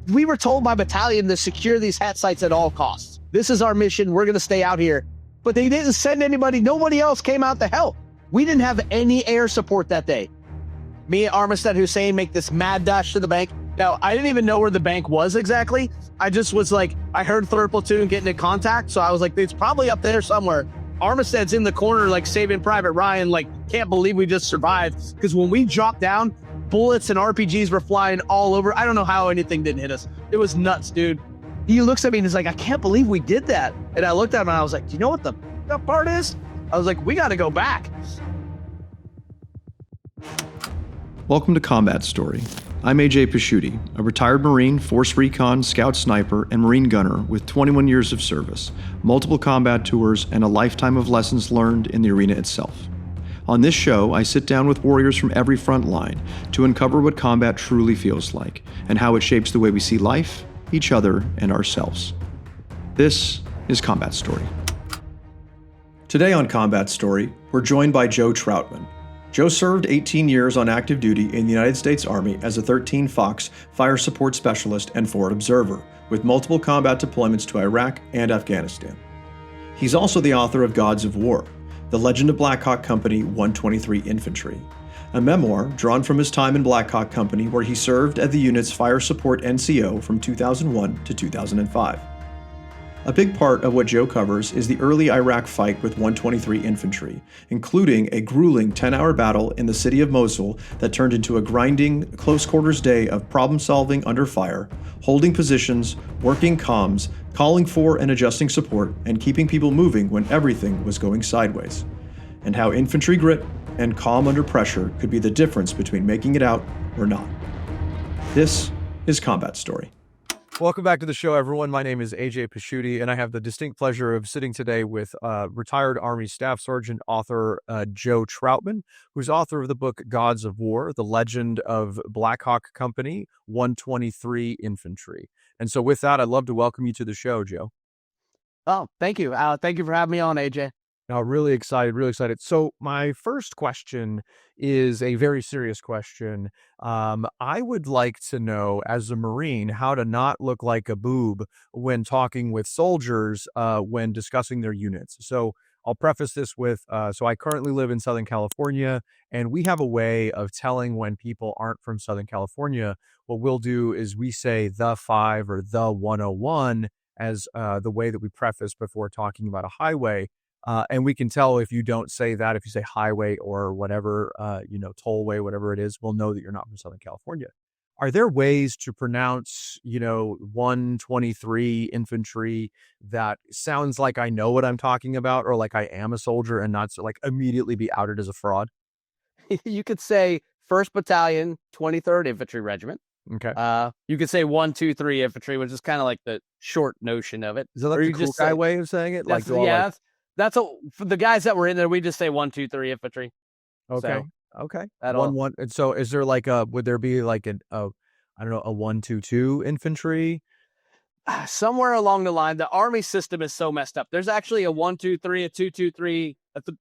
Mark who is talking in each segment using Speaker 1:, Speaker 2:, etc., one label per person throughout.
Speaker 1: We were told by battalion to secure these hat sites at all costs. This is our mission. We're going to stay out here. But they didn't send anybody. Nobody else came out to help. We didn't have any air support that day. Me, Armistead, Hussein make this mad dash to the bank. Now, I didn't even know where the bank was exactly. I just was like, I heard 3rd Platoon getting in contact. So I was like, it's probably up there somewhere. Armistead's in the corner, like saving Private Ryan, like, can't believe we just survived. Because when we dropped down, bullets and RPGs were flying all over. I don't know how anything didn't hit us. It was nuts, dude. He looks at me and he's like, I can't believe we did that. And I looked at him and I was like, do you know what the part is? I was like, we got to go back.
Speaker 2: Welcome to Combat Story. I'm AJ Pasciuti, a retired Marine, Force Recon, Scout Sniper, and Marine Gunner with 21 years of service, multiple combat tours, and a lifetime of lessons learned in the arena itself. On this show, I sit down with warriors from every front line to uncover what combat truly feels like and how it shapes the way we see life, each other, and ourselves. This is Combat Story. Today on Combat Story, we're joined by Joe Troutman. Joe served 18 years on active duty in the United States Army as a 13 Fox Fire Support Specialist and Forward Observer, with multiple combat deployments to Iraq and Afghanistan. He's also the author of Gods of War, The Legend of Blackhawk Company 123 Infantry, a memoir drawn from his time in Blackhawk Company where he served as the unit's Fire Support NCO from 2001 to 2005. A big part of what Joe covers is the early Iraq fight with 123 Infantry, including a grueling 10-hour battle in the city of Mosul that turned into a grinding, close-quarters day of problem-solving under fire, holding positions, working comms, calling for and adjusting support, and keeping people moving when everything was going sideways, and how infantry grit and calm under pressure could be the difference between making it out or not. This is Combat Story.
Speaker 3: Welcome back to the show, everyone. My name is AJ Pasciuti, and I have the distinct pleasure of sitting today with retired Army Staff Sergeant author Joe Troutman, who's author of the book Gods of War, The Legend of Blackhawk Company, 123 Infantry. And so with that, I'd love to welcome you to the show, Joe.
Speaker 1: Oh, thank you. Thank you for having me on, AJ.
Speaker 3: Now, really excited, really excited. So my first question is a very serious question. I would like to know, as a Marine, how to not look like a boob when talking with soldiers when discussing their units. So I'll preface this with, so I currently live in Southern California, and we have a way of telling when people aren't from Southern California. What we'll do is we say the 5 or the 101 as the way that we preface before talking about a highway. And we can tell if you don't say that, if you say highway or whatever, tollway, whatever it is, we'll know that you're not from Southern California. Are there ways to pronounce, 123 infantry that sounds like I know what I'm talking about, or like I am a soldier and not like immediately be outed as a fraud?
Speaker 1: You could say 1st Battalion, 23rd Infantry Regiment.
Speaker 3: Okay.
Speaker 1: You could say 123 Infantry, which is kind of like the short notion of it.
Speaker 3: Is that like the cool guy way of saying it?
Speaker 1: That's for the guys that were in there. We just say 123 Infantry.
Speaker 3: Okay.
Speaker 1: So,
Speaker 3: okay.
Speaker 1: One.
Speaker 3: And so is there like would there be like a 122 infantry?
Speaker 1: Somewhere along the line, the Army system is so messed up. There's actually a 123, a 223,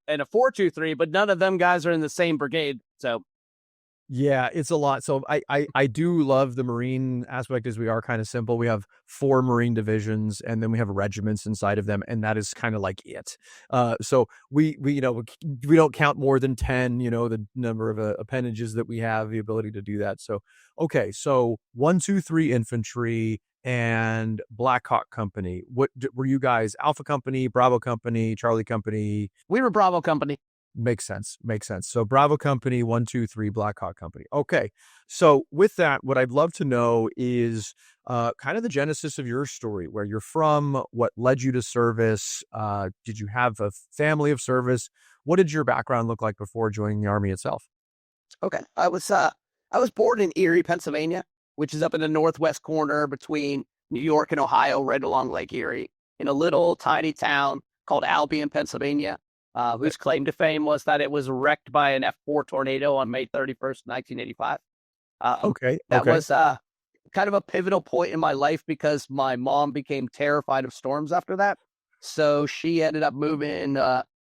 Speaker 1: and a 423, but none of them guys are in the same brigade. So
Speaker 3: yeah, it's a lot. So I do love the Marine aspect, as we are kind of simple. We have 4 Marine divisions, and then we have regiments inside of them, and that is kind of like it. So we don't count more than 10. The number of appendages that we have, the ability to do that. So okay, so 123 Infantry and Blackhawk Company. What were you guys? Alpha Company, Bravo Company, Charlie Company?
Speaker 1: We were Bravo Company.
Speaker 3: Makes sense. So Bravo Company, 123, Blackhawk Company. Okay. So with that, what I'd love to know is kind of the genesis of your story, where you're from, what led you to service. Did you have a family of service? What did your background look like before joining the Army itself?
Speaker 1: Okay. I was born in Erie, Pennsylvania, which is up in the northwest corner between New York and Ohio, right along Lake Erie, in a little tiny town called Albion, Pennsylvania. Whose claim to fame was that it was wrecked by an F4 tornado on May 31st, 1985. That was kind of a pivotal point in my life because my mom became terrified of storms after that. So she ended up moving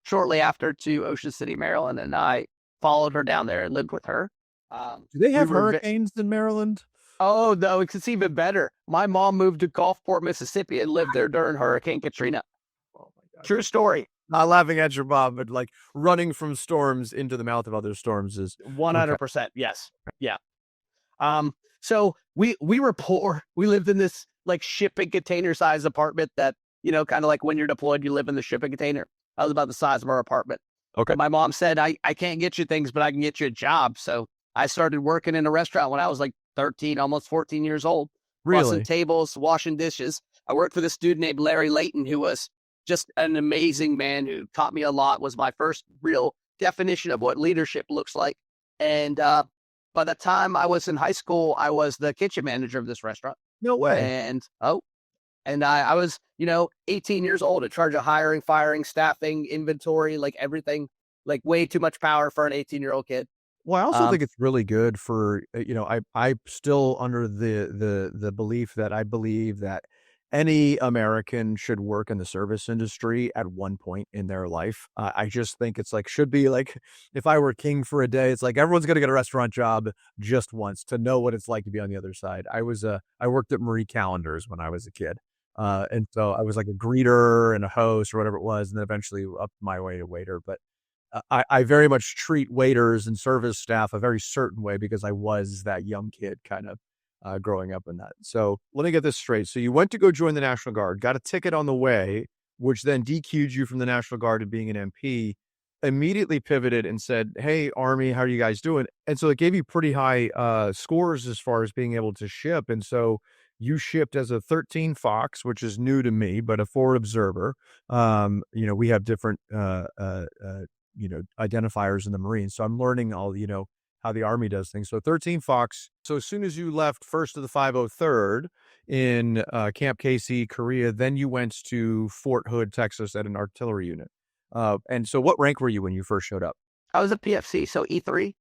Speaker 1: shortly after to Ocean City, Maryland, and I followed her down there and lived with her.
Speaker 3: Do they have hurricanes in Maryland?
Speaker 1: Oh, no, it's even better. My mom moved to Gulfport, Mississippi and lived there during Hurricane Katrina.
Speaker 3: Oh my God.
Speaker 1: True story.
Speaker 3: Not laughing at your mom, but like running from storms into the mouth of other storms is
Speaker 1: 100%. Yes. Yeah. So we were poor. We lived in this like shipping container size apartment that, kind of like when you're deployed, you live in the shipping container. That was about the size of our apartment.
Speaker 3: okay.
Speaker 1: My mom said, I can't get you things, but I can get you a job. So I started working in a restaurant when I was like 13, almost 14 years old.
Speaker 3: Really?
Speaker 1: Bussing tables, washing dishes. I worked for this dude named Larry Layton, who was just an amazing man who taught me a lot, was my first real definition of what leadership looks like. And by the time I was in high school, I was the kitchen manager of this restaurant.
Speaker 3: No way.
Speaker 1: And I was, 18 years old, in charge of hiring, firing, staffing, inventory, like everything, like way too much power for an 18-year-old kid.
Speaker 3: Well, I also think it's really good for, I'm still under the belief that I believe that any American should work in the service industry at one point in their life. I just think it's like, should be like, if I were king for a day, it's like everyone's going to get a restaurant job just once to know what it's like to be on the other side. I worked at Marie Callender's when I was a kid. And so I was like a greeter and a host or whatever it was, and then eventually up my way to waiter. But I very much treat waiters and service staff a very certain way because I was that young kid kind of growing up in that. So let me get this straight. So you went to go join the National Guard, got a ticket on the way, which then DQ'd you from the National Guard to being an MP, immediately pivoted and said, hey, Army, how are you guys doing? And so it gave you pretty high scores as far as being able to ship. And so you shipped as a 13 Fox, which is new to me, but a forward observer. We have different identifiers in the Marines. So I'm learning all, how the Army does things. So 13 Fox. So as soon as you left 1st of the 503rd in Camp Casey, Korea, then you went to Fort Hood, Texas at an artillery unit. And so what rank were you when you first showed up?
Speaker 1: I was a PFC, so E3.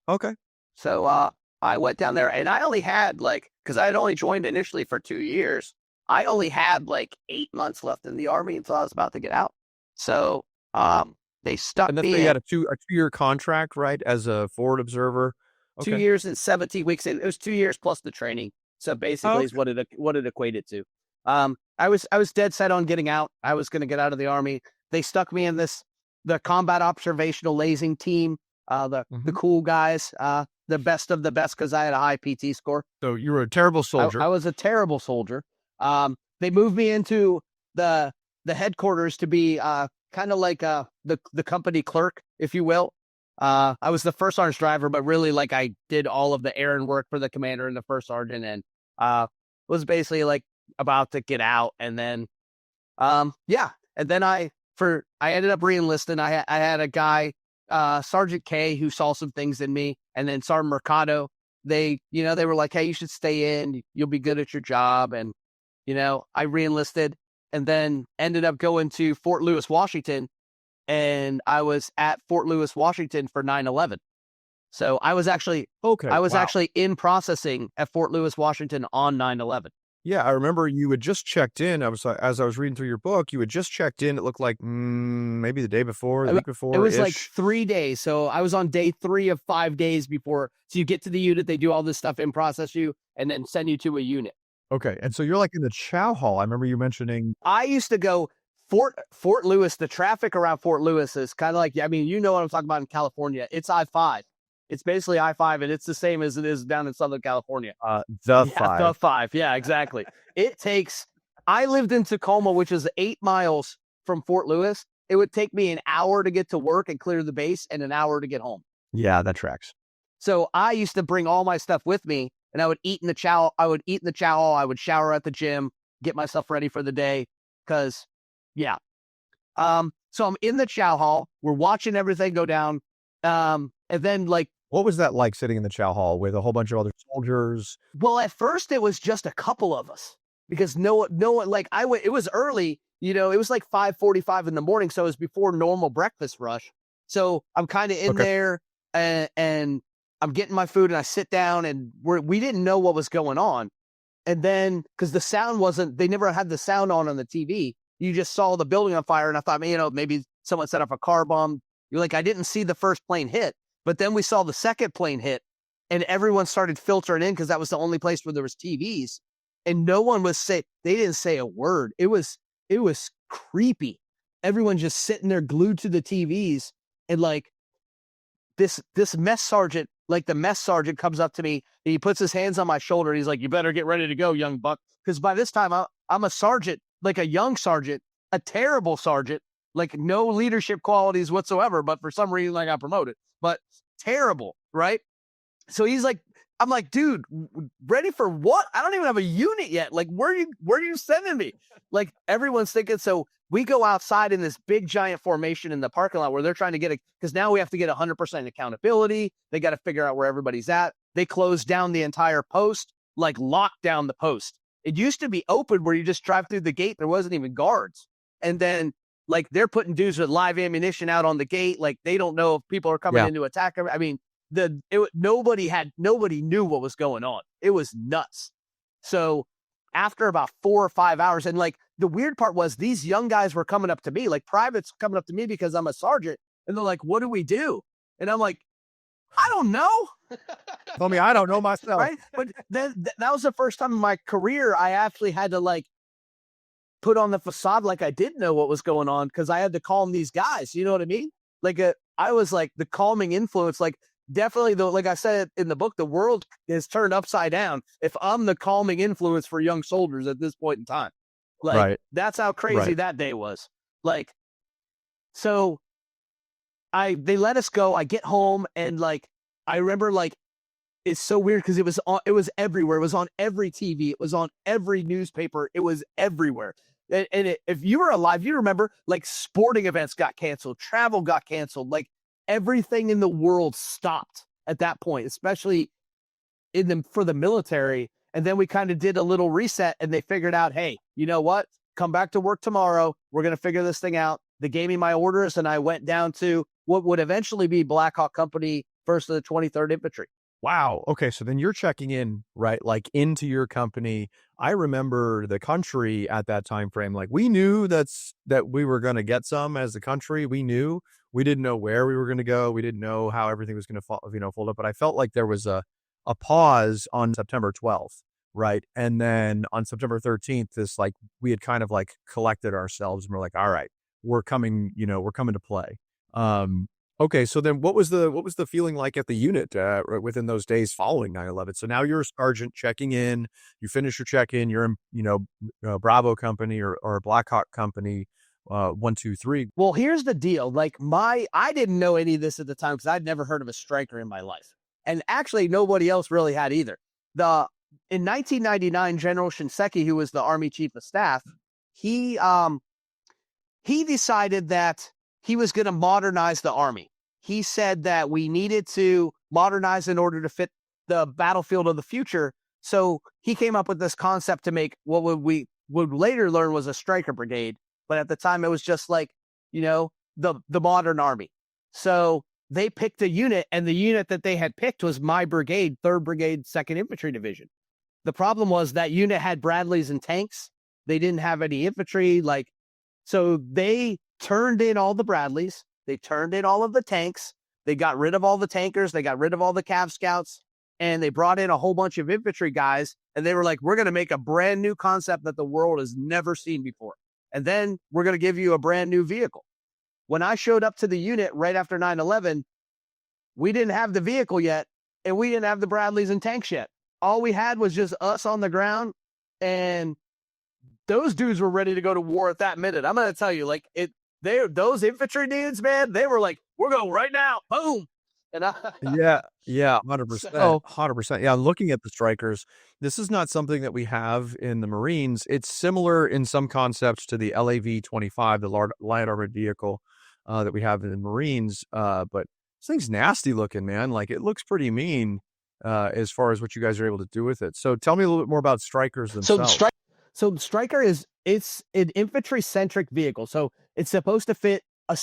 Speaker 3: Okay.
Speaker 1: So I went down there and I only had because I had only joined initially for 2 years. I only had 8 months left in the Army until I was about to get out. So they stuck
Speaker 3: and then
Speaker 1: me
Speaker 3: they had a 2-year contract, right, as a forward observer.
Speaker 1: Okay. 2 years and 17 weeks. And it was 2 years plus the training. So basically, is what it equated to. I was dead set on getting out. I was going to get out of the Army. They stuck me in the combat observational lasing team. The cool guys, the best of the best, because I had a high PT score.
Speaker 3: So you were a terrible soldier.
Speaker 1: I was a terrible soldier. They moved me into the headquarters to be kind of like the company clerk, if you will. I was the first sergeant driver, but really I did all of the errand work for the commander and the first sergeant, and was basically about to get out. And then, and then I ended up re-enlisting. I had a guy, Sergeant K, who saw some things in me, and then Sergeant Mercado. They were like, hey, you should stay in. You'll be good at your job. And, I re-enlisted and then ended up going to Fort Lewis, Washington. And I was at Fort Lewis, Washington for 9/11. So I was actually actually in processing at Fort Lewis, Washington on 9/11.
Speaker 3: Yeah, I remember you had just checked in. As I was reading through your book, you had just checked in. It looked like maybe the day before, the week before.
Speaker 1: It was 3 days. So I was on day 3 of 5 days before. So you get to the unit, they do all this stuff in process you, and then send you to a unit.
Speaker 3: Okay, and so you're in the chow hall. I remember you mentioning.
Speaker 1: I used to go Fort Lewis. The traffic around Fort Lewis is kind of what I'm talking about in California. It's I-5. It's basically I-5, and it's the same as it is down in Southern California.
Speaker 3: The 5.
Speaker 1: The 5. Yeah, exactly. I lived in Tacoma, which is 8 miles from Fort Lewis. It would take me an hour to get to work and clear the base and an hour to get home.
Speaker 3: Yeah, that tracks.
Speaker 1: So I used to bring all my stuff with me, and I would eat in the chow. I would shower at the gym, get myself ready for the day. So I'm in the chow hall. We're watching everything go down. And then
Speaker 3: what was that like sitting in the chow hall with a whole bunch of other soldiers?
Speaker 1: Well, at first it was just a couple of us because no one it was early, it was 5:45 in the morning. So it was before normal breakfast rush. So I'm kind of in there and I'm getting my food and I sit down and we didn't know what was going on. And then, cause the sound they never had the sound on the TV. You just saw the building on fire. And I thought, maybe someone set off a car bomb. I didn't see the first plane hit. But then we saw the second plane hit, and everyone started filtering in because that was the only place where there was TVs, and no one was they didn't say a word. It was creepy. Everyone just sitting there glued to the TVs, and like this mess sergeant, like the mess sergeant comes up to me and he puts his hands on my shoulder and he's like, "You better get ready to go, young buck." Because by this time I'm a sergeant, like a young sergeant, a terrible sergeant, like no leadership qualities whatsoever, but for some reason I got promoted, but terrible, right? So he's like, I'm like, "Dude, ready for what? I don't even have a unit yet. Like, where are you sending me?" Like everyone's thinking. So we go outside in this big giant formation in the parking lot where they're trying to get because now we have to get 100% accountability. They got to figure out where everybody's at. They closed down the entire post, like locked down the post. It used to be open where you just drive through the gate. There wasn't even guards. And then like they're putting dudes with live ammunition out on the gate. Like they don't know if people are coming in to attack them. I mean, nobody knew what was going on. It was nuts. So after about 4 or 5 hours, and like the weird part was these young guys were coming up to me, like privates coming up to me because I'm a sergeant, and they're like, "What do we do?" And I'm like, "I don't know."
Speaker 3: Tell me, I don't know myself.
Speaker 1: Right? But then that was the first time in my career I actually had to like put on the facade like I didn't know what was going on because I had to calm these guys. You know what I mean? Like I was like the calming influence. Like definitely, though, like I said in the book, the world is turned upside down if I'm the calming influence for young soldiers at this point in time. Like that's how crazy that day was. Like, so they let us go. I get home and like I remember like it's so weird because it was everywhere. It was on every TV. It was on every newspaper. It was everywhere. And if you were alive, you remember like sporting events got canceled, travel got canceled, like everything in the world stopped at that point, especially for the military. And then we kind of did a little reset and they figured out, hey, you know what? Come back to work tomorrow. We're going to figure this thing out. They gave me my orders and I went down to what would eventually be Blackhawk Company, 1st of the 23rd Infantry.
Speaker 3: Wow. Okay. So then you're checking in, right? Like into your company. I remember the country at that time frame. Like we knew that we were going to get some as a country. We didn't know where we were going to go. We didn't know how everything was going to fold up. But I felt like there was a pause on September 12th, right? And then on September 13th, this like we had kind of like collected ourselves and we're like, all right, we're coming to play. Okay, so then what was the feeling like at the unit within those days following 9/11? So now you're a sergeant checking in. You finish your check-in. You're in, Bravo Company or Blackhawk Company, 1, 2, 3.
Speaker 1: Well, here's the deal. Like I didn't know any of this at the time because I'd never heard of a Stryker in my life, and actually nobody else really had either. In 1999, General Shinseki, who was the Army Chief of Staff, he decided that he was going to modernize the Army. He said that we needed to modernize in order to fit the battlefield of the future. So he came up with this concept to make what we would later learn was a Stryker Brigade. But at the time, it was just like, the modern Army. So they picked a unit, and the unit that they had picked was my brigade, 3rd Brigade, 2nd Infantry Division. The problem was that unit had Bradleys and tanks. They didn't have any infantry. So they turned in all the Bradleys. They turned in all of the tanks. They got rid of all the tankers. They got rid of all the Cav Scouts. And they brought in a whole bunch of infantry guys. And they were like, we're going to make a brand new concept that the world has never seen before. And then we're going to give you a brand new vehicle. When I showed up to the unit right after 9/11, we didn't have the vehicle yet. And we didn't have the Bradleys and tanks yet. All we had was just us on the ground. And those dudes were ready to go to war at that minute. I'm going to tell you, those infantry dudes, man, they were like, we're going right now. Boom. And
Speaker 3: Yeah, 100%. 100%. Yeah, looking at the Strykers, this is not something that we have in the Marines. It's similar in some concepts to the LAV-25, the light armored vehicle that we have in the Marines. But this thing's nasty looking, man. Like it looks pretty mean as far as what you guys are able to do with it. So tell me a little bit more about Strykers themselves.
Speaker 1: So Stryker it's an infantry-centric vehicle. So it's supposed to fit a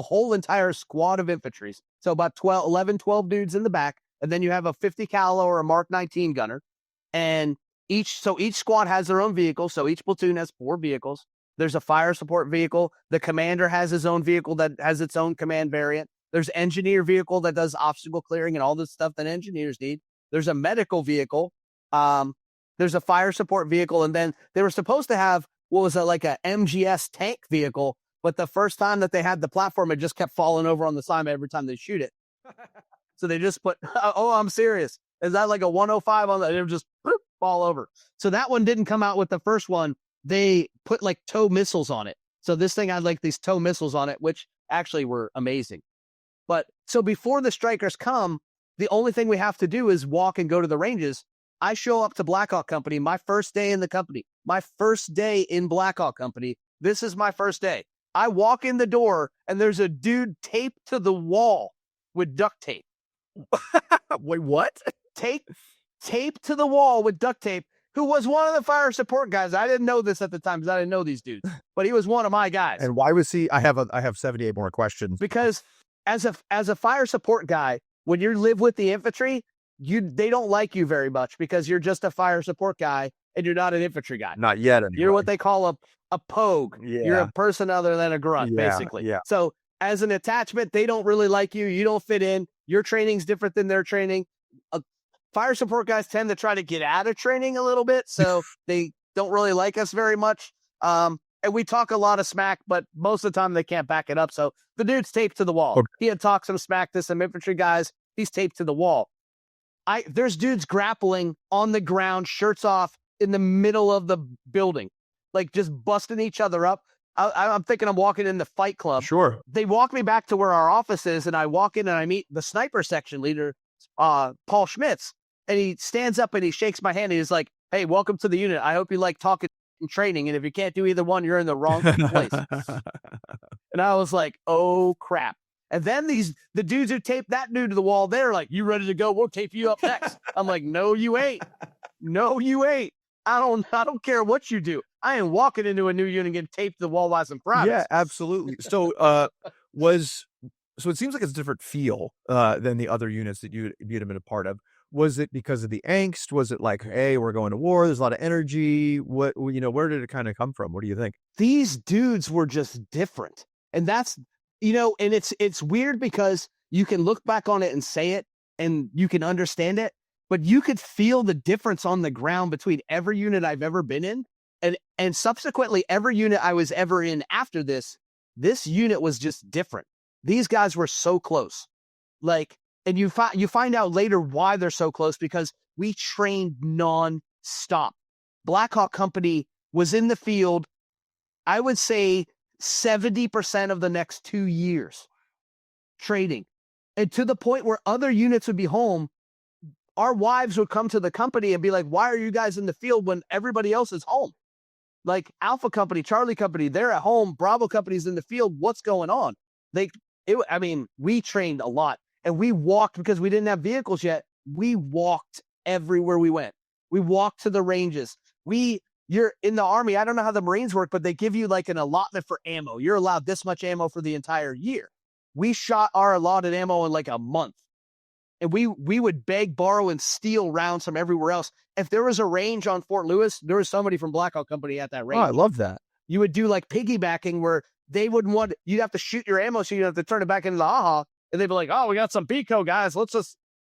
Speaker 1: whole entire squad of infantry. So about 12 dudes in the back. And then you have a 50 cal or a Mark 19 gunner. And each squad has their own vehicle. So each platoon has 4 vehicles. There's a fire support vehicle. The commander has his own vehicle that has its own command variant. There's engineer vehicle that does obstacle clearing and all this stuff that engineers need. There's a medical vehicle. There's a fire support vehicle. And then they were supposed to have, what was it, like a MGS tank vehicle. But the first time that they had the platform, it just kept falling over on the side every time they shoot it. So they just put, oh, I'm serious. Is that like a 105 on the, it would just fall over. So that one didn't come out with the first one. They put like tow missiles on it. So this thing had like these tow missiles on it, which actually were amazing. But so before the Strykers come, the only thing we have to do is walk and go to the ranges. I show up to Blackhawk Company, my first day in the company, my first day in Blackhawk Company. This is my first day. I walk in the door and there's a dude taped to the wall with duct tape.
Speaker 3: Wait, what?
Speaker 1: Taped to the wall with duct tape, who was one of the fire support guys. I didn't know this at the time because I didn't know these dudes, but he was one of my guys.
Speaker 3: And why was he? I have 78 more questions.
Speaker 1: Because as a fire support guy, when you live with the infantry, they don't like you very much because you're just a fire support guy and you're not an infantry guy.
Speaker 3: Not yet. Anyway.
Speaker 1: You're what they call a pogue.
Speaker 3: Yeah.
Speaker 1: You're a person other than a grunt, basically.
Speaker 3: Yeah.
Speaker 1: So as an attachment, they don't really like you. You don't fit in. Your training's different than their training. Fire support guys tend to try to get out of training a little bit, so they don't really like us very much. And we talk a lot of smack, but most of the time they can't back it up. So the dude's taped to the wall. Okay. He had talked some smack to some infantry guys. He's taped to the wall. There's dudes grappling on the ground, shirts off, in the middle of the building, like just busting each other up. I'm thinking I'm walking in the fight club.
Speaker 3: Sure.
Speaker 1: They walk me back to where our office is, and I walk in and I meet the sniper section leader, Paul Schmitz, and he stands up and he shakes my hand. And he's like, "Hey, welcome to the unit. I hope you like talking and training. And if you can't do either one, you're in the wrong place." And I was like, "Oh crap!" And then the dudes who taped that dude to the wall, they're like, "You ready to go? We'll tape you up next." I'm like, "No, you ain't. No, you ain't. I don't care what you do. I ain't walking into a new unit and getting taped to the wall by some privates."
Speaker 3: Yeah, absolutely. So so it seems like it's a different feel than the other units that you'd been a part of. Was it because of the angst? Was it like, hey, we're going to war, there's a lot of energy? What, where did it kind of come from? What do you think?
Speaker 1: These dudes were just different. And that's, and it's weird because you can look back on it and say it and you can understand it, but you could feel the difference on the ground between every unit I've ever been in and subsequently every unit I was ever in after this unit was just different. These guys were so close. And you find out later why they're so close, because we trained non-stop. Blackhawk Company was in the field, I would say 70% of the next 2 years training. And to the point where other units would be home, our wives would come to the company and be like, "Why are you guys in the field when everybody else is home?" Like Alpha Company, Charlie Company, they're at home. Bravo Company's in the field. What's going on? We trained a lot. And we walked, because we didn't have vehicles yet. We walked everywhere we went. We walked to the ranges. You're in the Army. I don't know how the Marines work, but they give you like an allotment for ammo. You're allowed this much ammo for the entire year. We shot our allotted ammo in like a month. And we would beg, borrow, and steal rounds from everywhere else. If there was a range on Fort Lewis, there was somebody from Blackhawk Company at that range.
Speaker 3: Oh, I love that.
Speaker 1: You would do like piggybacking where they wouldn't want, you'd have to shoot your ammo, so you'd have to turn it back into the AHA. And they'd be like, "Oh, we got some Pico guys.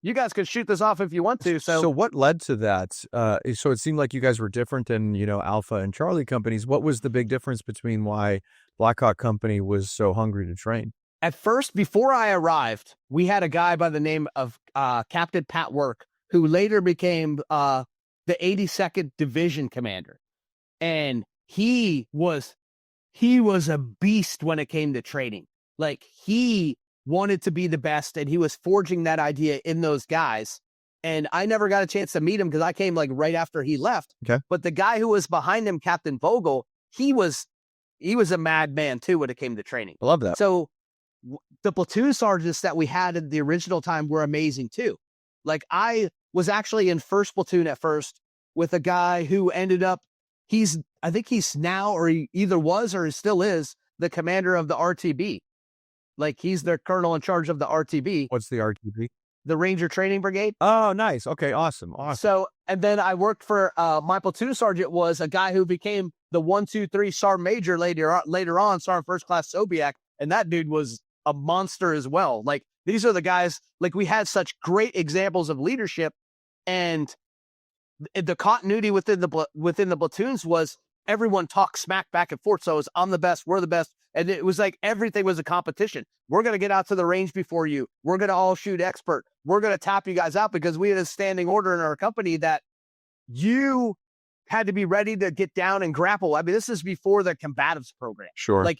Speaker 1: You guys can shoot this off if you want to."
Speaker 3: So what led to that? So it seemed like you guys were different than, Alpha and Charlie companies. What was the big difference between why Blackhawk Company was so hungry to train?
Speaker 1: At first, before I arrived, we had a guy by the name of Captain Pat Work, who later became the 82nd Division Commander. And he was a beast when it came to training. Like, he wanted to be the best, and he was forging that idea in those guys. And I never got a chance to meet him because I came like right after he left.
Speaker 3: Okay.
Speaker 1: But the guy who was behind him, Captain Vogel, he was a madman too when it came to training.
Speaker 3: I love that.
Speaker 1: So the platoon sergeants that we had in the original time were amazing too. Like, I was actually in first platoon at first with a guy who ended up, I think he's now, or he either was or he still is, the commander of the RTB. Like, he's their colonel in charge of the RTB.
Speaker 3: What's the RTB?
Speaker 1: The Ranger Training Brigade.
Speaker 3: Oh, nice. Okay, awesome.
Speaker 1: So, and then I worked for, my platoon sergeant was a guy who became the 123 Sergeant Major later on, Sergeant First Class Sobiak. And that dude was a monster as well. Like, these are the guys, like, we had such great examples of leadership, and the continuity within the platoons was everyone talked smack back and forth. So it was, I'm the best, we're the best. And it was like everything was a competition. We're going to get out to the range before you. We're going to all shoot expert. We're going to tap you guys out, because we had a standing order in our company that you had to be ready to get down and grapple. I mean, this is before the combatives program.
Speaker 3: Sure.
Speaker 1: Like,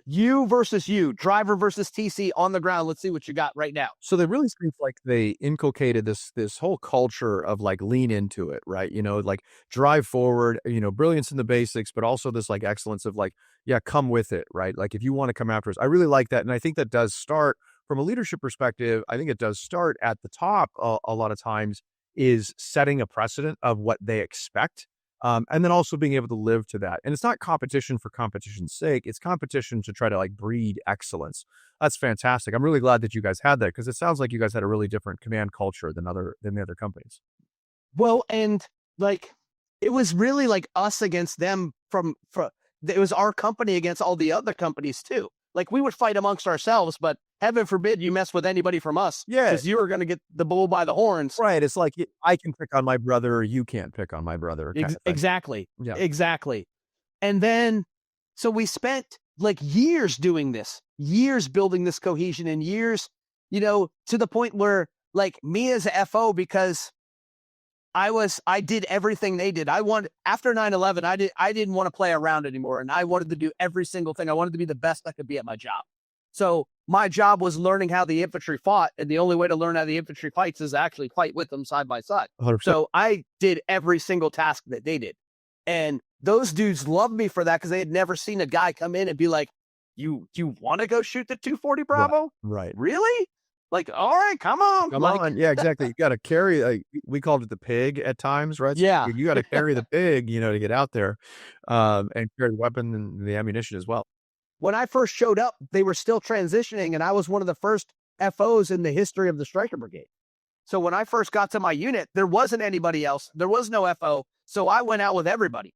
Speaker 1: you versus you, driver versus TC on the ground. Let's see what you got right now.
Speaker 3: So they really seems like they inculcated this whole culture of like lean into it, right? You know, like drive forward, you know, brilliance in the basics, but also this like excellence of like, yeah, come with it, right? Like if you want to come after us, I really like that. And I think that does start from a leadership perspective. I think it does start at the top a lot of times, is setting a precedent of what they expect. And then also being able to live to that. And it's not competition for competition's sake. It's competition to try to like breed excellence. That's fantastic. I'm really glad that you guys had that, because it sounds like you guys had a really different command culture than the other companies.
Speaker 1: Well, and like, it was really like us against them it was our company against all the other companies too. Like, we would fight amongst ourselves, but heaven forbid you mess with anybody from us.
Speaker 3: Yeah.
Speaker 1: Because you are going to get the bull by the horns.
Speaker 3: Right. It's like, I can pick on my brother, you can't pick on my brother.
Speaker 1: Exactly.
Speaker 3: Yeah.
Speaker 1: Exactly. And then, so we spent like years doing this, years building this cohesion, and years, you know, to the point where like me as a FO, because I did everything they did. After 9/11, I didn't want to play around anymore. And I wanted to do every single thing. I wanted to be the best I could be at my job. So my job was learning how the infantry fought. And the only way to learn how the infantry fights is actually fight with them side by side.
Speaker 3: 100%.
Speaker 1: So I did every single task that they did. And those dudes loved me for that, because they had never seen a guy come in and be like, you want to go shoot the 240 Bravo?
Speaker 3: Right.
Speaker 1: Really? Like, all right, come on.
Speaker 3: Come on. Yeah, exactly. You got to carry, we called it the pig at times, right?
Speaker 1: Yeah.
Speaker 3: So you got to carry the pig, you know, to get out there, and carry the weapon and the ammunition as well.
Speaker 1: When I first showed up, they were still transitioning, and I was one of the first FOs in the history of the Stryker Brigade. So when I first got to my unit, there wasn't anybody else. There was no FO. So I went out with everybody.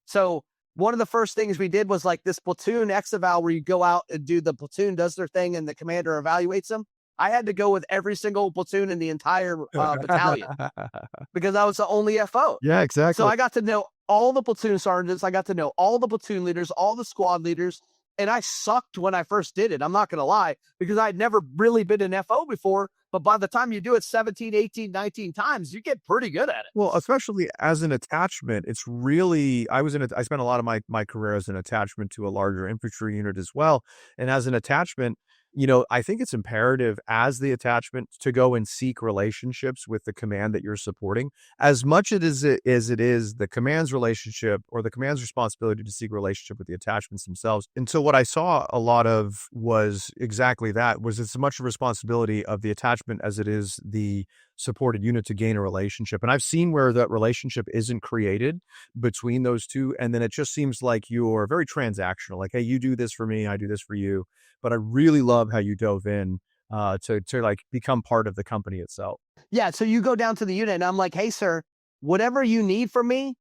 Speaker 1: So one of the first things we did was like this platoon ex-eval, where you go out and do, the platoon does their thing and the commander evaluates them. I had to go with every single platoon in the entire battalion, because I was the only FO.
Speaker 3: Yeah, exactly.
Speaker 1: So I got to know all the platoon sergeants. I got to know all the platoon leaders, all the squad leaders. And I sucked when I first did it. I'm not going to lie, because I'd never really been an FO before. But by the time you do it 17, 18, 19 times, you get pretty good at it.
Speaker 3: Well, especially as an attachment, it's really, I spent a lot of my career as an attachment to a larger infantry unit as well. And as an attachment, you know, I think it's imperative as the attachment to go and seek relationships with the command that you're supporting, as much as it is the command's relationship or the command's responsibility to seek relationship with the attachments themselves. And so what I saw a lot of was exactly that, was it's as much a responsibility of the attachment as it is the supported unit to gain a relationship. And I've seen where that relationship isn't created between those two. And then it just seems like you're very transactional. Like, hey, you do this for me, I do this for you. But I really love how you dove in to like become part of the company itself.
Speaker 1: Yeah. So you go down to the unit and I'm like, hey, sir, whatever you need from me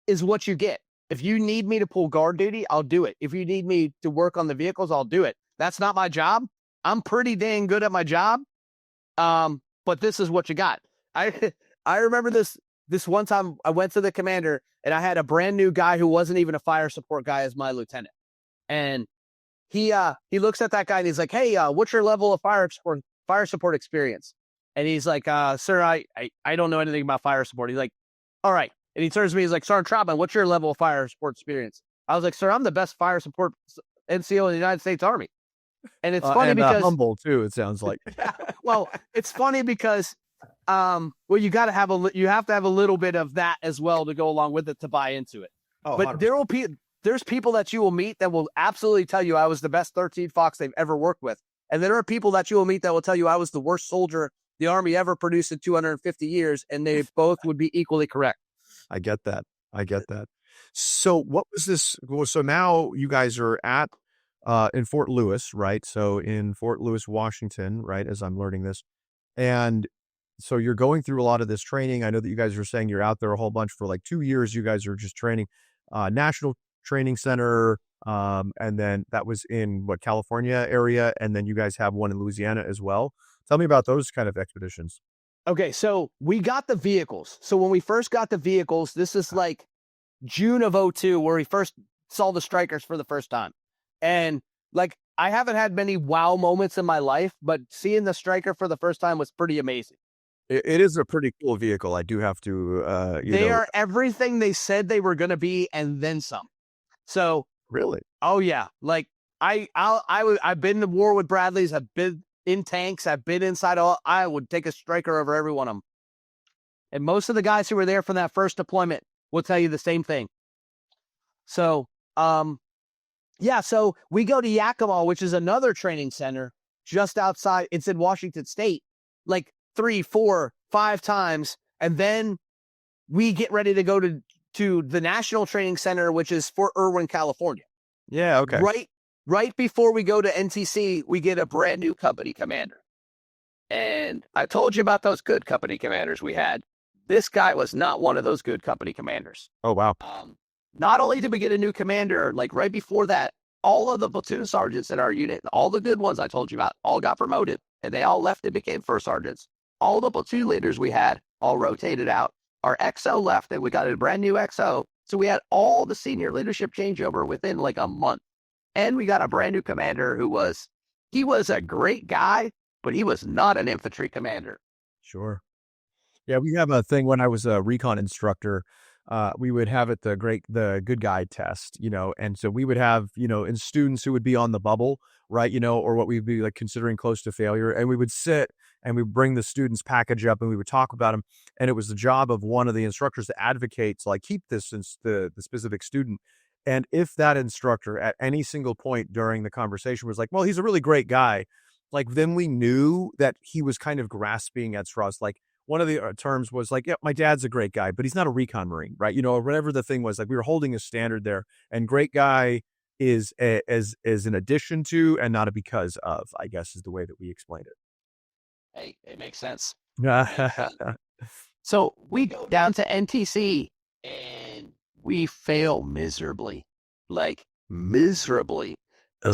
Speaker 1: is what you get. If you need me to pull guard duty, I'll do it. If you need me to work on the vehicles, I'll do it. That's not my job. I'm pretty dang good at my job. But this is what you got. I remember this one time I went to the commander and I had a brand new guy who wasn't even a fire support guy as my lieutenant. And he looks at that guy and he's like, hey, what's your level of fire support experience? And he's like, sir, I don't know anything about fire support. He's like, all right. And he turns to me, he's like, Sergeant Troutman, what's your level of fire support experience? I was like, sir, I'm the best fire support NCO in the United States Army. And it's funny because
Speaker 3: humble too, it sounds like.
Speaker 1: Well, it's funny because well, you have to have a little bit of that as well to go along with it to buy into it. Oh, but 100%. There's people that you will meet that will absolutely tell you I was the best 13 Fox they've ever worked with. And there are people that you will meet that will tell you I was the worst soldier the Army ever produced in 250 years, and they both would be equally correct.
Speaker 3: I get that. So what was this? Well, so now you guys are at in Fort Lewis, right? So in Fort Lewis, Washington, right? As I'm learning this. And so you're going through a lot of this training. I know that you guys are saying you're out there a whole bunch for like 2 years. You guys are just training, National Training Center. And then that was in what, California area, and then you guys have one in Louisiana as well. Tell me about those kind of expeditions.
Speaker 1: Okay, so we got the vehicles. So when we first got the vehicles, this is like June of '02, where we first saw the Strykers for the first time. And like, I haven't had many wow moments in my life, but seeing the Stryker for the first time was pretty amazing.
Speaker 3: It is a pretty cool vehicle. I do have to,
Speaker 1: they are everything they said they were going to be, and then some. So
Speaker 3: really,
Speaker 1: oh yeah, like I've been to war with Bradleys. I've been in tanks. I've been inside. I would take a Stryker over every one of them. And most of the guys who were there from that first deployment will tell you the same thing. So, yeah, so we go to Yakima, which is another training center just outside. It's in Washington State, like 3, 4, 5 times. And then we get ready to go to the National Training Center, which is Fort Irwin, California.
Speaker 3: Yeah, okay.
Speaker 1: Right before we go to NTC, we get a brand new company commander. And I told you about those good company commanders we had. This guy was not one of those good company commanders.
Speaker 3: Oh, wow.
Speaker 1: Not only did we get a new commander, like right before that, all of the platoon sergeants in our unit, all the good ones I told you about, all got promoted, and they all left and became first sergeants. All the platoon leaders we had all rotated out. Our XO left, and we got a brand new XO. So we had all the senior leadership changeover within like a month. And we got a brand new commander he was a great guy, but he was not an infantry commander.
Speaker 3: Sure. Yeah, we have a thing when I was a recon instructor. We would have it the good guy test, and so we would have, in students who would be on the bubble, right, or what we'd be like considering close to failure, and we would sit and we bring the students package up and we would talk about them, and it was the job of one of the instructors to advocate to like keep this since the specific student. And if that instructor at any single point during the conversation was like, well, he's a really great guy, like then we knew that he was kind of grasping at straws. Like one of the terms was like, yeah, my dad's a great guy, but he's not a recon Marine, right? Or whatever the thing was, like we were holding a standard there, and great guy is as an addition to and not a because of, I guess is the way that we explained it.
Speaker 1: Hey, it makes sense. So we go down to NTC and we fail miserably, to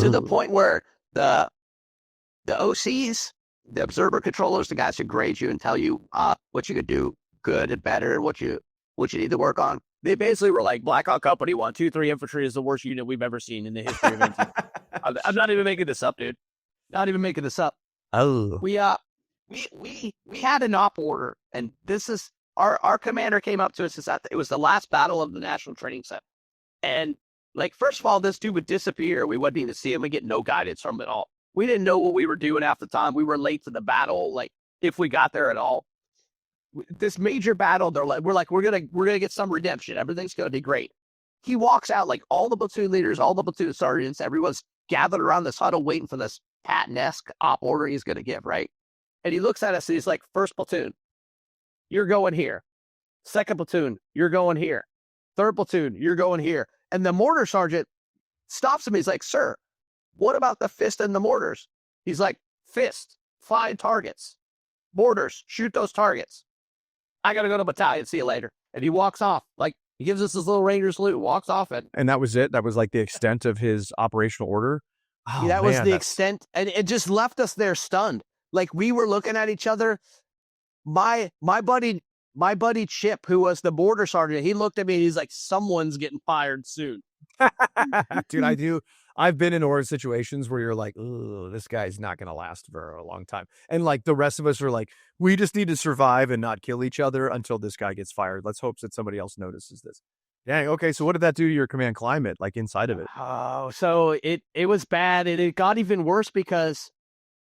Speaker 1: the point where the OCs, the observer controllers, the guys who grade you and tell you what you could do good and better, what you need to work on. They basically were like, Blackhawk Company 1, 2, 3 Infantry is the worst unit we've ever seen in the history of NTC. I'm not even making this up, dude. Not even making this up.
Speaker 3: Oh,
Speaker 1: We had an op order, and this is our commander came up to us. It was the last battle of the National Training Center, and like first of all, this dude would disappear. We wouldn't even see him. We get no guidance from him at all. We didn't know what we were doing half the time. We were late to the battle, like if we got there at all. This major battle, we're gonna get some redemption. Everything's gonna be great. He walks out, like all the platoon leaders, all the platoon sergeants, everyone's gathered around this huddle waiting for this Patton-esque op order he's gonna give, right? And he looks at us and he's like, first platoon, you're going here. Second platoon, you're going here. Third platoon, you're going here. And the mortar sergeant stops him. He's like, sir, what about the fist and the mortars? He's like, fist, find targets. Mortars, shoot those targets. I got to go to battalion. See you later. And he walks off. Like, he gives us this little ranger salute, walks off.
Speaker 3: And that was it? That was like the extent of his operational order?
Speaker 1: Oh, that was the extent. And it just left us there stunned. Like, we were looking at each other. My buddy Chip, who was the border sergeant, he looked at me and he's like, someone's getting fired soon.
Speaker 3: Dude, I've been in order situations where you're like, oh, this guy's not going to last for a long time. And like the rest of us are like, we just need to survive and not kill each other until this guy gets fired. Let's hope that somebody else notices this. Dang, okay, so what did that do to your command climate, like inside of it?
Speaker 1: Oh, so it was bad. And it got even worse because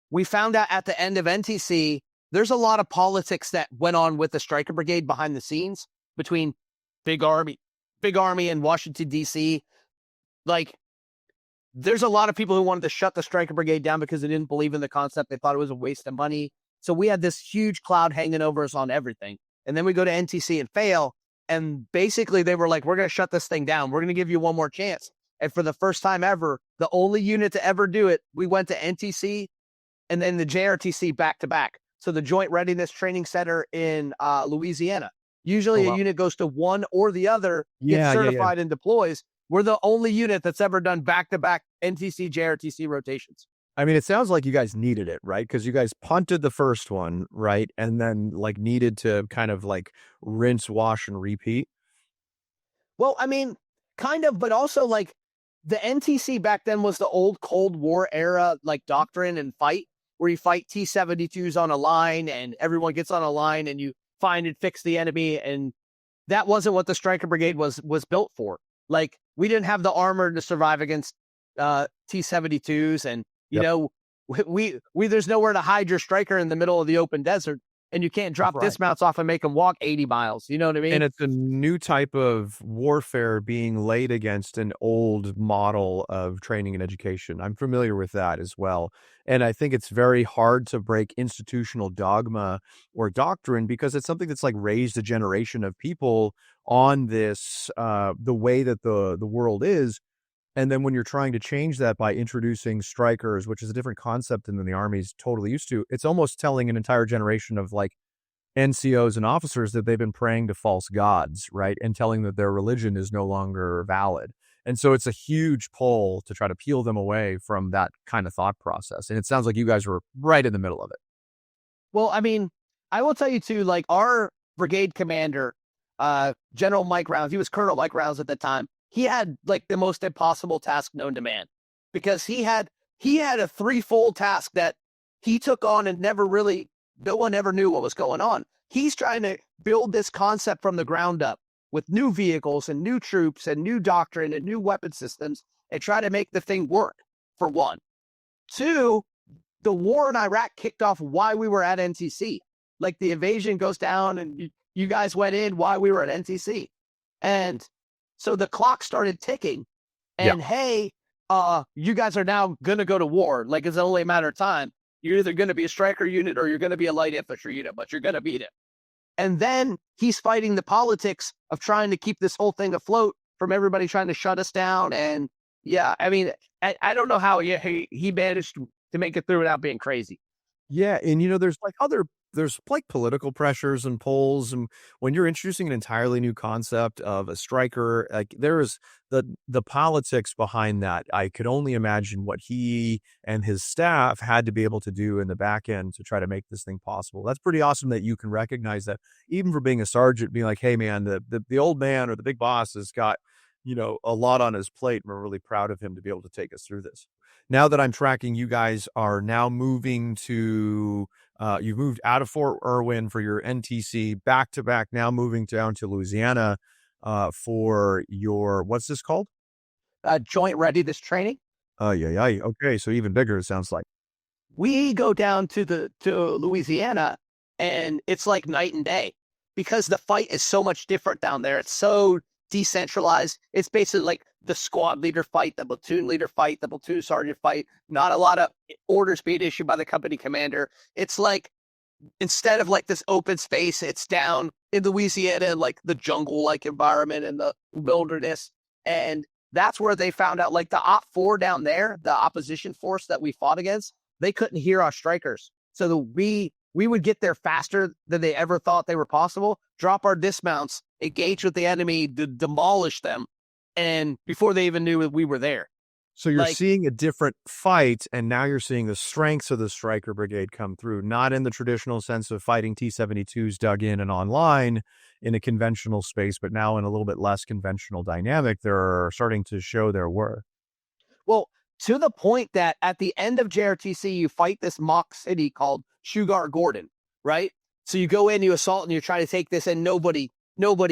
Speaker 1: we found out at the end of NTC, there's a lot of politics that went on with the Stryker Brigade behind the scenes between Big Army and Washington, D.C. Like, there's a lot of people who wanted to shut the Stryker Brigade down because they didn't believe in the concept. They thought it was a waste of money. So we had this huge cloud hanging over us on everything. And then we go to NTC and fail. And basically they were like, we're going to shut this thing down. We're going to give you one more chance. And for the first time ever, the only unit to ever do it, we went to NTC and then the JRTC back to back. So the Joint Readiness Training Center in Louisiana. Usually a unit goes to one or the other, gets certified and deploys. We're the only unit that's ever done back-to-back NTC, JRTC rotations.
Speaker 3: I mean, it sounds like you guys needed it, right? Because you guys punted the first one, right? And then like needed to kind of like rinse, wash, and repeat.
Speaker 1: Well, I mean, kind of, but also like the NTC back then was the old Cold War era, like doctrine and fight, where you fight T-72s on a line and everyone gets on a line and you find and fix the enemy. And that wasn't what the Stryker Brigade was built for. Like, we didn't have the armor to survive against T-72s, and you know, we there's nowhere to hide your Stryker in the middle of the open desert, and you can't drop dismounts off and make them walk 80 miles. You know what I mean?
Speaker 3: And it's a new type of warfare being laid against an old model of training and education. I'm familiar with that as well. And I think it's very hard to break institutional dogma or doctrine because it's something that's like raised a generation of people on this, the way that the world is. And then when you're trying to change that by introducing strikers, which is a different concept than the Army's totally used to, it's almost telling an entire generation of like NCOs and officers that they've been praying to false gods, right? And telling that their religion is no longer valid. And so it's a huge pull to try to peel them away from that kind of thought process. And it sounds like you guys were right in the middle of it.
Speaker 1: Well, I mean, I will tell you too, like our brigade commander, General Mike Rounds, he was Colonel Mike Rounds at the time. He had like the most impossible task known to man, because he had a threefold task that he took on and no one ever knew what was going on. He's trying to build this concept from the ground up with new vehicles and new troops and new doctrine and new weapon systems and try to make the thing work, for one. Two, the war in Iraq kicked off why we were at NTC. Like, the invasion goes down and you guys went in while we were at NTC. And so the clock started ticking, and hey, you guys are now going to go to war. Like, it's only a matter of time. You're either going to be a Stryker unit or you're going to be a light infantry unit, but you're going to beat it. And then he's fighting the politics of trying to keep this whole thing afloat from everybody trying to shut us down. And yeah, I mean, I don't know how he managed to make it through without being crazy.
Speaker 3: Yeah. And, you know, there's like political pressures and polls. And when you're introducing an entirely new concept of a Stryker, like there is the politics behind that. I could only imagine what he and his staff had to be able to do in the back end to try to make this thing possible. That's pretty awesome that you can recognize that, even for being a sergeant, being like, hey man, the old man or the big boss has got, you know, a lot on his plate. And we're really proud of him to be able to take us through this. Now that I'm tracking, you guys are now moving to, you've moved out of Fort Irwin for your NTC, back to back, now moving down to Louisiana for your, what's this called?
Speaker 1: Joint readiness training.
Speaker 3: Yeah. Okay, so even bigger, it sounds like.
Speaker 1: We go down to Louisiana, and it's like night and day, because the fight is so much different down there. It's so decentralized. It's basically like the squad leader fight, the platoon leader fight, the platoon sergeant fight. Not a lot of orders being issued by the company commander. It's like, instead of like this open space, it's down in Louisiana, like the jungle like environment and the wilderness. And that's where they found out, like, the Op 4 down there, the opposition force that we fought against, they couldn't hear our Strykers. So we would get there faster than they ever thought they were possible, drop our dismounts, engage with the enemy, demolish them, and before they even knew we were there.
Speaker 3: So you're seeing a different fight, and now you're seeing the strengths of the Stryker Brigade come through, not in the traditional sense of fighting T-72s dug in and online in a conventional space, but now in a little bit less conventional dynamic. They're starting to show their worth.
Speaker 1: Well, to the point that at the end of JRTC, you fight this mock city called Sugar Gordon, right? So you go in, you assault, and you try to take this, and nobody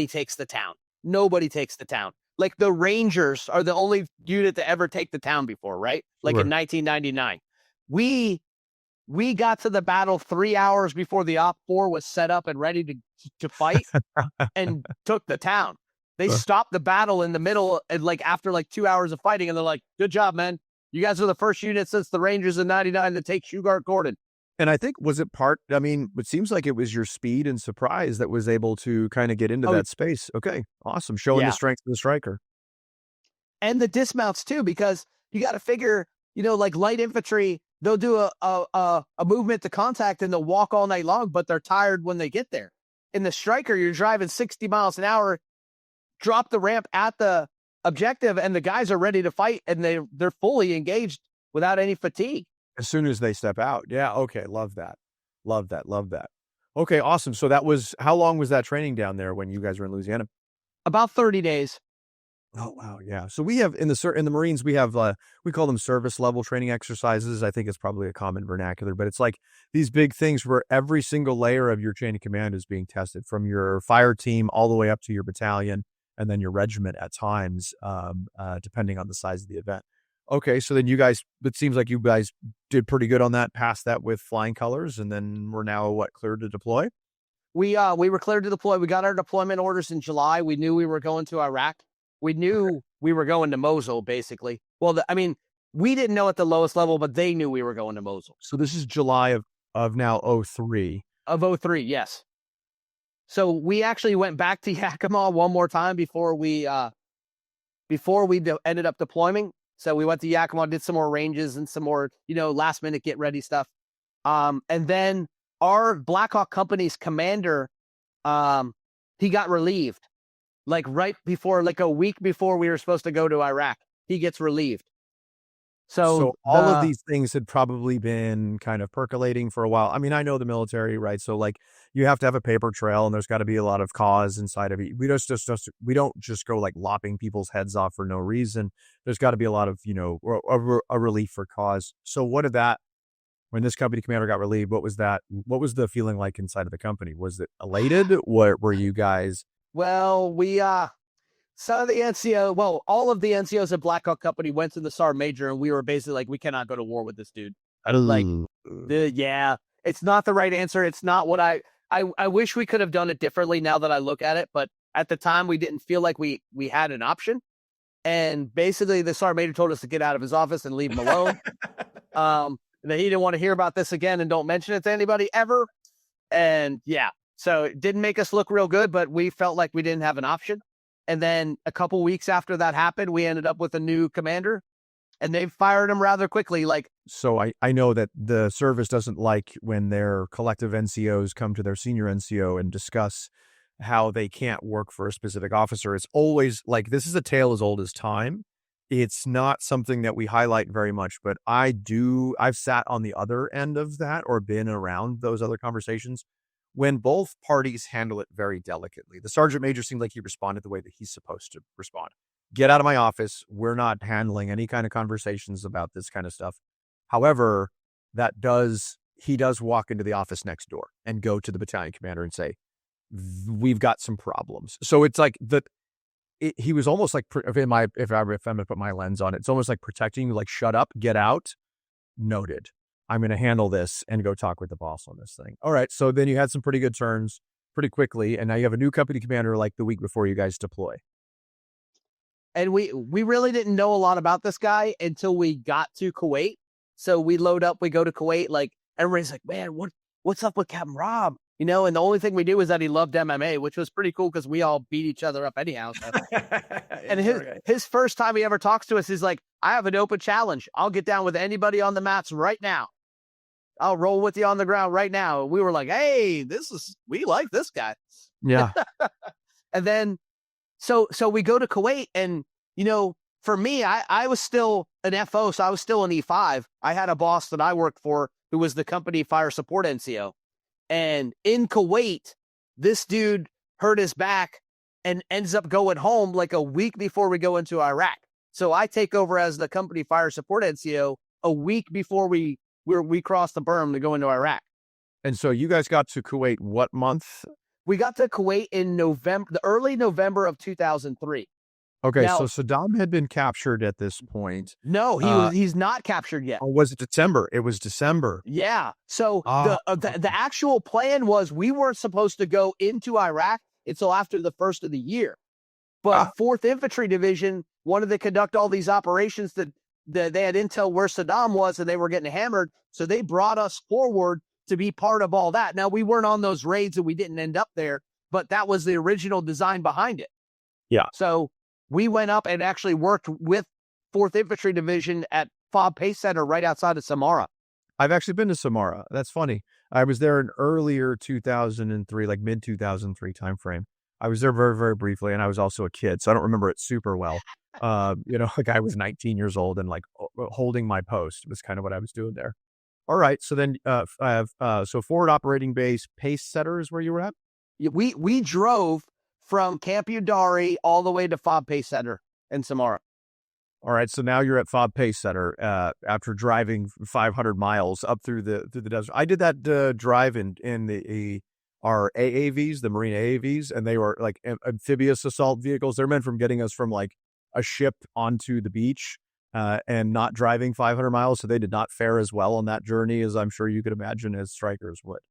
Speaker 1: takes the town. Nobody takes the town. Like, the Rangers are the only unit to ever take the town before, right? Like in 1999. We got to the battle 3 hours before the Op 4 was set up and ready to fight and took the town. They stopped the battle in the middle, and like after like 2 hours of fighting, and they're like, good job, man. You guys are the first unit since the Rangers in 99 to take Sugar Gordon.
Speaker 3: And I think, it seems like it was your speed and surprise that was able to kind of get into that space. Okay, awesome. Showing the strength of the Stryker.
Speaker 1: And the dismounts too, because you got to figure, you know, like light infantry, they'll do a movement to contact and they'll walk all night long, but they're tired when they get there. In the Stryker, you're driving 60 miles an hour, drop the ramp at the objective, and the guys are ready to fight, and they're fully engaged without any fatigue.
Speaker 3: As soon as they step out. Yeah. Okay. Love that. Love that. Love that. Okay. Awesome. So that was, how long was that training down there when you guys were in Louisiana?
Speaker 1: About 30 days.
Speaker 3: Oh, wow. Yeah. So we have in the Marines, we have, we call them service level training exercises. I think it's probably a common vernacular, but it's like these big things where every single layer of your chain of command is being tested, from your fire team all the way up to your battalion and then your regiment at times, depending on the size of the event. Okay. So then you guys, it seems like you guys did pretty good on that, passed that with flying colors, and then we're now cleared to deploy?
Speaker 1: We were cleared to deploy. We got our deployment orders in July. We knew we were going to Iraq. We knew we were going to Mosul, basically. Well, we didn't know at the lowest level, but they knew we were going to Mosul.
Speaker 3: So this is July of now 03.
Speaker 1: Of 03, yes. So we actually went back to Yakima one more time before we ended up deploying. So we went to Yakima, did some more ranges and some more, last minute get ready stuff. And then our Blackhawk Company's commander, he got relieved. Like right before, like a week before we were supposed to go to Iraq, he gets relieved. So
Speaker 3: all of these things had probably been kind of percolating for a while. I mean, I know the military, right? So like you have to have a paper trail, and there's got to be a lot of cause inside of it. We don't just go like lopping people's heads off for no reason. There's got to be a lot of, a relief for cause. So when this company commander got relieved, what was the feeling like inside of the company? Was it elated? What were you guys?
Speaker 1: Well, some of the NCO, all of the NCOs at Blackhawk Company went to the Sergeant Major, and we were basically like, we cannot go to war with this dude. Like, it's not the right answer. It's not what I wish we could have done it differently now that I look at it. But at the time, we didn't feel like we had an option. And basically, the Sergeant Major told us to get out of his office and leave him alone. That he didn't want to hear about this again and don't mention it to anybody ever. And yeah. So it didn't make us look real good, but we felt like we didn't have an option. And then a couple weeks after that happened, we ended up with a new commander, and they fired him rather quickly.
Speaker 3: So I know that the service doesn't like when their collective NCOs come to their senior NCO and discuss how they can't work for a specific officer. It's always like, this is a tale as old as time. It's not something that we highlight very much, but I've sat on the other end of that or been around those other conversations when both parties handle it very delicately. The Sergeant Major seemed like he responded the way that he's supposed to respond. Get out of my office. We're not handling any kind of conversations about this kind of stuff. However, he does walk into the office next door and go to the battalion commander and say, we've got some problems. So it's like he was almost like, if I'm going to put my lens on it, it's almost like protecting you, like, shut up, get out, noted. I'm going to handle this and go talk with the boss on this thing. All right. So then you had some pretty good turns pretty quickly, and now you have a new company commander like the week before you guys deploy.
Speaker 1: And we really didn't know a lot about this guy until we got to Kuwait. So we load up, we go to Kuwait, like everybody's like, man, what's up with Captain Rob? And the only thing we knew is that he loved MMA, which was pretty cool because we all beat each other up anyhow. So. And his first time he ever talks to us, he's like, I have an open challenge. I'll get down with anybody on the mats right now. I'll roll with you on the ground right now. We were like, hey, we like this guy.
Speaker 3: Yeah.
Speaker 1: And then, so we go to Kuwait, and, for me, I was still an FO, so I was still an E5. I had a boss that I worked for who was the company fire support NCO. And in Kuwait, this dude hurt his back and ends up going home like a week before we go into Iraq. So I take over as the company fire support NCO a week before we crossed the berm to go into Iraq.
Speaker 3: And so you guys got to Kuwait what month?
Speaker 1: We got to Kuwait in the early November of 2003.
Speaker 3: Okay, so Saddam had been captured at this point.
Speaker 1: No, he's not captured yet.
Speaker 3: Or was it December? It was December.
Speaker 1: Yeah. So the actual plan was we weren't supposed to go into Iraq until after the first of the year. But 4th Infantry Division wanted to conduct all these operations that they had intel where Saddam was, and they were getting hammered. So they brought us forward to be part of all that. Now, we weren't on those raids and we didn't end up there, but that was the original design behind it.
Speaker 3: Yeah.
Speaker 1: So we went up and actually worked with 4th Infantry Division at FOB Pace Center right outside of Samara.
Speaker 3: I've actually been to Samara. That's funny. I was there in earlier 2003, like mid-2003 timeframe. I was there very, very briefly, and I was also a kid, so I don't remember it super well. like I was 19 years old and like holding my post was kind of what I was doing there. All right. So then I have, so forward operating base, pace setter is where you were at?
Speaker 1: We drove from Camp Udari all the way to Fob Pace Center in Samara.
Speaker 3: All right. So now you're at Fob Pace Center after driving 500 miles up through the desert. I did that drive in our AAVs, the Marine AAVs, and they were like amphibious assault vehicles. They're meant from getting us from like a ship onto the beach and not driving 500 miles. So they did not fare as well on that journey as I'm sure you could imagine as Strykers would.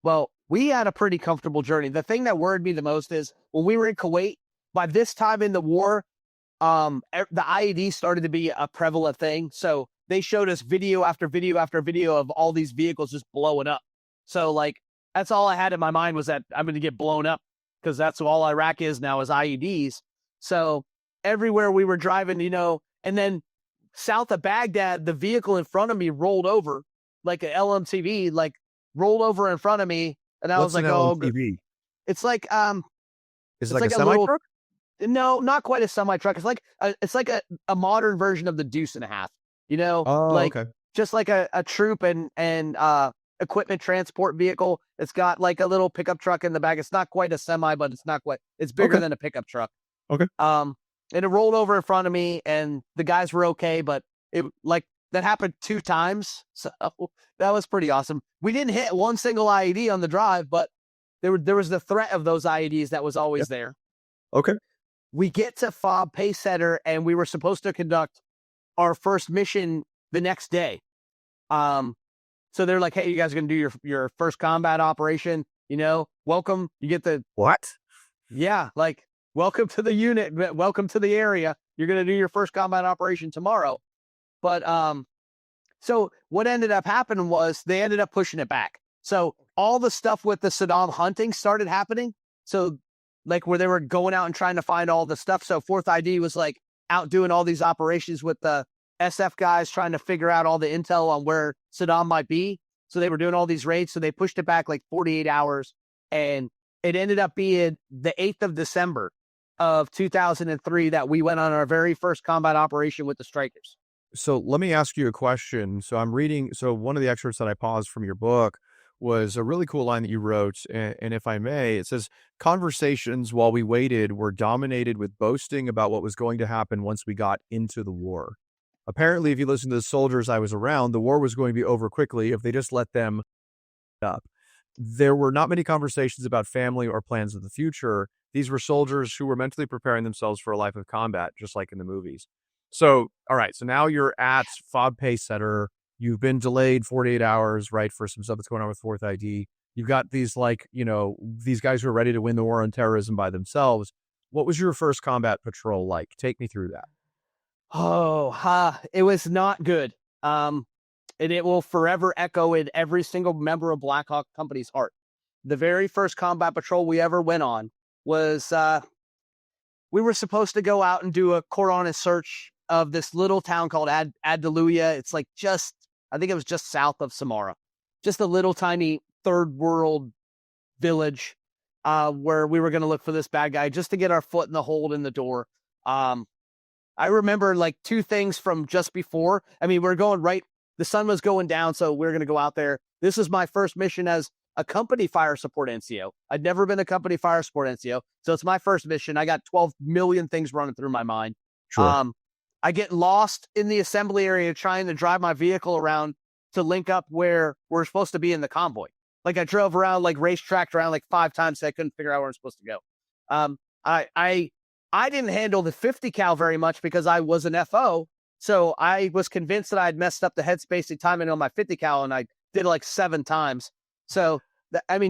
Speaker 1: Well, we had a pretty comfortable journey. The thing that worried me the most is when we were in Kuwait, by this time in the war, the IED started to be a prevalent thing. So they showed us video after video after video of all these vehicles just blowing up. So like, that's all I had in my mind was that I'm going to get blown up because that's all Iraq is now is IEDs. So everywhere we were driving, and then south of Baghdad, the vehicle in front of me rolled over like an LMTV, like rolled over in front of me. And I was like,
Speaker 3: LMTV?
Speaker 1: It's like,
Speaker 3: is it like a semi-truck?
Speaker 1: No, not quite a semi-truck. It's like a modern version of the Deuce and a Half,
Speaker 3: Okay.
Speaker 1: Just like a troop and equipment transport vehicle. It's got like a little pickup truck in the back. It's not quite a semi, but it's bigger than a pickup truck.
Speaker 3: Okay.
Speaker 1: And it rolled over in front of me and the guys were okay, but it like that happened 2 times. So that was pretty awesome. We didn't hit one single IED on the drive, but there was the threat of those IEDs that was always there.
Speaker 3: Okay.
Speaker 1: We get to Fob Pace Center and we were supposed to conduct our first mission the next day. So they're like, hey, you guys are going to do your first combat operation, welcome. You get the
Speaker 3: what?
Speaker 1: Yeah. Like, welcome to the unit. Welcome to the area. You're going to do your first combat operation tomorrow. But, so what ended up happening was they ended up pushing it back. So all the stuff with the Saddam hunting started happening. So like where they were going out and trying to find all the stuff. So 4th ID was like out doing all these operations with the SF guys trying to figure out all the intel on where Saddam might be. So they were doing all these raids. So they pushed it back like 48 hours. And it ended up being the 8th of December of 2003 that we went on our very first combat operation with the Strykers.
Speaker 3: So let me ask you a question. So one of the excerpts that I paused from your book was a really cool line that you wrote. And if I may, it says, conversations while we waited were dominated with boasting about what was going to happen once we got into the war. Apparently, if you listen to the soldiers I was around, the war was going to be over quickly if they just let them up. There were not many conversations about family or plans of the future. These were soldiers who were mentally preparing themselves for a life of combat, just like in the movies. So, all right. So now you're at Fob Pace Center. You've been delayed 48 hours, right, for some stuff that's going on with 4th ID. You've got these these guys who are ready to win the war on terrorism by themselves. What was your first combat patrol like? Take me through that.
Speaker 1: It was not good. And it will forever echo in every single member of Blackhawk Company's heart. The very first combat patrol we ever went on was, we were supposed to go out and do a Quran search of this little town called Ad-Daluya. It's like I think it was just south of Samara, just a little tiny third world village, where we were going to look for this bad guy just to get our foot in the hole in the door. I remember like 2 things from just before. I mean, we're going the sun was going down, so we're going to go out there. This was my first mission as a company fire support NCO. I'd never been a company fire support NCO, so it's my first mission. I got 12 million things running through my mind.
Speaker 3: Sure.
Speaker 1: I get lost in the assembly area trying to drive my vehicle around to link up where we're supposed to be in the convoy. Like I drove around, like racetracked around like 5 times, so I couldn't figure out where I'm supposed to go. I didn't handle the 50 cal very much because I was an FO. So I was convinced that I had messed up the headspace and timing on my 50 cal, and I did it like 7 times. So,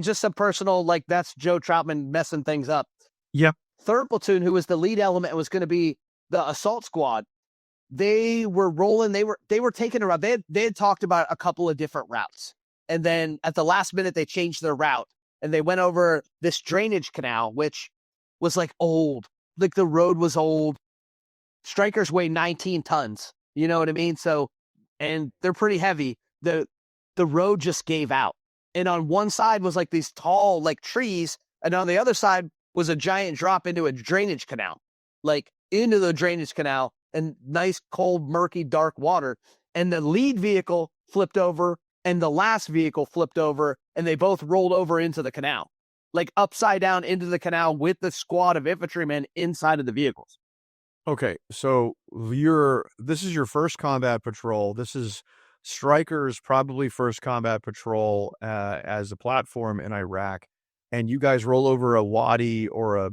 Speaker 1: just some personal, like that's Joe Troutman messing things up.
Speaker 3: Yeah.
Speaker 1: 3rd platoon, who was the lead element, was going to be the assault squad. They were rolling. They were taking around. They had talked about a couple of different routes. And then at the last minute, they changed their route and they went over this drainage canal, which was like old. Like the road was old. Strykers weigh 19 tons. You know what I mean? So, and they're pretty heavy. The road just gave out. And on one side was like these tall, like trees. And on the other side was a giant drop into a drainage canal. Like into the drainage canal and nice, cold, murky, dark water. And the lead vehicle flipped over and the last vehicle flipped over, and they both rolled over into the canal, like upside down into the canal with the squad of infantrymen inside of the vehicles.
Speaker 3: Okay, so this is your first combat patrol. This is Stryker's probably first combat patrol as a platform in Iraq, and you guys roll over a wadi or a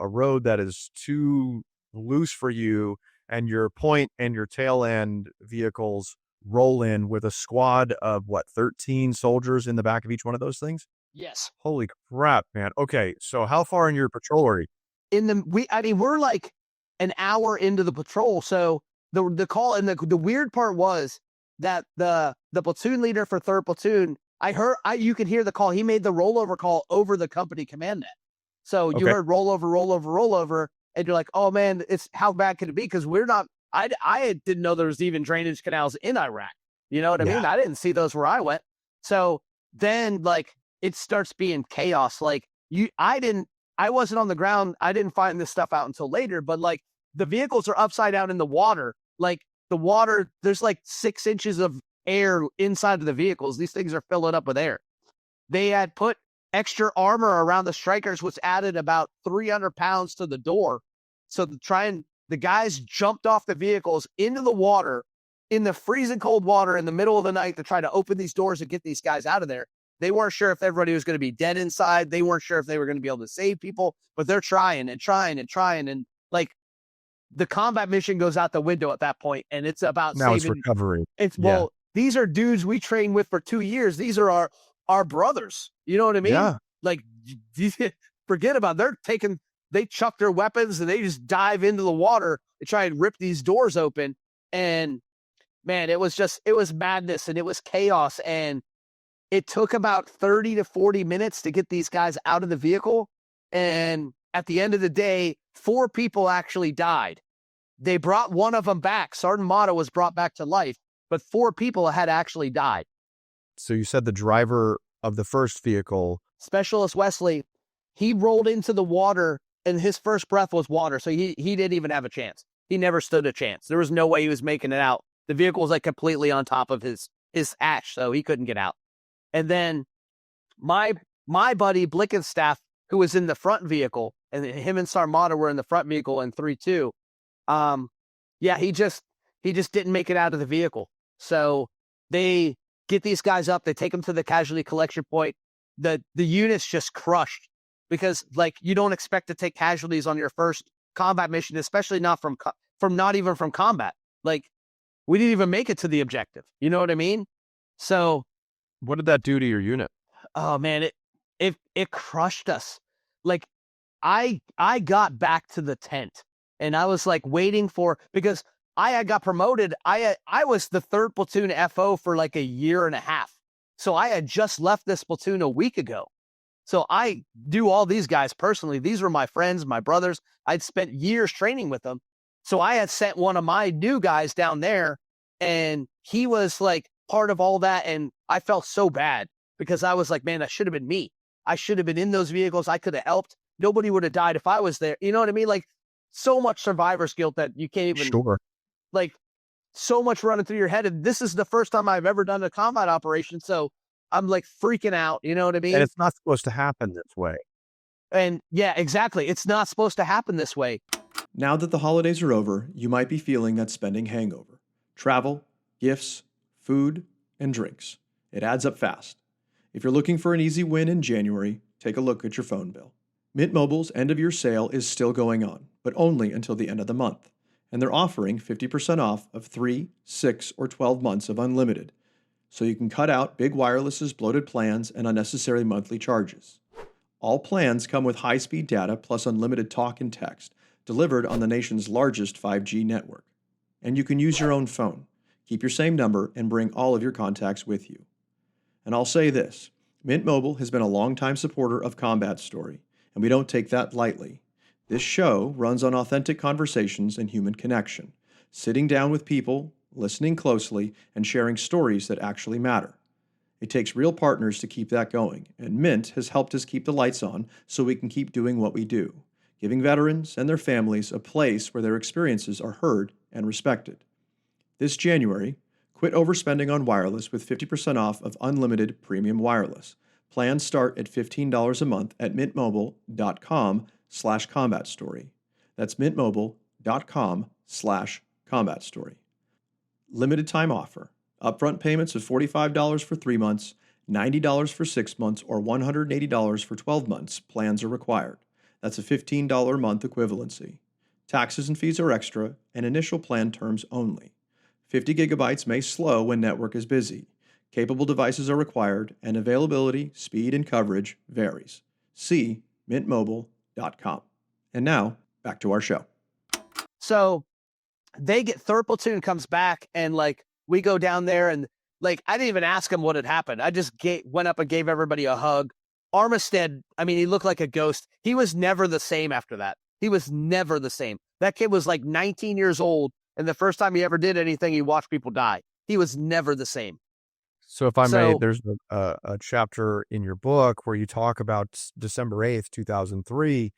Speaker 3: road that is too loose for you, and your point and your tail end vehicles roll in with a squad of 13 soldiers in the back of each one of those things?
Speaker 1: Yes.
Speaker 3: Holy crap, man. Okay, so how far in your patrol are you?
Speaker 1: We're like an hour into the patrol. So the call, and the weird part was that the platoon leader for 3rd platoon, you could hear the call. He made the rollover call over the company command net. So you heard rollover, and you're like, oh man, how bad could it be? Because I didn't know there was even drainage canals in Iraq. You know what I mean? I didn't see those where I went. So then like it starts being chaos. Like I wasn't on the ground. I didn't find this stuff out until later, but like the vehicles are upside down in the water. Like the water, there's like 6 inches of air inside of the vehicles. These things are filling up with air. They had put extra armor around the Strykers, which added about 300 pounds to the door. So the guys jumped off the vehicles into the water in the freezing cold water in the middle of the night to try to open these doors and get these guys out of there. They weren't sure if everybody was going to be dead inside. They weren't sure if they were going to be able to save people, but they're trying. And like the combat mission goes out the window at that point, and it's about
Speaker 3: now
Speaker 1: saving.
Speaker 3: It's recovery.
Speaker 1: Well, these are dudes we trained with for 2 years. These are our brothers. You know what I mean?
Speaker 3: Yeah.
Speaker 1: Like, forget about it. They chuck their weapons and they just dive into the water to try and rip these doors open. And man, it was madness and it was chaos. And it took about 30 to 40 minutes to get these guys out of the vehicle. And at the end of the day, 4 people actually died. They brought one of them back. Sergeant Mata was brought back to life, but 4 people had actually died.
Speaker 3: So you said the driver of the first vehicle,
Speaker 1: Specialist Wesley, he rolled into the water and his first breath was water. So he didn't even have a chance. He never stood a chance. There was no way he was making it out. The vehicle was like completely on top of his ash, so he couldn't get out. And then my buddy Blickenstaff, who was in the front vehicle, and him and Sarmata were in the front vehicle in 3-2. He just didn't make it out of the vehicle. So they get these guys up, they take them to the casualty collection point. The unit's just crushed because like you don't expect to take casualties on your first combat mission, especially not from combat. Like we didn't even make it to the objective. You know what I mean? So
Speaker 3: what did that do to your unit?
Speaker 1: Oh man, it crushed us. Like I got back to the tent and I was like waiting because I got promoted. I was the 3rd platoon FO for like a year and a half. So I had just left this platoon a week ago. So I do all these guys personally. These were my friends, my brothers. I'd spent years training with them. So I had sent one of my new guys down there and he was like part of all that. And I felt so bad because I was like, man, that should have been me. I should have been in those vehicles. I could have helped. Nobody would have died if I was there. You know what I mean? Like so much survivor's guilt that you can't even, like so much running through your head. And this is the first time I've ever done a combat operation. So I'm like freaking out. You know what I mean?
Speaker 3: And it's not supposed to happen this way.
Speaker 1: And yeah, exactly. It's not supposed to happen this way.
Speaker 2: Now that the holidays are over, you might be feeling that spending hangover. Travel, gifts, food, and drinks. It adds up fast. If you're looking for an easy win in January, take a look at your phone bill. Mint Mobile's end-of-year sale is still going on, but only until the end of the month. And they're offering 50% off of 3, 6, or 12 months of unlimited. So you can cut out big wireless's bloated plans and unnecessary monthly charges. All plans come with high-speed data plus unlimited talk and text, delivered on the nation's largest 5G network. And you can use your own phone. Keep your same number and bring all of your contacts with you. And I'll say this, Mint Mobile has been a longtime supporter of Combat Story, and we don't take that lightly. This show runs on authentic conversations and human connection, sitting down with people, listening closely, and sharing stories that actually matter. It takes real partners to keep that going, and Mint has helped us keep the lights on so we can keep doing what we do, giving veterans and their families a place where their experiences are heard and respected. This January, quit overspending on wireless with 50% off of unlimited premium wireless. Plans start at $15 a month at mintmobile.com/combat story. That's mintmobile.com/combat story. Limited time offer. Upfront payments of $45 for 3 months, $90 for 6 months, or $180 for 12 months. Plans are required. That's a $15 a month equivalency. Taxes and fees are extra, and initial plan terms only. 50 gigabytes may slow when network is busy. Capable devices are required, and availability, speed, and coverage varies. See mintmobile.com. And now, back to our show.
Speaker 1: So they get third platoon comes back, and like we go down there, and like I didn't even ask him what had happened. I just went up and gave everybody a hug. Armistead, I mean, he looked like a ghost. He was never the same after that. He was never the same. That kid was like 19 years old, and the first time he ever did anything, he watched people die. He was never the same.
Speaker 3: So if I may, there's a chapter in your book where you talk about December 8th, 2003.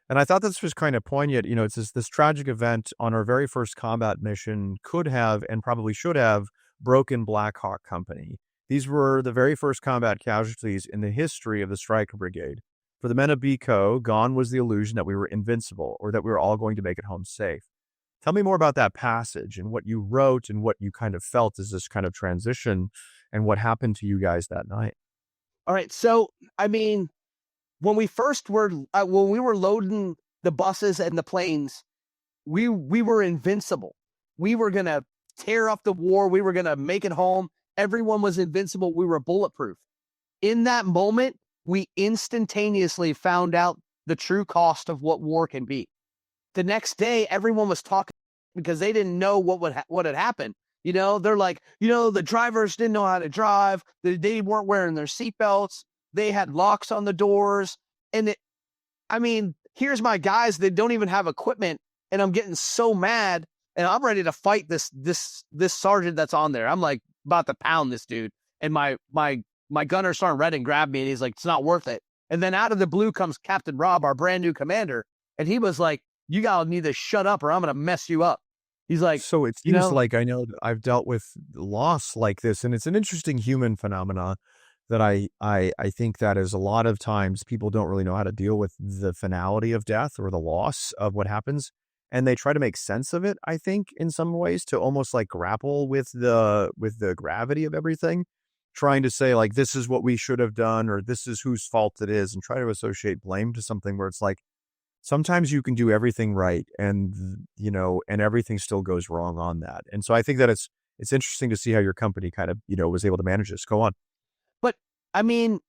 Speaker 3: And I thought this was kind of poignant. You know, it's this tragic event on our very first combat mission could have and probably should have broken Blackhawk Company. These were the very first combat casualties in the history of the Stryker Brigade. For the men of BCO, gone was the illusion that we were invincible or that we were all going to make it home safe. Tell me more about that passage and what you wrote and what you kind of felt as this kind of transition and what happened to you guys that night.
Speaker 1: All right. So, I mean, when we were loading the buses and the planes, we were invincible. We were going to tear up the war. We were going to make it home. Everyone was invincible. We were bulletproof. In that moment, we instantaneously found out the true cost of what war can be. The next day, everyone was talking because they didn't know what had happened. You know, they're like, you know, the drivers didn't know how to drive. They weren't wearing their seatbelts. They had locks on the doors. And here's my guys that don't even have equipment. And I'm getting so mad. And I'm ready to fight this sergeant that's on there. I'm like about to pound this dude. And my gunner, Sergeant Redding, grabbed me and he's like, it's not worth it. And then out of the blue comes Captain Rob, our brand new commander. And he was like, you gotta need to shut up or I'm going to mess you up. He's like,
Speaker 3: so it seems like I know I've dealt with loss like this, and it's an interesting human phenomena that I think that is a lot of times people don't really know how to deal with the finality of death or the loss of what happens. And they try to make sense of it, I think, in some ways, to almost like grapple with the gravity of everything, trying to say like, this is what we should have done, or this is whose fault it is, and try to associate blame to something where it's like, sometimes you can do everything right and, you know, and everything still goes wrong on that. And so I think that it's interesting to see how your company kind of, you know, was able to manage this. Go on.
Speaker 1: But I mean,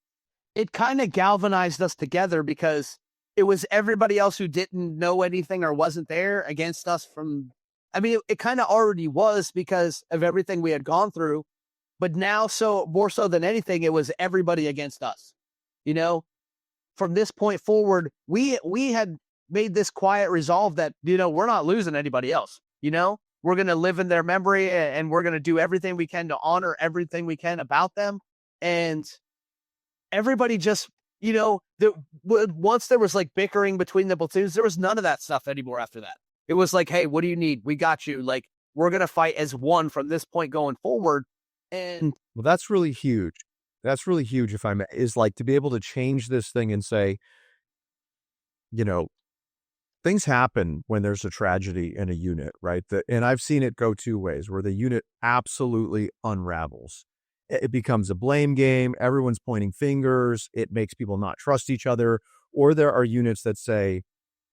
Speaker 1: it kind of galvanized us together because it was everybody else who didn't know anything or wasn't there against us it kind of already was because of everything we had gone through. But now, so more so than anything, it was everybody against us. You know, from this point forward, we had made this quiet resolve that, you know, we're not losing anybody else. You know, we're going to live in their memory and we're going to do everything we can to honor everything we can about them. And everybody just, you know, once there was like bickering between the platoons, there was none of that stuff anymore after that. It was like, hey, what do you need? We got you. Like, we're going to fight as one from this point going forward. And
Speaker 3: well, that's really huge. That's really huge, if I may, is like to be able to change this thing and say, you know, things happen when there's a tragedy in a unit, right? And I've seen it go two ways, where the unit absolutely unravels. It becomes a blame game. Everyone's pointing fingers. It makes people not trust each other. Or there are units that say,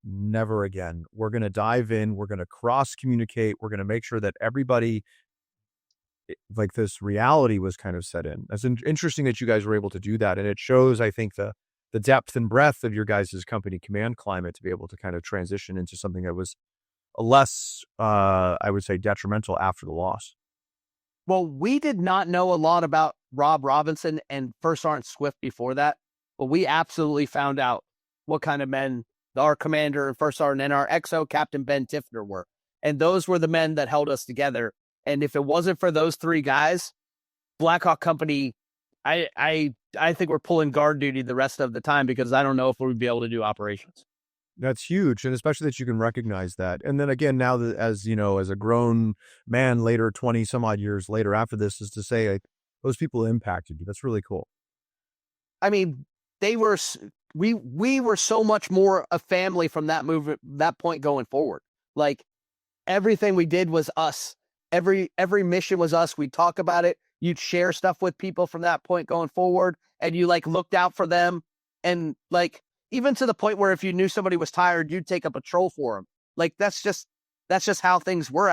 Speaker 3: never again. We're going to dive in. We're going to cross communicate. We're going to make sure that everybody, like, this reality was kind of set in. It's interesting that you guys were able to do that. And it shows, I think, the depth and breadth of your guys' company command climate to be able to kind of transition into something that was less, I would say, detrimental after the loss.
Speaker 1: Well, we did not know a lot about Rob Robinson and First Sergeant Swift before that, but we absolutely found out what kind of men our commander and First Sergeant and our XO Captain Ben Tiffner were. And those were the men that held us together. And if it wasn't for those three guys, Blackhawk Company, I think we're pulling guard duty the rest of the time because I don't know if we would be able to do operations.
Speaker 3: That's huge, and especially that you can recognize that. And then again, now that as as a grown man later, 20 some odd years later after this, is to say like those people impacted you. That's really cool.
Speaker 1: I mean, they were we were so much more a family from that that point going forward. Like everything we did was us. Every mission was us. We'd talk about it. You'd share stuff with people from that point going forward, and you like looked out for them, and like even to the point where if you knew somebody was tired, you'd take a patrol for them. Like that's just how things were.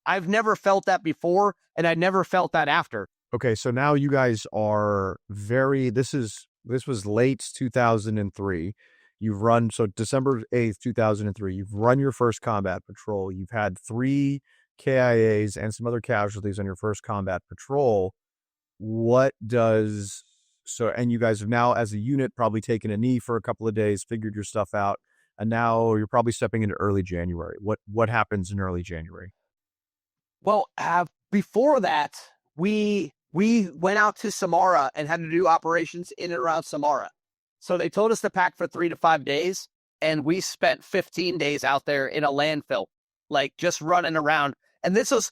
Speaker 1: I've never felt that before, and I never felt that after.
Speaker 3: Okay, so now you guys are this was late 2003. You've run, so December 8th, 2003, you've run your first combat patrol. You've had 3 KIAs and some other casualties on your first combat patrol. And you guys have now, as a unit, probably taken a knee for a couple of days, figured your stuff out, and now you're probably stepping into early January. What happens in early January?
Speaker 1: Well, before that, we went out to Samara and had to do operations in and around Samara. So they told us to pack for 3 to 5 days, and we spent 15 days out there in a landfill, like just running around. And this was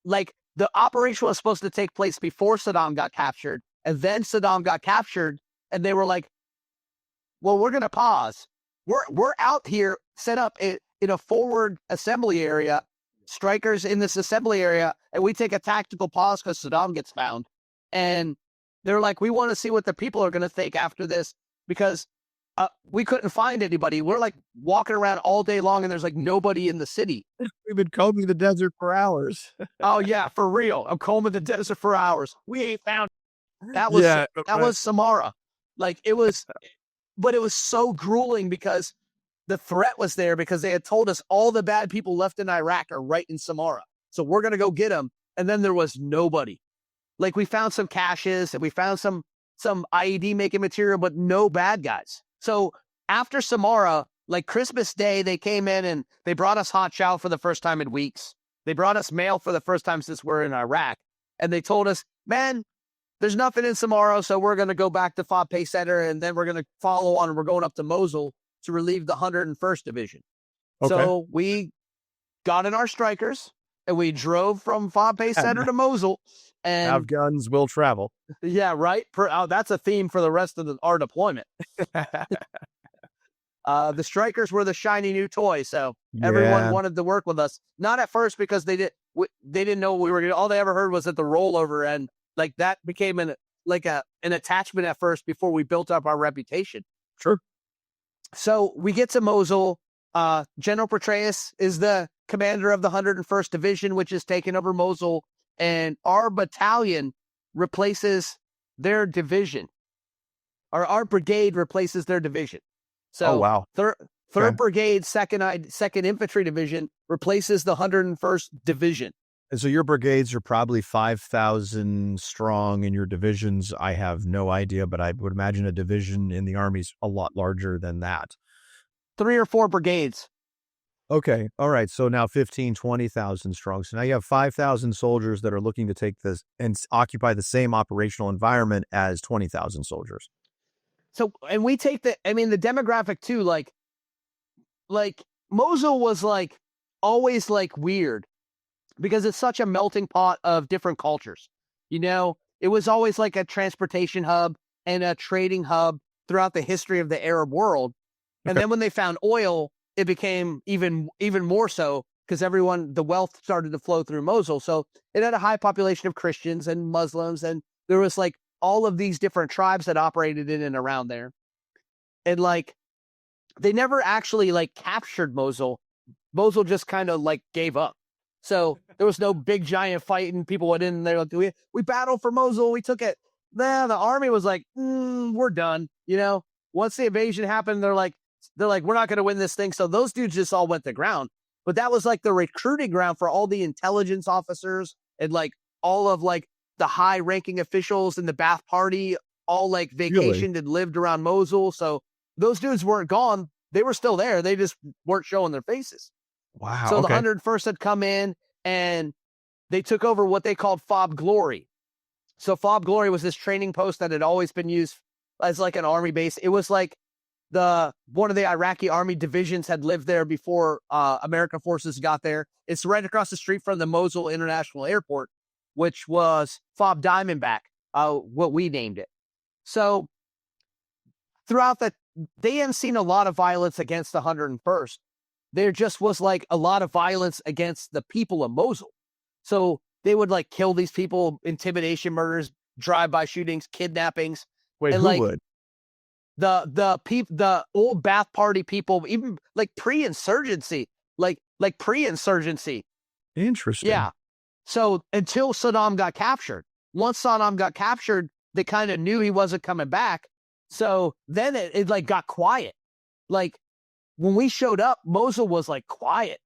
Speaker 1: like the operation was supposed to take place before Saddam got captured, and then Saddam got captured, and they were like, "Well, we're going to pause. We're out here set up in a forward assembly area, Strykers in this assembly area, and we take a tactical pause because Saddam gets found." And they're like, "We want to see what the people are going to think after this." Because we couldn't find anybody. We're like walking around all day long, and there's like nobody in the city.
Speaker 3: We've been combing the desert for hours.
Speaker 1: Oh yeah, for real. I'm combing the desert for hours. We ain't found. That was Samara. Like it was, but it was so grueling because the threat was there because they had told us all the bad people left in Iraq are right in Samara. So we're gonna go get them, and then there was nobody. Like we found some caches and we found some IED making material, but no bad guys. So after Samara, like Christmas Day, they came in and they brought us hot chow for the first time in weeks. They brought us mail for the first time since we're in Iraq. And they told us, "Man, there's nothing in Samara, so we're going to go back to Fob Pay Center, and then we're going to follow on, and we're going up to Mosul to relieve the 101st Division." Okay. So we got in our Strykers, and we drove from Fob Pay Center to Mosul. And
Speaker 3: have guns will travel.
Speaker 1: Yeah, right. That's a theme for the rest of our deployment. The Strykers were the shiny new toy, so everyone wanted to work with us. Not at first because they didn't know what we were going to. All they ever heard was at the rollover, and like that became an attachment at first before we built up our reputation.
Speaker 3: Sure.
Speaker 1: So we get to Mosul. General Petraeus is the commander of the 101st Division, which is taking over Mosul. And our battalion replaces their division. Our brigade replaces their division. So,
Speaker 3: wow.
Speaker 1: Third Brigade, second Infantry Division replaces the 101st Division.
Speaker 3: And so your brigades are probably 5,000 strong, and your divisions, I have no idea, but I would imagine a division in the Army's a lot larger than that.
Speaker 1: 3 or 4 brigades.
Speaker 3: Okay. All right. So now 15, 20,000 strong. So now you have 5,000 soldiers that are looking to take this and occupy the same operational environment as 20,000 soldiers.
Speaker 1: So, and we take the demographic too, like Mosul was like always like weird because it's such a melting pot of different cultures. It was always like a transportation hub and a trading hub throughout the history of the Arab world. And then when they found oil, it became even more so because the wealth started to flow through Mosul. So it had a high population of Christians and Muslims, and there was like all of these different tribes that operated in and around there. And like, they never actually like captured Mosul. Mosul just kind of like gave up. So there was no big giant fight and people went in there like, we battled for Mosul. We took it. Then the army was like, we're done. Once the invasion happened, they're like, we're not going to win this thing. So those dudes just all went to ground. But that was like the recruiting ground for all the intelligence officers and like all of like the high ranking officials in the Ba'ath Party, all like vacationed and lived around Mosul. So those dudes weren't gone. They were still there. They just weren't showing their faces.
Speaker 3: Wow.
Speaker 1: So the 101st had come in and they took over what they called Fob Glory. So Fob Glory was this training post that had always been used as like an army base. It was like one of the Iraqi army divisions had lived there before American forces got there. It's right across the street from the Mosul International Airport, which was Fob Diamondback, what we named it. So throughout that, they hadn't seen a lot of violence against the 101st. There just was like a lot of violence against the people of Mosul. So they would like kill these people, intimidation, murders, drive-by shootings, kidnappings.
Speaker 3: Wait,
Speaker 1: and
Speaker 3: who
Speaker 1: like,
Speaker 3: would?
Speaker 1: The old Ba'ath Party people, even like pre-insurgency, like pre-insurgency.
Speaker 3: Interesting.
Speaker 1: Yeah. So until Saddam got captured, once Saddam got captured, they kind of knew he wasn't coming back. So then it like got quiet. Like when we showed up, Mosul was like quiet.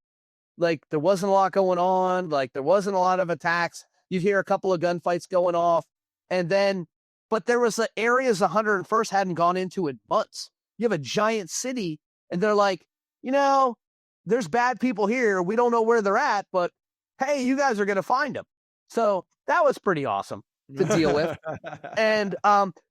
Speaker 1: Like there wasn't a lot going on. Like there wasn't a lot of attacks. You'd hear a couple of gunfights going off, and then. But there was areas the 101st hadn't gone into in months. You have a giant city, and they're like, there's bad people here. We don't know where they're at, but hey, you guys are going to find them. So that was pretty awesome to deal with. And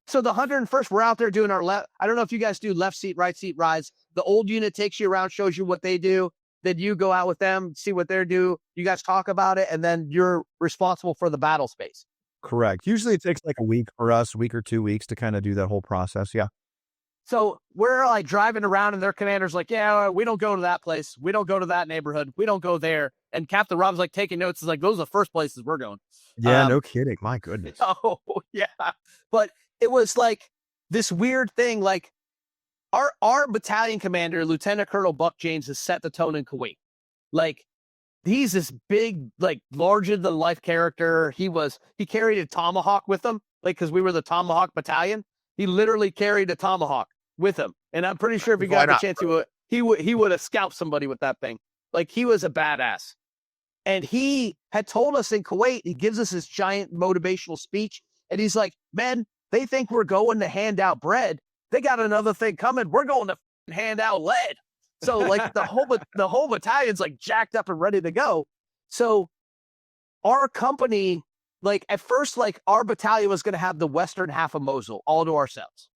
Speaker 1: so the 101st, we're out there doing our left. I don't know if you guys do left seat, right seat rides. The old unit takes you around, shows you what they do. Then you go out with them, see what they do. You guys talk about it, and then you're responsible for the battle space.
Speaker 3: Correct. Usually it takes like a week for us, a week or 2 weeks to kind of do that whole process. Yeah.
Speaker 1: So we're like driving around and their commander's like, yeah, we don't go to that place. We don't go to that neighborhood. We don't go there. And Captain Rob's like taking notes. Is like, those are the first places we're going.
Speaker 3: Yeah, no kidding. My goodness.
Speaker 1: Oh, yeah. But it was like this weird thing. Like our battalion commander, Lieutenant Colonel Buck James, has set the tone in Kuwait. Like, he's this big, like larger than life character. He carried a tomahawk with him, like, cause we were the Tomahawk battalion. He literally carried a tomahawk with him. And I'm pretty sure if he got the chance, he would have scalped somebody with that thing. Like, he was a badass. And he had told us in Kuwait, he gives us this giant motivational speech. And he's like, man, they think we're going to hand out bread. They got another thing coming. We're going to hand out lead. So like the whole battalion's like jacked up and ready to go. So our company, like at first, like our battalion was going to have the western half of Mosul all to ourselves.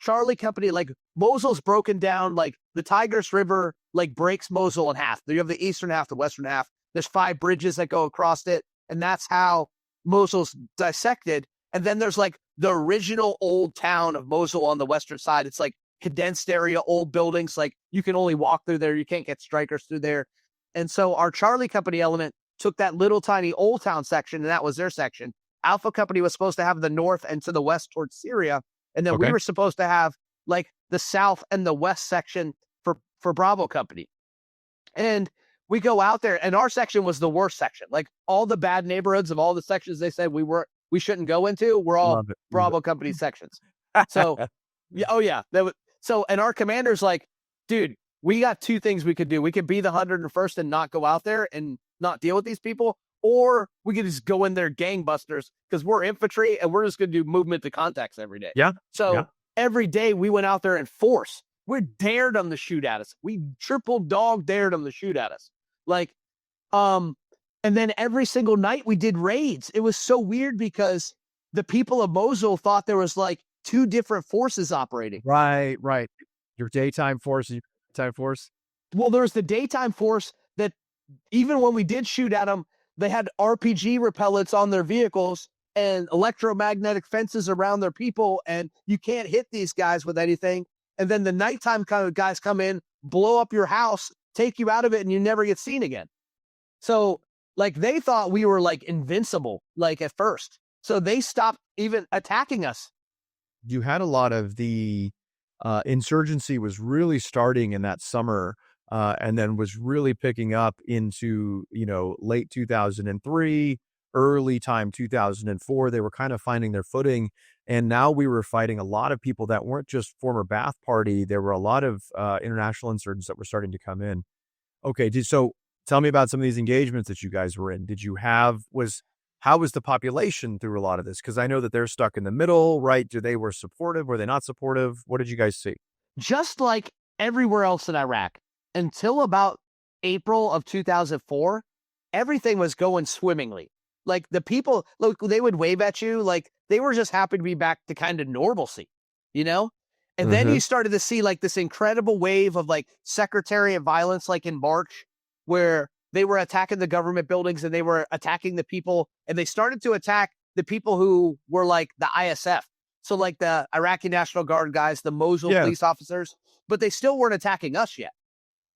Speaker 1: Charlie Company, like Mosul's broken down, like the Tigris River, like breaks Mosul in half. You have the eastern half, the western half. There's 5 bridges that go across it. And that's how Mosul's dissected. And then there's like the original old town of Mosul on the western side. It's like condensed area, old buildings, like you can only walk through there. You can't get strikers through there. And so our Charlie Company element took that little tiny old town section, and that was their section. Alpha Company was supposed to have the north and to the west towards Syria. And then we were supposed to have like the south and the west section for Bravo Company. And we go out there, and our section was the worst section. Like all the bad neighborhoods of all the sections they said we shouldn't go into, we're all Bravo Company sections. So yeah. So, and our commander's like, dude, we got 2 things we could do. We could be the 101st and not go out there and not deal with these people, or we could just go in there gangbusters because we're infantry and we're just going to do movement to contacts every day.
Speaker 3: Yeah.
Speaker 1: So every day we went out there in force. We dared them to shoot at us. We triple dog dared them to shoot at us. Like, and then every single night we did raids. It was so weird because the people of Mosul thought there was like 2 different forces operating.
Speaker 3: Right. Your daytime force and your nighttime force.
Speaker 1: Well, there's the daytime force that even when we did shoot at them, they had RPG repellents on their vehicles and electromagnetic fences around their people, and you can't hit these guys with anything. And then the nighttime kind of guys come in, blow up your house, take you out of it, and you never get seen again. So like they thought we were like invincible, like at first. So they stopped even attacking us.
Speaker 3: You had a lot of the insurgency was really starting in that summer, and then was really picking up into, late 2003, early time 2004. They were kind of finding their footing. And now we were fighting a lot of people that weren't just former Ba'ath Party. There were a lot of international insurgents that were starting to come in. Okay, so tell me about some of these engagements that you guys were in. How was the population through a lot of this? Because I know that they're stuck in the middle, right? They were supportive? Were they not supportive? What did you guys see?
Speaker 1: Just like everywhere else in Iraq, until about April of 2004, everything was going swimmingly. Like the people, look, they would wave at you like they were just happy to be back to kind of normalcy, And then you started to see like this incredible wave of like sectarian violence, like in March, where they were attacking the government buildings and they were attacking the people, and they started to attack the people who were like the ISF. So like the Iraqi National Guard guys, the Mosul police officers, but they still weren't attacking us yet.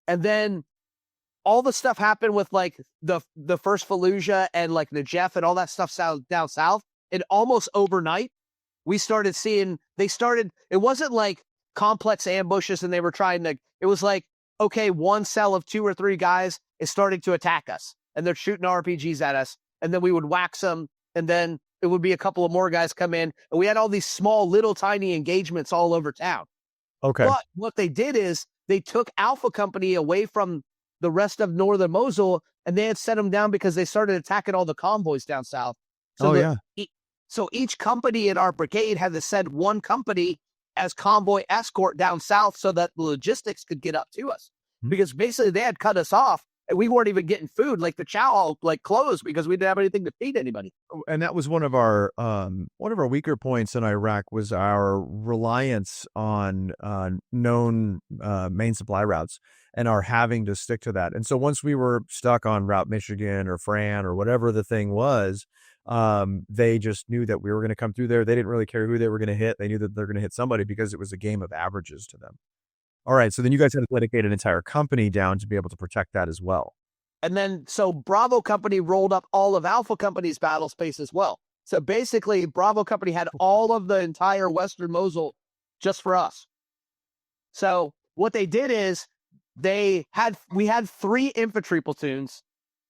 Speaker 1: And then all the stuff happened with like the first Fallujah and like Najaf and all that stuff down south. And almost overnight, we started seeing, it wasn't like complex ambushes and they were trying to, it was like, okay, one cell of 2 or 3 guys is starting to attack us and they're shooting RPGs at us. And then we would wax them. And then it would be a couple of more guys come in. And we had all these small, little tiny engagements all over town.
Speaker 3: Okay.
Speaker 1: But what they did is they took Alpha Company away from the rest of northern Mosul, and they had set them down because they started attacking all the convoys down south. So so each company in our brigade had to send one company as convoy escort down south so that the logistics could get up to us. Because basically they had cut us off and we weren't even getting food. Like the chow like closed because we didn't have anything to feed anybody.
Speaker 3: And that was one of our weaker points in Iraq was our reliance on known main supply routes and our having to stick to that. And so once we were stuck on Route Michigan or Fran or whatever the thing was, they just knew that we were going to come through there. They didn't really care who they were going to hit. They knew that they're going to hit somebody because it was a game of averages to them. All right. So then you guys had to dedicate an entire company down to be able to protect that as well.
Speaker 1: And then, so Bravo Company rolled up all of Alpha Company's battle space as well. So basically, Bravo Company had all of the entire Western Mosul just for us. So what they did is we had 3 infantry platoons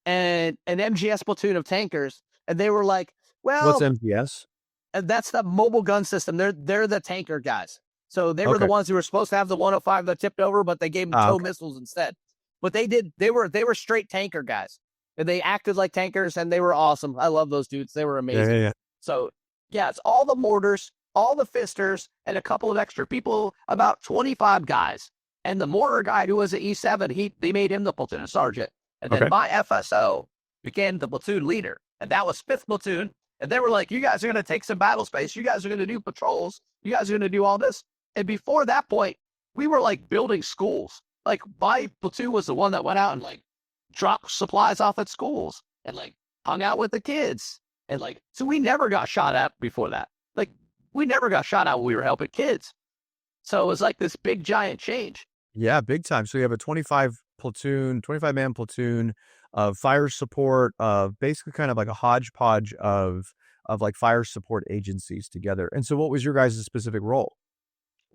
Speaker 1: and an MGS platoon of tankers. And they were like, well,
Speaker 3: what's MGS?
Speaker 1: And that's the mobile gun system. They're the tanker guys. So they were the ones who were supposed to have the 105 that tipped over, but they gave them tow missiles instead. But they were straight tanker guys. And they acted like tankers and they were awesome. I love those dudes. They were amazing. Yeah. So yeah, it's all the mortars, all the fisters, and a couple of extra people, about 25 guys. And the mortar guy who was at E7, they made him the platoon sergeant. And then my FSO became the platoon leader. And that was 5th platoon. And they were like, you guys are going to take some battle space. You guys are going to do patrols. You guys are going to do all this. And before that point, we were like building schools. Like my platoon was the one that went out and like dropped supplies off at schools and like hung out with the kids. And like, so we never got shot at before that. Like we never got shot at when we were helping kids. So it was like this big giant change.
Speaker 3: Yeah, big time. So you have a 25-man platoon of fire support, of basically kind of like a hodgepodge of like fire support agencies together. And so what was your guys' specific role?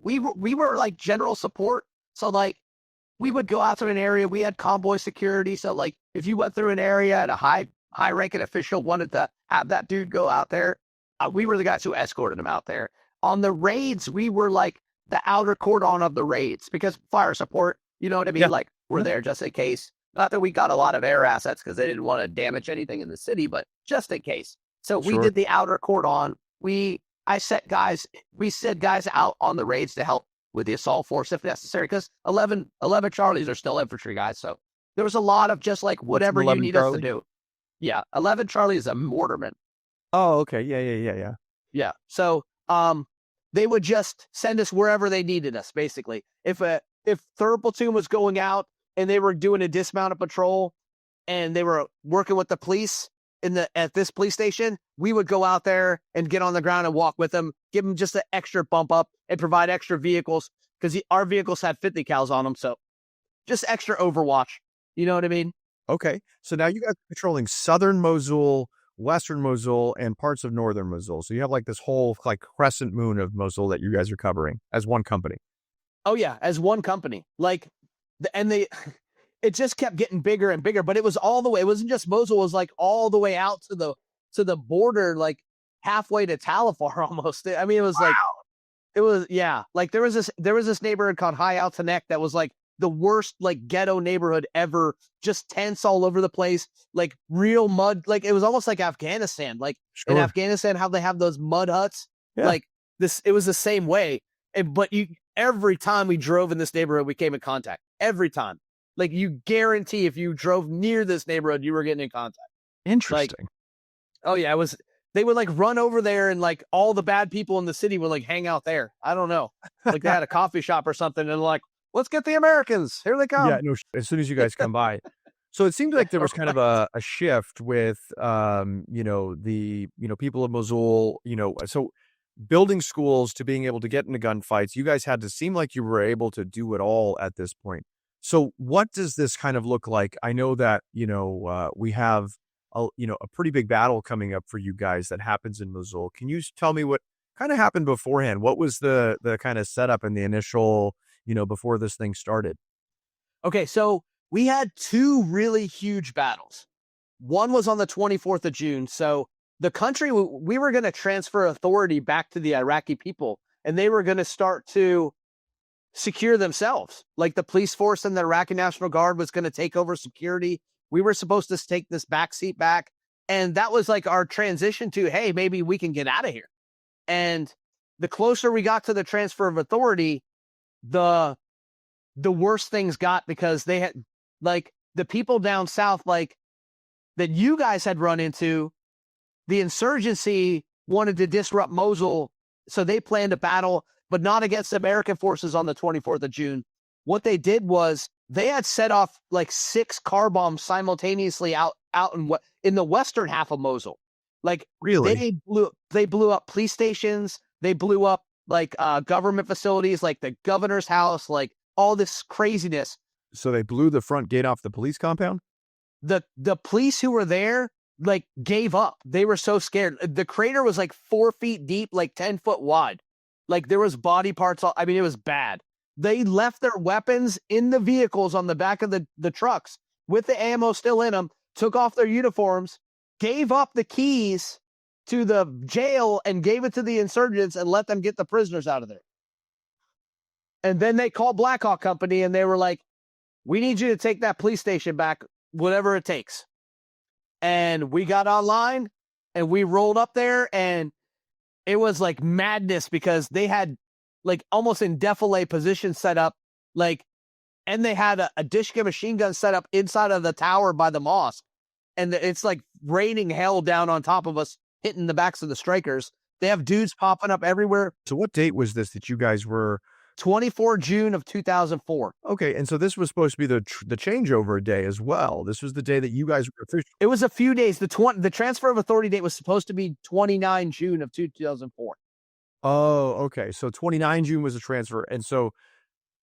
Speaker 1: We were like general support. So like we would go out to an area, we had convoy security. So like if you went through an area and a high ranking official wanted to have that dude go out there, we were the guys who escorted him out there. On the raids, we were like the outer cordon of the raids because fire support, you know what I mean? Yeah. Like we're there just in case. Not that we got a lot of air assets because they didn't want to damage anything in the city, but just in case. So we did the outer cordon. We sent guys out on the raids to help with the assault force if necessary, because 11 Charlies are still infantry guys. So there was a lot of just like whatever you need us to do. Yeah. 11 Charlie is a mortarman.
Speaker 3: Oh, okay. Yeah.
Speaker 1: Yeah. So, they would just send us wherever they needed us. Basically, if 3rd platoon was going out and they were doing a dismounted patrol and they were working with the police at this police station, we would go out there and get on the ground and walk with them, give them just an extra bump up and provide extra vehicles because our vehicles had 50 cals on them. So just extra overwatch. You know what I mean?
Speaker 3: Okay. So now you guys are patrolling southern Mosul, western Mosul, and parts of northern Mosul. So you have like this whole like crescent moon of Mosul that you guys are covering as one company.
Speaker 1: Oh yeah, as one company. Like, it just kept getting bigger and bigger, but it was all the way. It wasn't just Mosul. It was like all the way out to the border, like halfway to Talafar almost. I mean, it was like there was this neighborhood called High Al Tanek that was like the worst like ghetto neighborhood ever. Just tents all over the place, like real mud. Like it was almost like Afghanistan. Like in Afghanistan, how they have those mud huts. Yeah. Like this, it was the same way. But every time we drove in this neighborhood, we came in contact. Every time. Like you guarantee if you drove near this neighborhood, you were getting in contact.
Speaker 3: Interesting.
Speaker 1: Like, oh yeah, they would like run over there and like all the bad people in the city would like hang out there. I don't know. Like they had a coffee shop or something and like, let's get the Americans. Here they come.
Speaker 3: Yeah, no, as soon as you guys come by. So it seemed like there was kind of a shift with, the, people of Mosul, so building schools to being able to get into gunfights. You guys had to seem like you were able to do it all at this point. So what does this kind of look like? I know that, we have a pretty big battle coming up for you guys that happens in Mosul. Can you tell me what kind of happened beforehand? What was the kind of setup and the initial, before this thing started?
Speaker 1: Okay, so we had two really huge battles. One was on the 24th of June. So the country, we were going to transfer authority back to the Iraqi people, and they were going to start to secure themselves. Like the police force and the Iraqi National Guard was going to take over security. We were supposed to take this backseat back. And that was like our transition to, hey, maybe we can get out of here. And the closer we got to the transfer of authority, the worse things got, because they had like the people down south, like that you guys had run into, the insurgency wanted to disrupt Mosul. So they planned a battle, but not against American forces on the 24th of June. What they did was they had set off like 6 car bombs simultaneously out in the western half of Mosul. Like
Speaker 3: Really?
Speaker 1: they blew up police stations. They blew up like government facilities, like the governor's house, like all this craziness.
Speaker 3: So they blew the front gate off the police compound?
Speaker 1: The police who were there like gave up. They were so scared. The crater was like 4 feet deep, like 10 foot wide. Like there was body parts. I mean, it was bad. They left their weapons in the vehicles on the back of the trucks with the ammo still in them, took off their uniforms, gave up the keys to the jail and gave it to the insurgents and let them get the prisoners out of there. And then they called Blackhawk Company and they were like, we need you to take that police station back, whatever it takes. And we got online and we rolled up there, and it was like madness because they had like almost in defilade position set up, like, and they had a Dishka machine gun set up inside of the tower by the mosque. And it's like raining hell down on top of us, hitting the backs of the strikers. They have dudes popping up everywhere.
Speaker 3: So what date was this that you guys were?
Speaker 1: 24 June of 2004.
Speaker 3: Okay, and so this was supposed to be the changeover day as well. This was the day that you guys were officially.
Speaker 1: It was a few days. The transfer of authority date was supposed to be 29 June of 2004.
Speaker 3: Oh, okay. So 29 June was the transfer. And so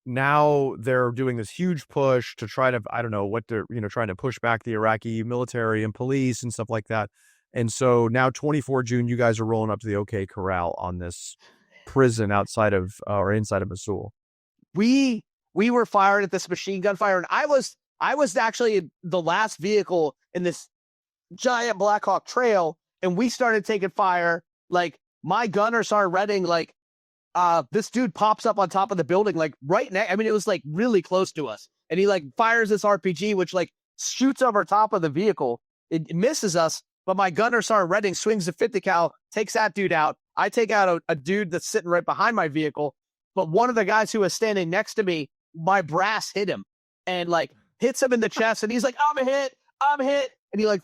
Speaker 3: now they're doing this huge push to try to, I don't know what they're, trying to push back the Iraqi military and police and stuff like that. And so now 24 June, you guys are rolling up to the OK Corral on this prison outside of or inside of Mosul.
Speaker 1: We were fired at this machine gun fire, and I was actually the last vehicle in this giant Blackhawk trail, and we started taking fire. Like my gunner started reading, like this dude pops up on top of the building, like right next. I mean, it was like really close to us, and he like fires this RPG, which like shoots over top of the vehicle. It misses us, but my gunner Sergeant Redding swings the 50 cal, takes that dude out. I take out a dude that's sitting right behind my vehicle, but one of the guys who was standing next to me, my brass hit him and like hits him in the chest, and he's like, I'm hit, and he like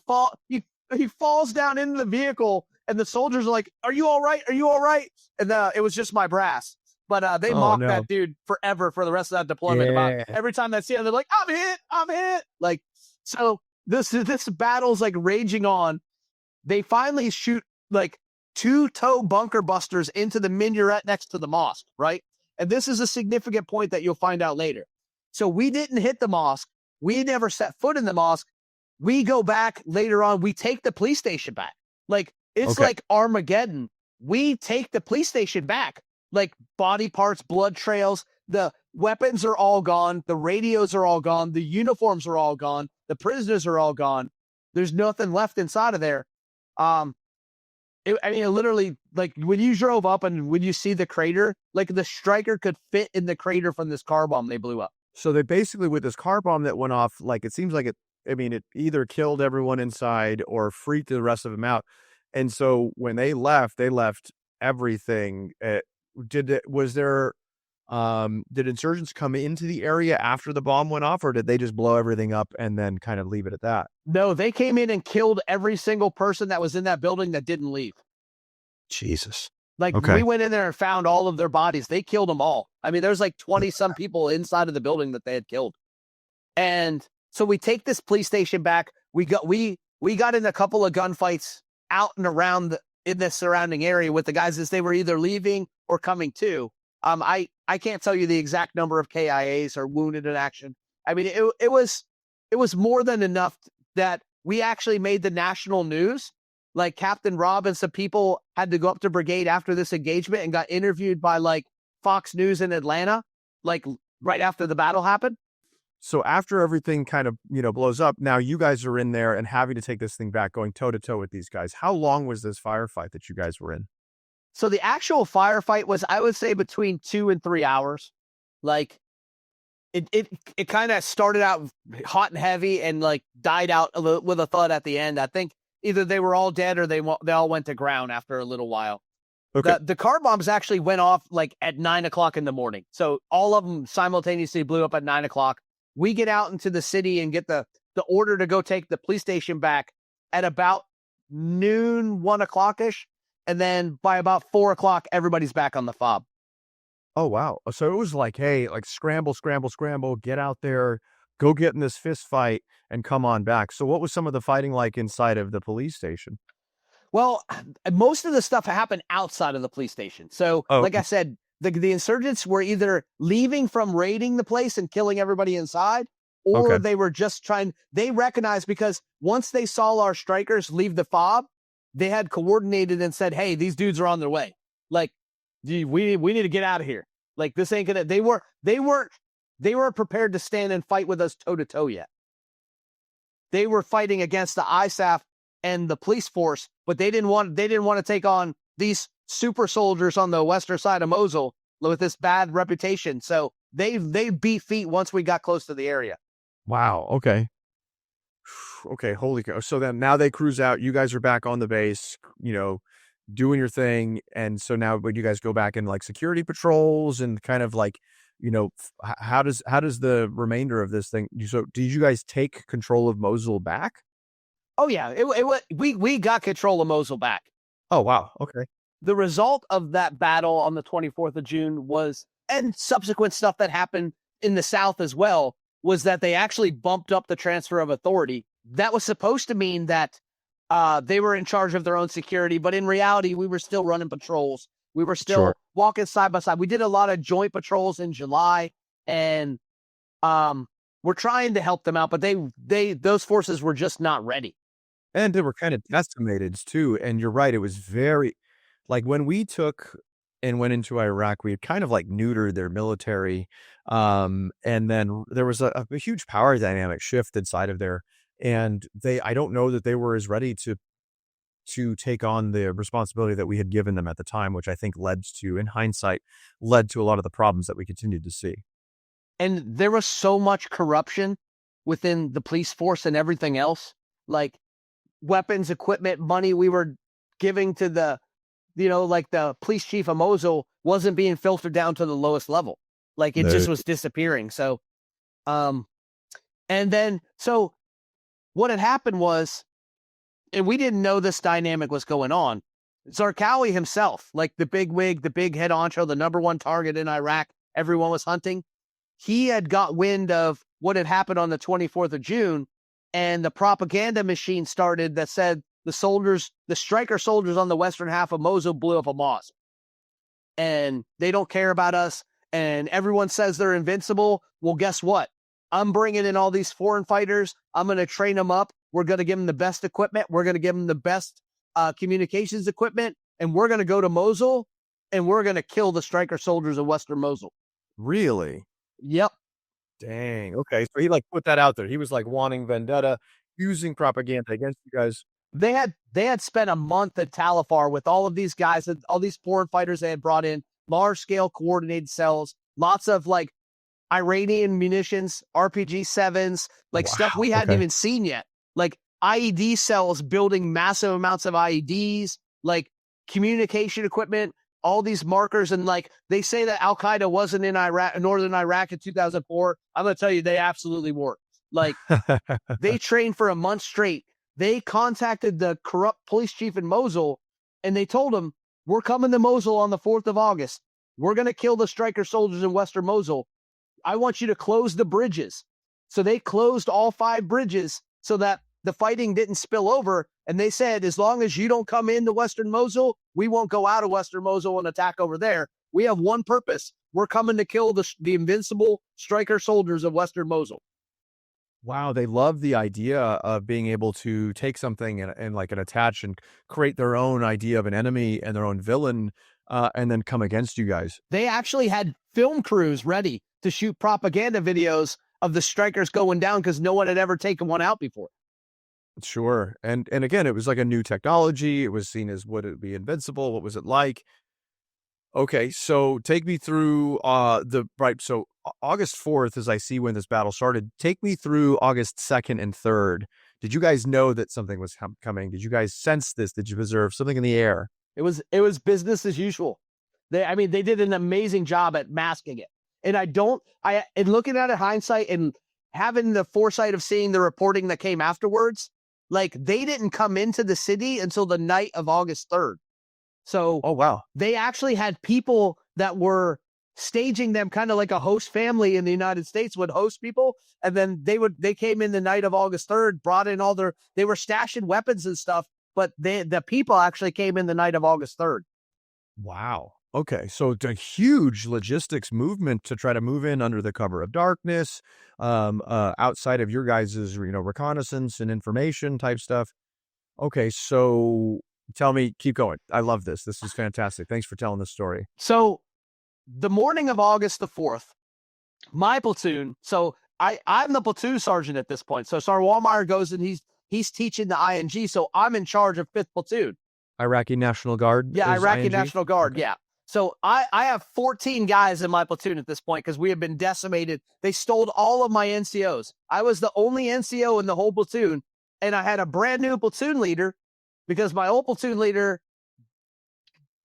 Speaker 1: he falls down into the vehicle, and the soldiers are like, are you all right? Are you all right? And it was just my brass. But they mocked that dude forever for the rest of that deployment. About every time they see him, they're like, I'm hit. Like, so this battle's like raging on. They finally shoot like 2 tow bunker busters into the minaret next to the mosque, right? And this is a significant point that you'll find out later. So we didn't hit the mosque. We never set foot in the mosque. We go back later on. We take the police station back. Like, it's like Armageddon. We take the police station back. Like, body parts, blood trails. The weapons are all gone. The radios are all gone. The uniforms are all gone. The prisoners are all gone. There's nothing left inside of there. It literally, like, when you drove up and when you see the crater, like, the Stryker could fit in the crater from this car bomb they blew up.
Speaker 3: So they basically, with this car bomb that went off, like, it seems like it either killed everyone inside or freaked the rest of them out. And so when they left everything. Was there Did insurgents come into the area after the bomb went off, or did they just blow everything up and then kind of leave it at that?
Speaker 1: No, they came in and killed every single person that was in that building that didn't leave.
Speaker 3: Jesus.
Speaker 1: Like,
Speaker 3: Okay.
Speaker 1: we went in there and found all of their bodies. They killed them all. I mean, there's like 20 some people inside of the building that they had killed. And so we take this police station back. We got in a couple of gunfights out and around in the surrounding area with the guys as they were either leaving or coming to. I can't tell you the exact number of KIAs or wounded in action. I mean, it was more than enough that we actually made the national news. Like, Captain Rob and some people had to go up to brigade after this engagement and got interviewed by like Fox News in Atlanta, like right after the battle happened.
Speaker 3: So after everything kind of, blows up, now you guys are in there and having to take this thing back, going toe to toe with these guys. How long was this firefight that you guys were in?
Speaker 1: So the actual firefight was, I would say, between 2 and 3 hours. Like, it kind of started out hot and heavy and like died out with a thud at the end. I think either they were all dead or they all went to ground after a little while.
Speaker 3: Okay.
Speaker 1: The car bombs actually went off like at 9 o'clock in the morning. So all of them simultaneously blew up at 9 o'clock. We get out into the city and get the order to go take the police station back at about noon, 1 o'clock-ish. And then by about 4 o'clock, everybody's back on the fob.
Speaker 3: Oh, wow. So it was like, hey, like scramble, get out there, go get in this fist fight and come on back. So what was some of the fighting like inside of the police station?
Speaker 1: Well, most of the stuff happened outside of the police station. So, like I said, the insurgents were either leaving from raiding the place and killing everybody inside, or they were just they recognized, because once they saw our strikers leave the fob, they had coordinated and said, hey, these dudes are on their way. Like, we need to get out of here. Like, this ain't gonna, they weren't prepared to stand and fight with us toe to toe yet. They were fighting against the ISAF and the police force, but they didn't want to take on these super soldiers on the western side of Mosul with this bad reputation. So they beat feet once we got close to the area.
Speaker 3: Wow. Okay. Okay. Holy cow. So then now they cruise out. You guys are back on the base, doing your thing. And so now when you guys go back in like security patrols and kind of like, how does the remainder of this thing? So did you guys take control of Mosul back?
Speaker 1: Oh yeah. We got control of Mosul back.
Speaker 3: Oh, wow. Okay.
Speaker 1: The result of that battle on the 24th of June was, and subsequent stuff that happened in the South as well, was that they actually bumped up the transfer of authority. That was supposed to mean that they were in charge of their own security, but in reality, we were still running patrols. We were still walking side by side. We did a lot of joint patrols in July, and we're trying to help them out, but those forces were just not ready.
Speaker 3: And they were kind of decimated too. And you're right. It was very, like, when we took and went into Iraq, we had kind of like neutered their military. And then there was a huge power dynamic shift inside of there. And I don't know that they were as ready to take on the responsibility that we had given them at the time, which I think in hindsight, led to a lot of the problems that we continued to see.
Speaker 1: And there was so much corruption within the police force and everything else, like weapons, equipment, money we were giving to the police chief of Mosul wasn't being filtered down to the lowest level. Like, it just was disappearing. So, and then, so what had happened was, and we didn't know this dynamic was going on, Zarqawi himself, like the big wig, the big head honcho, the number one target in Iraq, everyone was hunting. He had got wind of what had happened on the 24th of June, and the propaganda machine started that said the Stryker soldiers on the western half of Mosul blew up a mosque. And they don't care about us, and everyone says they're invincible. Well, guess what? I'm bringing in all these foreign fighters. I'm going to train them up. We're going to give them the best equipment. We're going to give them the best communications equipment. And we're going to go to Mosul, and we're going to kill the Stryker soldiers of western Mosul.
Speaker 3: Really?
Speaker 1: Yep.
Speaker 3: Dang. Okay. So he like put that out there. He was like wanting vendetta, using propaganda against you guys.
Speaker 1: They had spent a month at Talafar with all of these guys, and all these foreign fighters they had brought in, large scale coordinated cells, lots of like Iranian munitions, RPG 7s, like stuff we hadn't even seen yet. Like IED cells building massive amounts of IEDs, like communication equipment, all these markers. And like, they say that Al-Qaeda wasn't in Iraq, northern Iraq in 2004. I'm going to tell you, they absolutely were. Like, they trained for a month straight. They contacted the corrupt police chief in Mosul, and they told him, we're coming to Mosul on the 4th of August. We're going to kill the Stryker soldiers in Western Mosul. I want you to close the bridges. So they closed all 5 bridges so that the fighting didn't spill over. And they said, as long as you don't come into Western Mosul, we won't go out of Western Mosul and attack over there. We have one purpose. We're coming to kill the invincible Stryker soldiers of Western Mosul.
Speaker 3: Wow, they love the idea of being able to take something and like attach and create their own idea of an enemy and their own villain, and then come against you guys.
Speaker 1: They actually had film crews ready to shoot propaganda videos of the Strykers going down because no one had ever taken one out before.
Speaker 3: Sure. And again, it was like a new technology. It was seen as, would it be invincible? What was it like? Okay, so take me through so August 4th, as I see when this battle started, take me through August 2nd and 3rd. Did you guys know that something was coming? Did you guys sense this? Did you observe something in the air?
Speaker 1: It was business as usual. They did an amazing job at masking it. And in looking at it hindsight and having the foresight of seeing the reporting that came afterwards, like, they didn't come into the city until the night of August 3rd. So,
Speaker 3: oh, wow.
Speaker 1: They actually had people that were staging them kind of like a host family in the United States would host people. And then they came in the night of August 3rd, brought in they were stashing weapons and stuff, but the people actually came in the night of August 3rd.
Speaker 3: Wow. Okay. So it's a huge logistics movement to try to move in under the cover of darkness, outside of your guys' reconnaissance and information type stuff. Okay. So tell me, keep going. I love this. This is fantastic. Thanks for telling this story.
Speaker 1: So the morning of August the 4th, my platoon, so I'm the platoon sergeant at this point. So Sergeant Wallmeyer goes and he's teaching the ING. So I'm in charge of 5th platoon.
Speaker 3: Iraqi National Guard?
Speaker 1: Yeah, Iraqi
Speaker 3: ING?
Speaker 1: National Guard. Okay. Yeah. So I have 14 guys in my platoon at this point because we have been decimated. They stole all of my NCOs. I was the only NCO in the whole platoon, and I had a brand new platoon leader because my old platoon leader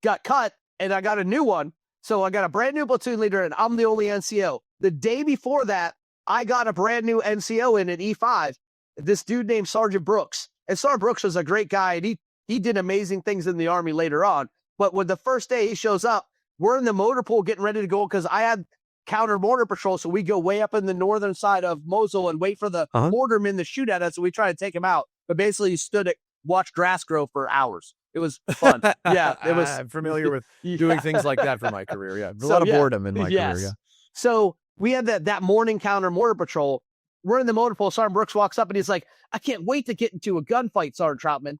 Speaker 1: got cut and I got a new one. So I got a brand new platoon leader and I'm the only NCO. The day before that, I got a brand new NCO in at E5, this dude named Sergeant Brooks. And Sergeant Brooks was a great guy, and he did amazing things in the Army later on. But when the first day he shows up, we're in the motor pool getting ready to go because I had counter mortar patrol. So we go way up in the northern side of Mosul and wait for the mortarmen to shoot at us. And we try to take him out. But basically he stood at watch grass grow for hours. It was fun. Yeah, it was.
Speaker 3: I'm familiar with doing things like that for my career. Yeah, a lot of boredom in my career. Yeah.
Speaker 1: So we had that morning counter mortar patrol. We're in the motor pool. Sergeant Brooks walks up and he's like, "I can't wait to get into a gunfight, Sergeant Troutman."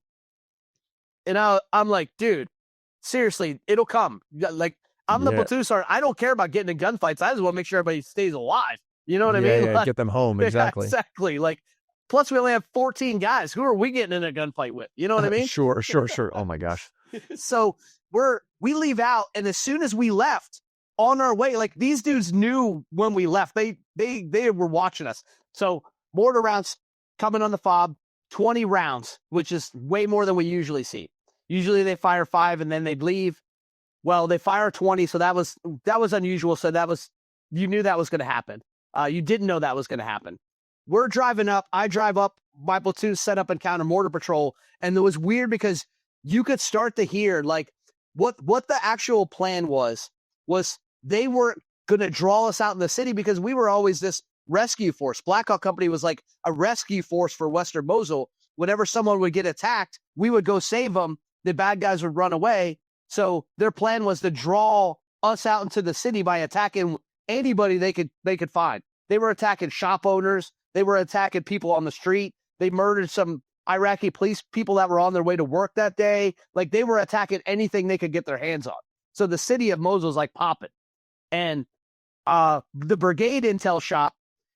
Speaker 1: And I'm like, "Dude, seriously, it'll come." Like, I'm the platoon sergeant. I don't care about getting in gunfights. I just want to make sure everybody stays alive. You know what I mean?
Speaker 3: Yeah,
Speaker 1: like,
Speaker 3: get them home. Exactly.
Speaker 1: Yeah, exactly. Like, plus we only have 14 guys. Who are we getting in a gunfight with? You know what I mean?
Speaker 3: Sure. Oh my gosh.
Speaker 1: So we leave out, and as soon as we left on our way, like, these dudes knew when we left. They were watching us. So mortar rounds coming on the fob, 20 rounds, which is way more than we usually see. Usually they fire 5 and then they'd leave. Well, they fire 20, so that was unusual. So you knew that was going to happen. You didn't know that was going to happen. We're driving up. I drive up. My platoon set up and counter mortar patrol, and it was weird because you could start to hear like what the actual plan was they were going to draw us out in the city because we were always this rescue force. Blackhawk Company was like a rescue force for Western Mosul. Whenever someone would get attacked, we would go save them. The bad guys would run away. So their plan was to draw us out into the city by attacking anybody they could find. They were attacking shop owners. They were attacking people on the street. They murdered some Iraqi police people that were on their way to work that day. Like, they were attacking anything they could get their hands on. So the city of Mosul is like popping. And the brigade intel shop,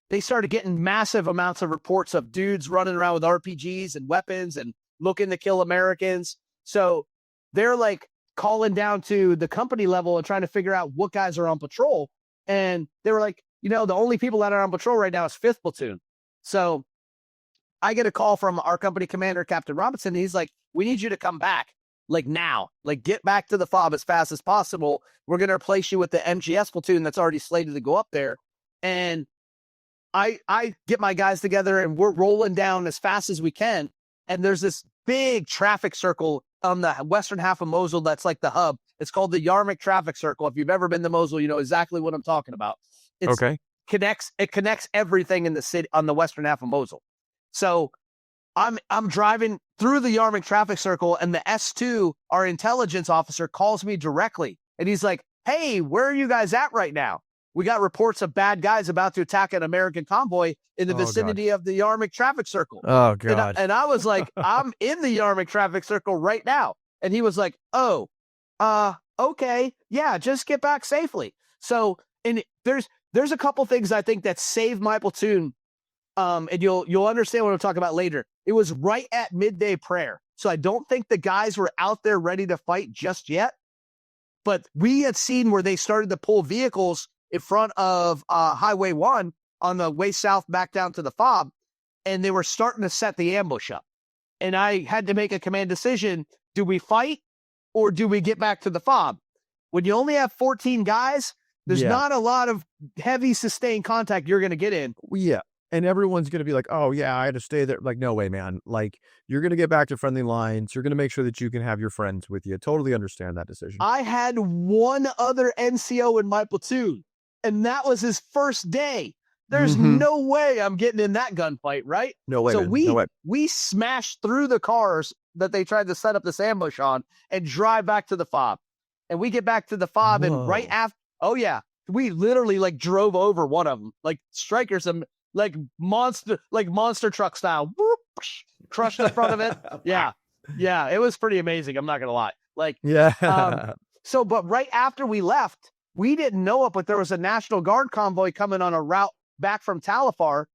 Speaker 1: they started getting massive amounts of reports of dudes running around with RPGs and weapons and looking to kill Americans. So they're like calling down to the company level and trying to figure out what guys are on patrol. And they were like, the only people that are on patrol right now is 5th platoon. So I get a call from our company commander, Captain Robinson. And he's like, "We need you to come back. like now, like get back to the FOB as fast as possible. We're going to replace you with the MGS platoon that's already slated to go up there. And I get my guys together and we're rolling down as fast as we can. And there's this big traffic circle on the western half of Mosul that's like the hub. It's called the Yarmouk traffic circle. If you've ever been to Mosul, you know exactly what I'm talking about. It connects everything in the city on the western half of Mosul. So I'm driving through the Yarmouk traffic circle, and the S2, our intelligence officer, calls me directly. And he's like, hey, where are you guys at right now? We got reports of bad guys about to attack an American convoy in the vicinity of the Yarmouk traffic circle.
Speaker 3: Oh, God.
Speaker 1: And I was like, I'm in the Yarmouk traffic circle right now. And he was like, oh, okay. Yeah, just get back safely. So, and there's a couple things I think that saved my platoon. And you'll understand what I'm talking about later. It was right at midday prayer. So I don't think the guys were out there ready to fight just yet. But we had seen where they started to pull vehicles in front of Highway 1 on the way south back down to the FOB, and they were starting to set the ambush up. And I had to make a command decision. Do we fight or do we get back to the FOB? When you only have 14 guys, there's not a lot of heavy sustained contact you're going to get in.
Speaker 3: Yeah. And everyone's going to be like, oh, yeah, I had to stay there. Like, no way, man. Like, you're going to get back to friendly lines. You're going to make sure that you can have your friends with you. Totally understand that decision.
Speaker 1: I had one other NCO in my platoon, and that was his first day. There's no way I'm getting in that gunfight, right?
Speaker 3: No way.
Speaker 1: So
Speaker 3: man.
Speaker 1: we smashed through the cars that they tried to set up this ambush on and drive back to the FOB. And we get back to the FOB, and right after, we literally like drove over one of them, like Stryker some like monster truck style, whoop, crushed the front of it. Yeah, it was pretty amazing. I'm not gonna lie. So, but right after we left, we didn't know it, but there was a National Guard convoy coming on a route back from Talifar,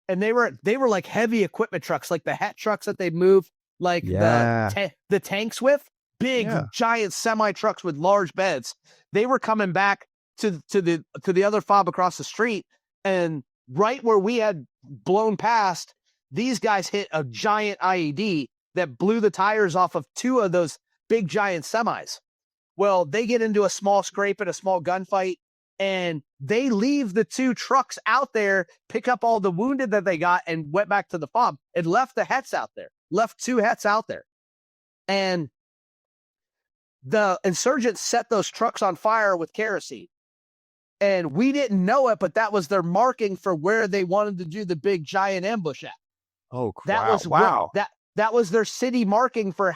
Speaker 1: and they were like heavy equipment trucks, like the Het trucks that they move like the tanks with, big giant semi trucks with large beds. They were coming back to the other FOB across the street, and right where we had blown past, these guys hit a giant IED that blew the tires off of two of those big giant semis. Well, they get into a small scrape and a small gunfight, and they leave the two trucks out there, pick up all the wounded that they got, and went back to the FOB and left the Hets out there, left two Hets out there. And the insurgents set those trucks on fire with kerosene. And we didn't know it, but that was their marking for where they wanted to do the big giant ambush at.
Speaker 3: Oh,
Speaker 1: that was their city marking for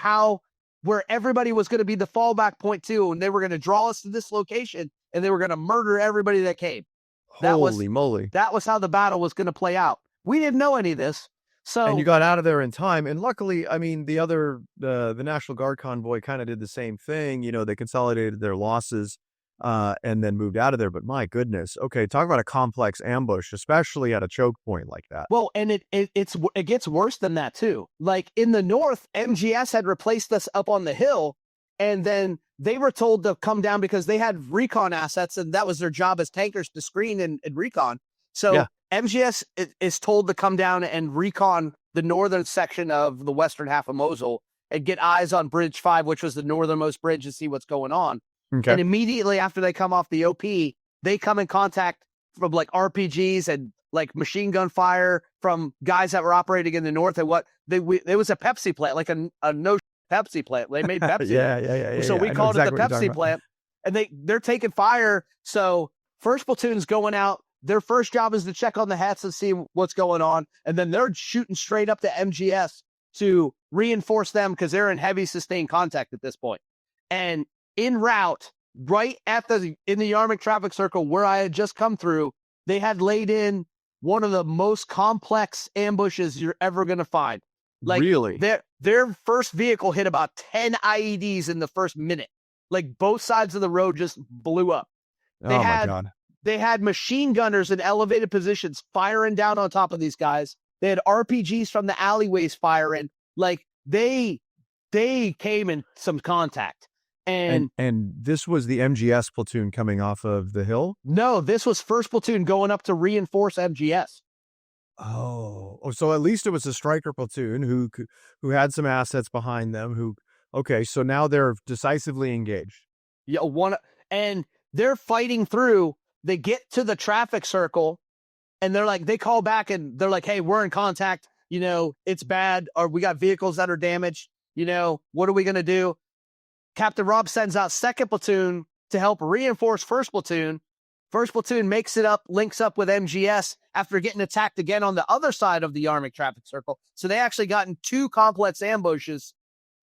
Speaker 1: where everybody was going to be the fallback point too, and they were going to draw us to this location, and they were going to murder everybody that came.
Speaker 3: Holy moly!
Speaker 1: That was how the battle was going to play out. We didn't know any of this,
Speaker 3: and you got out of there in time. And luckily, I mean, the National Guard convoy kind of did the same thing. You know, they consolidated their losses. And then moved out of there. But my goodness, okay, talk about a complex ambush, especially at a choke point like that.
Speaker 1: Well, and it gets worse than that too. Like in the north, MGS had replaced us up on the hill, and then they were told to come down because they had recon assets, and that was their job as tankers to screen and recon. So MGS is told to come down and recon the northern section of the western half of Mosul and get eyes on Bridge 5, which was the northernmost bridge, to see what's going on. Okay. And immediately after they come off the OP, they come in contact from like RPGs and like machine gun fire from guys that were operating in the north. And it was a Pepsi plant, like a no Pepsi plant. They made Pepsi. So we called it the Pepsi plant, and they're taking fire. So first platoon's going out. Their first job is to check on the Hets and see what's going on. And then they're shooting straight up to MGS to reinforce them because they're in heavy sustained contact at this point. And en route, right in the Yarmouk traffic circle where I had just come through, they had laid in one of the most complex ambushes you're ever going to find. Like,
Speaker 3: really?
Speaker 1: Their first vehicle hit about 10 IEDs in the first minute. Like both sides of the road just blew up. My God. They had machine gunners in elevated positions firing down on top of these guys. They had RPGs from the alleyways firing. Like they came in some contact. And
Speaker 3: this was the MGS platoon coming off of the hill?
Speaker 1: No, this was first platoon going up to reinforce MGS.
Speaker 3: Oh, so at least it was a Stryker platoon who had some assets behind them, who Okay, so now they're decisively engaged.
Speaker 1: Yeah, and they're fighting through. They get to the traffic circle, and they're like, they call back and they're like, "Hey, we're in contact. You know, it's bad, or we got vehicles that are damaged. You know, what are we gonna do?" Captain Rob sends out second platoon to help reinforce first platoon. First platoon makes it up, links up with MGS after getting attacked again on the other side of the Yarmouth traffic circle. So they actually got in 2 complex ambushes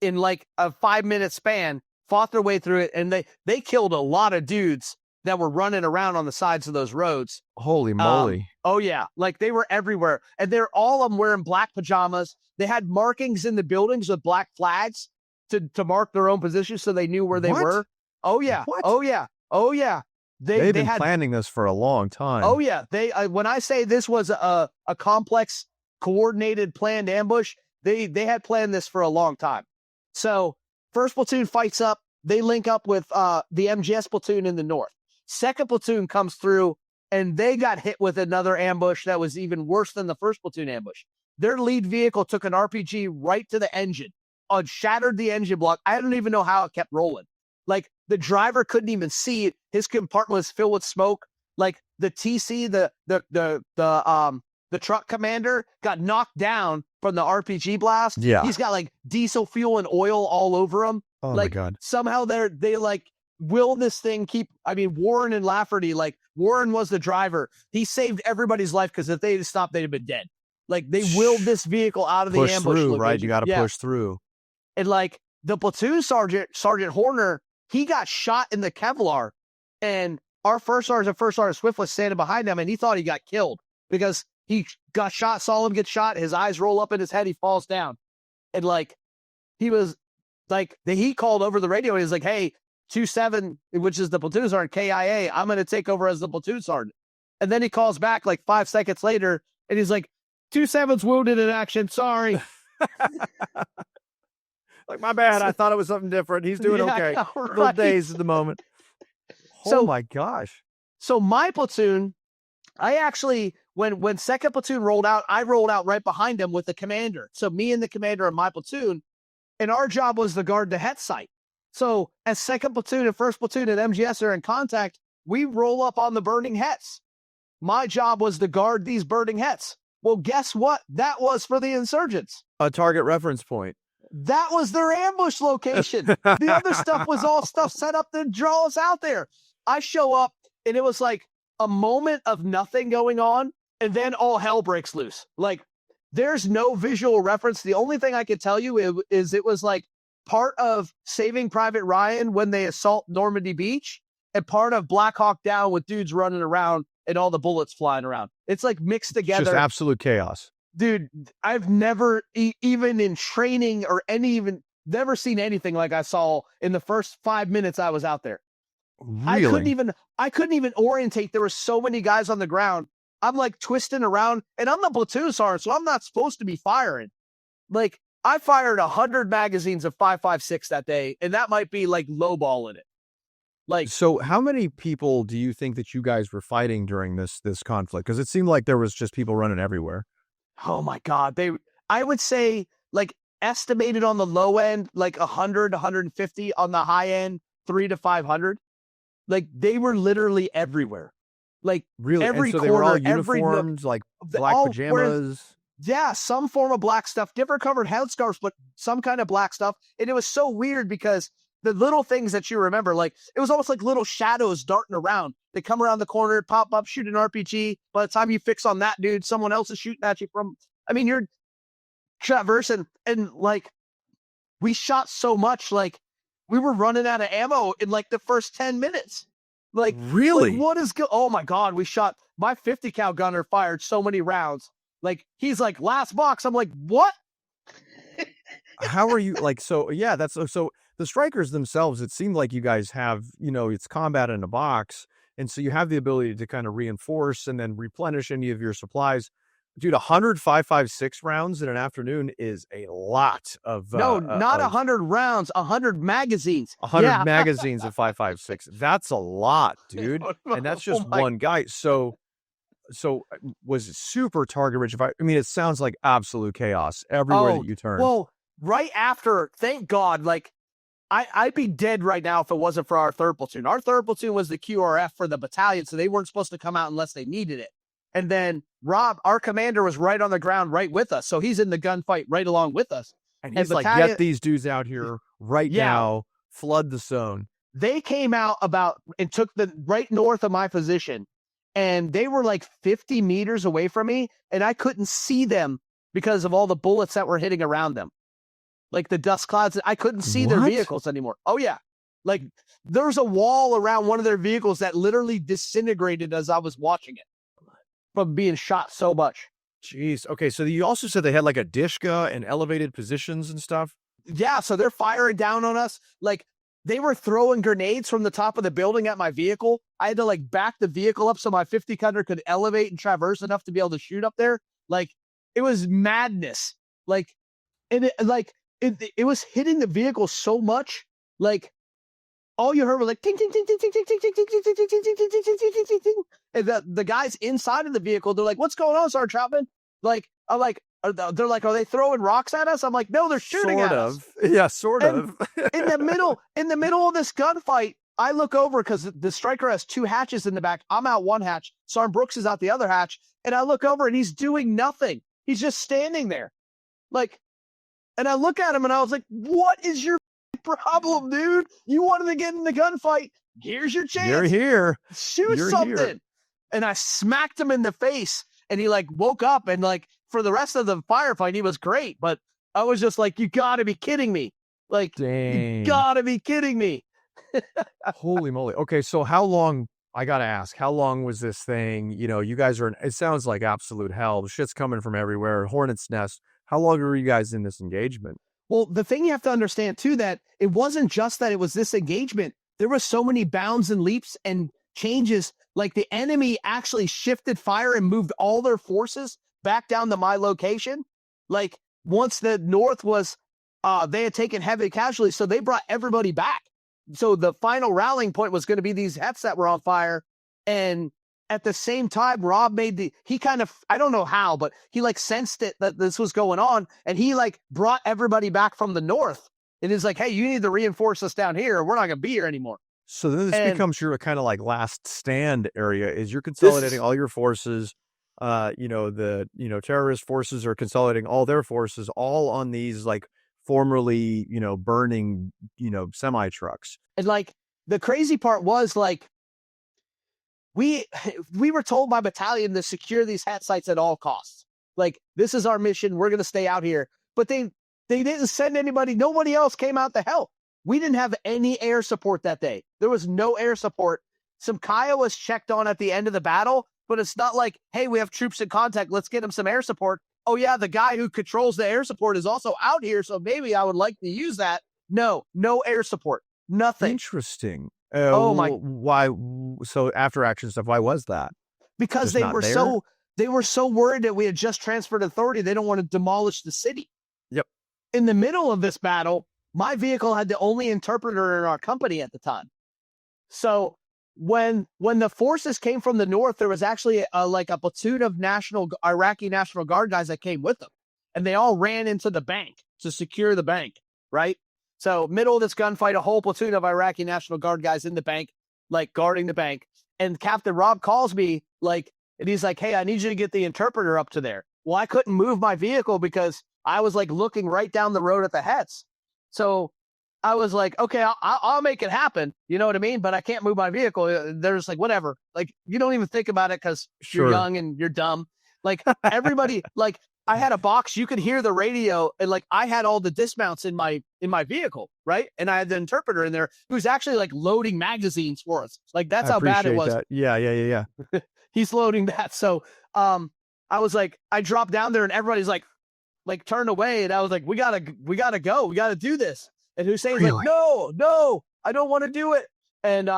Speaker 1: in like a 5-minute span, fought their way through it, and they killed a lot of dudes that were running around on the sides of those roads.
Speaker 3: Holy moly.
Speaker 1: Oh yeah. Like they were everywhere. And they're all of them wearing black pajamas. They had markings in the buildings with black flags to mark their own position so they knew where they were. Oh yeah.
Speaker 3: What?
Speaker 1: Oh yeah. Oh yeah.
Speaker 3: They've been planning this for a long time.
Speaker 1: Oh yeah. When I say this was a complex, coordinated, planned ambush, they had planned this for a long time. So first platoon fights up. They link up with the MGS platoon in the north. Second platoon comes through, and they got hit with another ambush that was even worse than the first platoon ambush. Their lead vehicle took an RPG right to the engine, shattered the engine block. I don't even know how it kept rolling. Like the driver couldn't even see it. His compartment was filled with smoke. Like the TC, the truck commander got knocked down from the RPG blast.
Speaker 3: Yeah.
Speaker 1: He's got like diesel fuel and oil all over him.
Speaker 3: Oh
Speaker 1: like,
Speaker 3: my God.
Speaker 1: Somehow they like, will this thing keep, I mean, Warren and Lafferty, like Warren was the driver. He saved everybody's life because if they had stopped, they'd have been dead. Like they willed this vehicle out of the ambush
Speaker 3: through,
Speaker 1: location.
Speaker 3: right? You got to push through.
Speaker 1: And like the platoon Sergeant Horner, he got shot in the Kevlar, and our first sergeant Swift was standing behind him, and he thought he got killed because he got shot, saw him get shot. His eyes roll up in his head. He falls down. And like, he was like, he called over the radio. And he's like, "Hey, 2-7, which is the platoon sergeant, KIA, I'm going to take over as the platoon sergeant." And then he calls back like 5 seconds later, and he's like, 2-7's wounded in action. Sorry.
Speaker 3: Like, my bad. I thought it was something different. He's doing okay.
Speaker 1: Know, right?
Speaker 3: Little days at the moment. Oh my gosh.
Speaker 1: So my platoon, I actually, when second platoon rolled out, I rolled out right behind him with the commander. So me and the commander of my platoon, and our job was to guard the Het site. So as second platoon and first platoon and MGS are in contact, we roll up on the burning Hets. My job was to guard these burning Hets. Well, guess what? That was for the insurgents.
Speaker 3: A target reference point.
Speaker 1: That was their ambush location. The other stuff was all stuff set up to draw us out there. I show up, and it was like a moment of nothing going on, and then all hell breaks loose. Like, there's no visual reference. The only thing I could tell you is it was like part of Saving Private Ryan when they assault Normandy Beach, and part of Black Hawk Down with dudes running around and all the bullets flying around. It's like mixed together.
Speaker 3: Just absolute chaos.
Speaker 1: Dude, I've never, even in training or never seen anything like I saw in the first 5 minutes I was out there.
Speaker 3: Really?
Speaker 1: I couldn't even orientate. There were so many guys on the ground. I'm like twisting around, and I'm the platoon sergeant, so I'm not supposed to be firing. Like, I fired 100 magazines of 5.56 that day, and that might be like lowballing it. Like,
Speaker 3: so how many people do you think that you guys were fighting during this conflict? Because it seemed like there was just people running everywhere.
Speaker 1: Oh my God. I would say like estimated on the low end, like 100, 150 on the high end, 300 to 500. Like they were literally everywhere. Like
Speaker 3: really,
Speaker 1: every
Speaker 3: and so
Speaker 1: corner,
Speaker 3: they were all uniformed, like black pajamas.
Speaker 1: Yeah, some form of black stuff, different covered headscarves, but some kind of black stuff. And it was so weird because the little things that you remember, like it was almost like little shadows darting around. They come around the corner, pop up, shoot an RPG. By the time you fix on that dude, someone else is shooting at you from, I mean, you're traversing, and like we shot so much, like we were running out of ammo in like the first 10 minutes. Like,
Speaker 3: really?
Speaker 1: Like, what is oh my God, we shot, my 50 cal gunner fired so many rounds. Like, he's like, last box. I'm like, what?
Speaker 3: How are you like, so yeah, that's so the Strykers themselves, it seemed like you guys have, it's combat in a box. And so you have the ability to kind of reinforce and then replenish any of your supplies. Dude, 100 5.56 rounds in an afternoon is a lot of
Speaker 1: no, not 100 rounds, 100 magazines.
Speaker 3: 100 magazines of 5.56. That's a lot, dude. And that's just one guy. So was it super target rich? I mean, it sounds like absolute chaos everywhere that you turn.
Speaker 1: Well, right after, thank God, like I'd be dead right now if it wasn't for our third platoon. Our third platoon was the QRF for the battalion, so they weren't supposed to come out unless they needed it. And then Rob, our commander, was right on the ground right with us. So he's in the gunfight right along with us.
Speaker 3: And he's like, get these dudes out here right now, flood the zone.
Speaker 1: They came out and took the right north of my position. And they were like 50 meters away from me. And I couldn't see them because of all the bullets that were hitting around them. Like the dust clouds, I couldn't see their vehicles anymore. Oh, yeah. Like there's a wall around one of their vehicles that literally disintegrated as I was watching it from being shot so much.
Speaker 3: Jeez. Okay. So you also said they had like a dishka and elevated positions and stuff.
Speaker 1: Yeah. So they're firing down on us. Like they were throwing grenades from the top of the building at my vehicle. I had to like back the vehicle up so my 50 caliber could elevate and traverse enough to be able to shoot up there. Like it was madness. Like, and it was hitting the vehicle so much. Like all you heard was like ting ting ting ting ting ting ting ting ting ting ting ting ting ting ting ting ting ting. And the guys inside of the vehicle, they're like, "What's going on, Sergeant Troutman?" Like, I'm like, they're like, "Are they throwing rocks at us?" I'm like, "No, they're shooting at us."
Speaker 3: Yeah, sort of.
Speaker 1: in the middle of this gunfight, I look over because the Stryker has two hatches in the back. I'm out one hatch. Sergeant Brooks is out the other hatch, and I look over and he's doing nothing. He's just standing there, like. And I look at him and I was like, "What is your problem, dude? You wanted to get in the gunfight. Here's your chance.
Speaker 3: You're here.
Speaker 1: Shoot something." Here. And I smacked him in the face and he like woke up and like for the rest of the firefight, he was great. But I was just like, you gotta be kidding me. Like, dang. You gotta be kidding me.
Speaker 3: Holy moly. Okay. So how long, I gotta ask, how long was this thing? You know, you guys are, it sounds like absolute hell. Shit's coming from everywhere. Hornet's nest. How long were you guys in this engagement?
Speaker 1: Well, the thing you have to understand too, that it wasn't just that it was this engagement. There were so many bounds and leaps and changes. Like the enemy actually shifted fire and moved all their forces back down to my location. Like once the North was, they had taken heavy casualties. So they brought everybody back. So the final rallying point was going to be these Hets that were on fire. And at the same time, Rob he kind of, I don't know how, but he like sensed it that this was going on. And he like brought everybody back from the North. And is like, "Hey, you need to reinforce us down here. Or we're not going to be here anymore."
Speaker 3: So then this becomes your kind of like last stand area. Is you're consolidating all your forces. Terrorist forces are consolidating all their forces all on these like formerly, burning, semi trucks.
Speaker 1: And like the crazy part was like, we were told by battalion to secure these hat sites at all costs. Like, this is our mission. We're going to stay out here. But they didn't send anybody. Nobody else came out to help. We didn't have any air support that day. There was no air support. Some Kiowas checked on at the end of the battle, but it's not like, "Hey, we have troops in contact. Let's get them some air support. Oh yeah, the guy who controls the air support is also out here, so maybe I would like to use that." No air support. Nothing.
Speaker 3: Interesting.
Speaker 1: Why?
Speaker 3: So after action stuff, why was that?
Speaker 1: Because they were so worried that we had just transferred authority. They don't want to demolish the city.
Speaker 3: Yep.
Speaker 1: In the middle of this battle, my vehicle had the only interpreter in our company at the time. So when the forces came from the North, there was actually a platoon of Iraqi National Guard guys that came with them. And they all ran into the bank to secure the bank, right? So middle of this gunfight, a whole platoon of Iraqi National Guard guys in the bank, like guarding the bank. And Captain Rob calls me and he's like, "Hey, I need you to get the interpreter up to there." Well, I couldn't move my vehicle because I was like looking right down the road at the Hets. So I was like, "Okay, I'll make it happen." You know what I mean? But I can't move my vehicle. There's like, whatever. Like, you don't even think about it because you're young and you're dumb. Like everybody, like I had a box. You could hear the radio, and like I had all the dismounts in my vehicle, right? And I had the interpreter in there who's actually like loading magazines for us. Like that's how bad it was.
Speaker 3: That. Yeah.
Speaker 1: He's loading that. So I was like, I dropped down there, and everybody's like turned away, and I was like, we gotta go. We gotta do this. And Hussein's like, no, I don't want to do it. And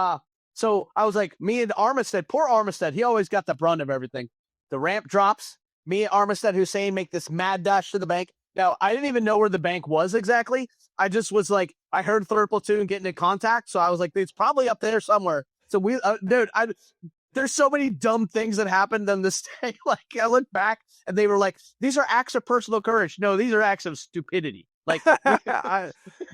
Speaker 1: so I was like, me and Armistead, poor Armistead, he always got the brunt of everything. The ramp drops. Me and Armistead, Hussein make this mad dash to the bank. Now, I didn't even know where the bank was exactly. I just was like, I heard third platoon getting in contact. So I was like, it's probably up there somewhere. So there's so many dumb things that happened on this day. Like I look back and they were like, these are acts of personal courage. No, these are acts of stupidity. Like,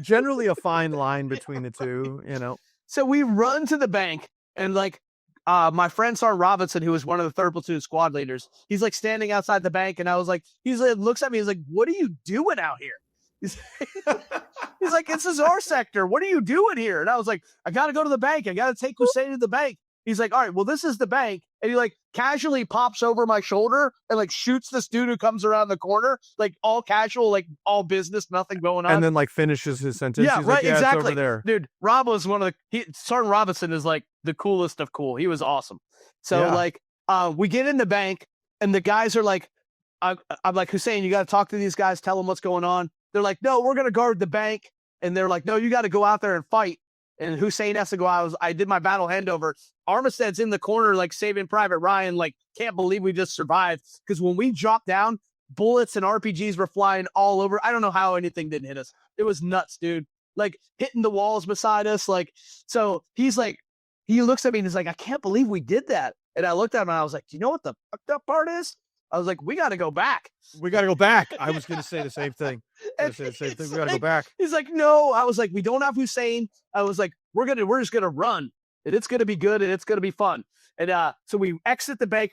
Speaker 3: Generally a fine line between the two, you know.
Speaker 1: So we run to the bank, and like my friend Sergeant Robinson, who was one of the 3rd platoon squad leaders, he's like standing outside the bank, and I was like, he's like, looks at me, he's like, "What are you doing out here?" He's like, "This is our sector. What are you doing here?" And I was like, "I got to go to the bank. I got to take Hussein to the bank." He's like, "All right, well, this is the bank." And he like casually pops over my shoulder and like shoots this dude who comes around the corner, like all casual, like all business, nothing going on.
Speaker 3: And then like finishes his sentence.
Speaker 1: Yeah,
Speaker 3: He's
Speaker 1: right,
Speaker 3: like, yeah,
Speaker 1: exactly.
Speaker 3: it's over there.
Speaker 1: Dude, Rob was one of the, Sergeant Robinson is like the coolest of cool. He was awesome. So like, we get in the bank, and the guys are like, I'm like, "Hussein, you got to talk to these guys, tell them what's going on." They're like, "No, we're going to guard the bank." And they're like, "No, you got to go out there and fight." And Hussein has to go out. I did my battle handover. Armistead's in the corner, like Saving Private Ryan, like, can't believe we just survived. Because when we dropped down, bullets and RPGs were flying all over. I don't know how anything didn't hit us. It was nuts, dude. Like hitting the walls beside us. Like, so he's like, he looks at me and he's like, "I can't believe we did that." And I looked at him and I was like, "Do you know what the fucked up part is?" I was like, "We got to go back.
Speaker 3: We got to go back." I was going to say the same thing. We got to go back.
Speaker 1: He's like, "No." I was like, "We don't have Hussein." I was like, we're just going to run, and it's going to be good, and it's going to be fun." And so we exit the bank.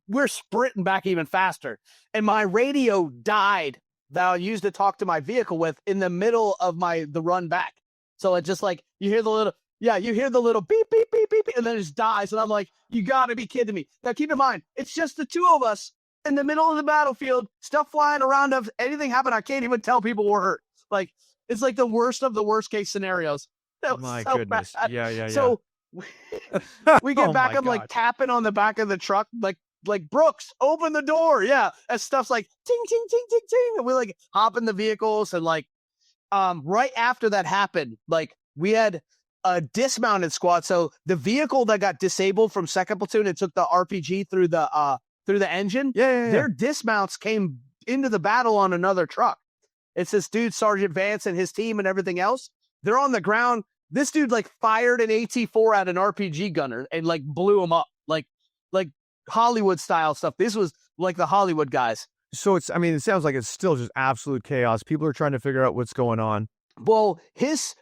Speaker 1: We're sprinting back even faster. And my radio died that I used to talk to my vehicle with in the middle of the run back. So it just like, you hear the little beep, beep, beep, beep, and then it just dies. And I'm like, "You got to be kidding me." Now, keep in mind, it's just the two of us in the middle of the battlefield, stuff flying around us. Anything happened, I can't even tell people we're hurt. Like, it's like the worst of the worst case scenarios.
Speaker 3: My
Speaker 1: so
Speaker 3: goodness.
Speaker 1: bad.
Speaker 3: Yeah.
Speaker 1: So we get back, I'm like tapping on the back of the truck, like, "Brooks, open the door." Yeah. And stuff's like ting, ting, ting, ting, ting. And we like hop in the vehicles, and like, right after that happened, like we had a dismounted squad. So the vehicle that got disabled from 2nd platoon and took the RPG through the engine.
Speaker 3: Yeah.
Speaker 1: Their dismounts came into the battle on another truck. It's this dude, Sergeant Vance, and his team and everything else. They're on the ground. This dude like fired an AT-4 at an RPG gunner and like blew him up, like Hollywood style stuff. This was like the Hollywood guys.
Speaker 3: So it sounds like it's still just absolute chaos. People are trying to figure out what's going on.
Speaker 1: Well,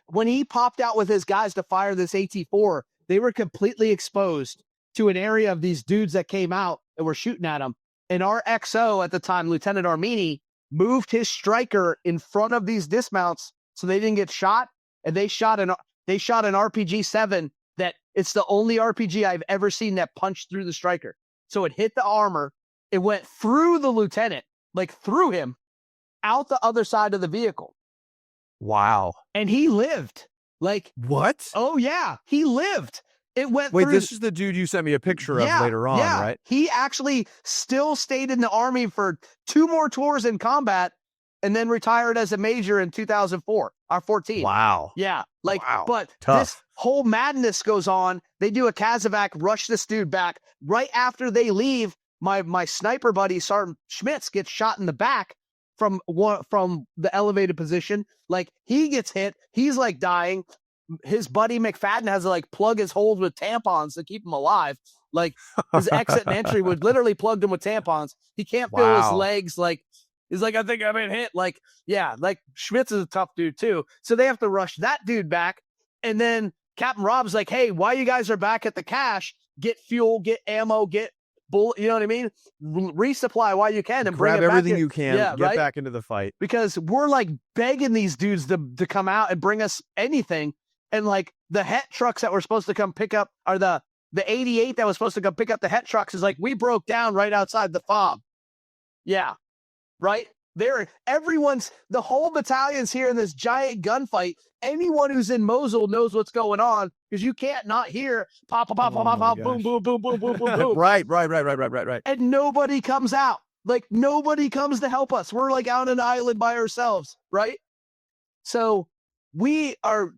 Speaker 1: when he popped out with his guys to fire this AT-4, they were completely exposed to an area of these dudes that came out and were shooting at them. And our XO at the time, Lieutenant Armini, moved his Stryker in front of these dismounts so they didn't get shot. And they shot an RPG-7 that it's the only RPG I've ever seen that punched through the Stryker. So it hit the armor. It went through the lieutenant, like through him, out the other side of the vehicle.
Speaker 3: Wow.
Speaker 1: And he lived. Like,
Speaker 3: what?
Speaker 1: Oh, yeah. He lived. It went
Speaker 3: Wait,
Speaker 1: through.
Speaker 3: this is the dude you sent me a picture of later on, right?
Speaker 1: He actually still stayed in the Army for 2 more tours in combat and then retired as a major in 2004, or 14.
Speaker 3: Wow.
Speaker 1: Yeah. Like,
Speaker 3: wow.
Speaker 1: But
Speaker 3: Tough.
Speaker 1: This whole madness goes on. They do a Kazovac, rush this dude back. Right after they leave, my sniper buddy, Sergeant Schmitz, gets shot in the back from the elevated position. Like, he gets hit. He's like dying. His buddy McFadden has to like plug his holes with tampons to keep him alive. Like, his exit and entry would literally plug him with tampons. He can't feel his legs. Like, he's like, "I think I've been hit." Like, yeah, like Schmitz is a tough dude too. So they have to rush that dude back. And then Captain Rob's like, "Hey, while you guys are back at the cache, get fuel, get ammo, get bullet, you know what I mean? Resupply while you can and
Speaker 3: grab
Speaker 1: bring it
Speaker 3: everything
Speaker 1: back
Speaker 3: you can,
Speaker 1: yeah,
Speaker 3: get
Speaker 1: right?
Speaker 3: back into the fight."
Speaker 1: Because we're like begging these dudes to come out and bring us anything. And like the Het trucks that were supposed to come pick up, or the 88 that was supposed to come pick up the Het trucks, is like, we broke down right outside the fob. Yeah. Right? The whole battalion's here in this giant gunfight. Anyone who's in Mosul knows what's going on, because you can't not hear pop, pop, pop, pop, pop, boom, boom, boom, boom, boom, boom, boom.
Speaker 3: Right.
Speaker 1: And nobody comes out. Like, nobody comes to help us. We're like out on an island by ourselves, right? So we are,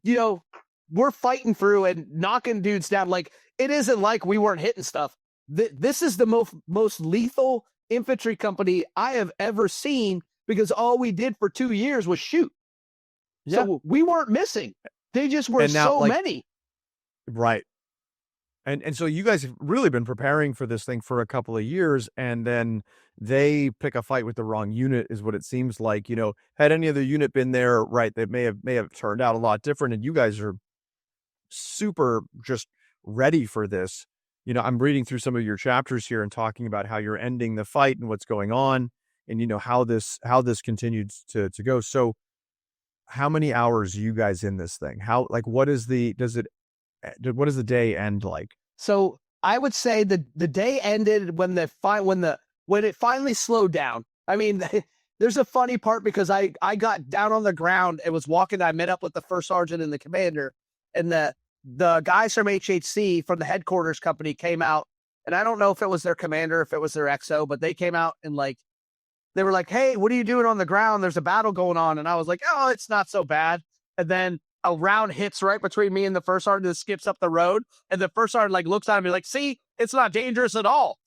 Speaker 1: we're fighting through and knocking dudes down. Like, it isn't like we weren't hitting stuff. This is the most lethal infantry company I have ever seen, because all we did for 2 years was shoot. Yeah. So we weren't missing. They just were so many.
Speaker 3: Right. And so you guys have really been preparing for this thing for a couple of years, and then they pick a fight with the wrong unit, is what it seems like. Had any other unit been there, right, that may have turned out a lot different, and you guys are super just ready for this. I'm reading through some of your chapters here and talking about how you're ending the fight and what's going on, and how this continued to go. So how many hours are you guys in this thing? What does the day end like?
Speaker 1: So I would say the day ended when when it finally slowed down. I mean, there's a funny part because I got down on the ground and was walking. I met up with the first sergeant and the commander, and the guys from HHC from the headquarters company came out, and I don't know if it was their commander, if it was their XO, but they came out and they were like, "Hey, what are you doing on the ground? There's a battle going on." And I was like, "Oh, it's not so bad." And then a round hits right between me and the first sergeant that skips up the road. And the first sergeant looks at me like, "See, it's not dangerous at all."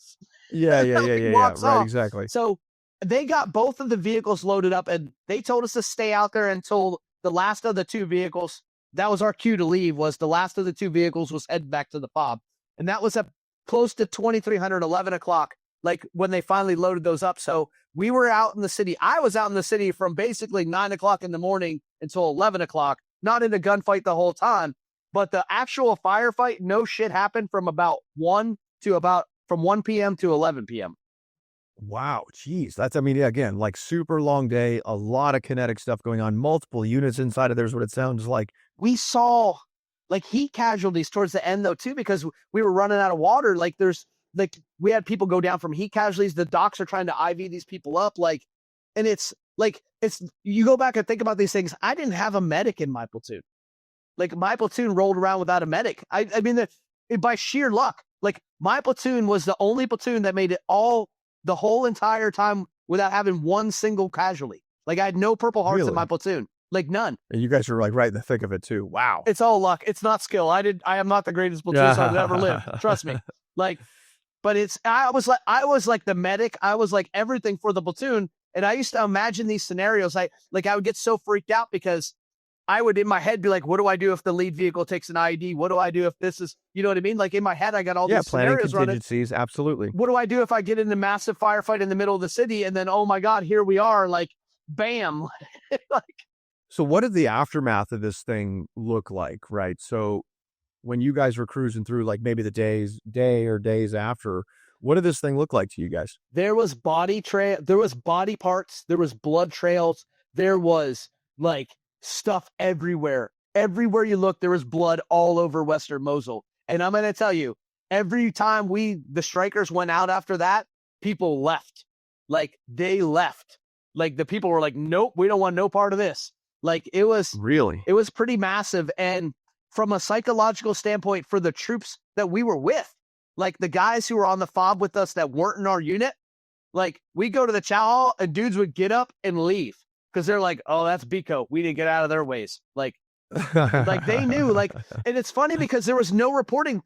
Speaker 3: Yeah. Right,
Speaker 1: off.
Speaker 3: exactly.
Speaker 1: So they got both of the vehicles loaded up, and they told us to stay out there until the last of the two vehicles. That was our cue to leave, was the last of the two vehicles was heading back to the fob. And that was at close to 2300, 11 o'clock, when they finally loaded those up. So we were out in the city. I was out in the city from basically 9 o'clock in the morning until 11 o'clock, not in a gunfight the whole time. But the actual firefight, no shit happened from about 1 p.m. to 11 p.m.
Speaker 3: Wow. Geez. Again, super long day, a lot of kinetic stuff going on, multiple units inside of there is what it sounds like.
Speaker 1: We saw heat casualties towards the end though, too, because we were running out of water. We had people go down from heat casualties. The docs are trying to IV these people up. And it's you go back and think about these things. I didn't have a medic in my platoon. My platoon rolled around without a medic. I mean, by sheer luck, my platoon was the only platoon that made it the whole entire time without having one single casualty. I had no Purple Hearts in my platoon. None.
Speaker 3: And you guys are right in the thick of it too. Wow.
Speaker 1: It's all luck. It's not skill. I am not the greatest platoon sergeant ever lived. Trust me. But I was the medic. I was everything for the platoon. And I used to imagine these scenarios. I would get so freaked out because I would in my head be like, what do I do if the lead vehicle takes an IED? What do I do if this is, you know what I mean? In my head, I got all these
Speaker 3: planning
Speaker 1: scenarios
Speaker 3: contingencies.
Speaker 1: running.
Speaker 3: Absolutely.
Speaker 1: What do I do if I get in a massive firefight in the middle of the city? And then, oh my God, here we are, bam.
Speaker 3: So what did the aftermath of this thing look like, right? So when you guys were cruising through, maybe the day or days after, what did this thing look like to you guys?
Speaker 1: There was body parts, there was blood trails, there was stuff everywhere. Everywhere you look, there was blood all over Western Mosul. And I'm going to tell you, every time the strikers went out after that, people left. They left. The people were like, nope, we don't want no part of this. It was pretty massive. And from a psychological standpoint for the troops that we were with, the guys who were on the fob with us that weren't in our unit, we go to the chow hall and dudes would get up and leave because they're like, oh, that's Biko. We didn't get out of their ways. They knew, and it's funny because there was no reporting.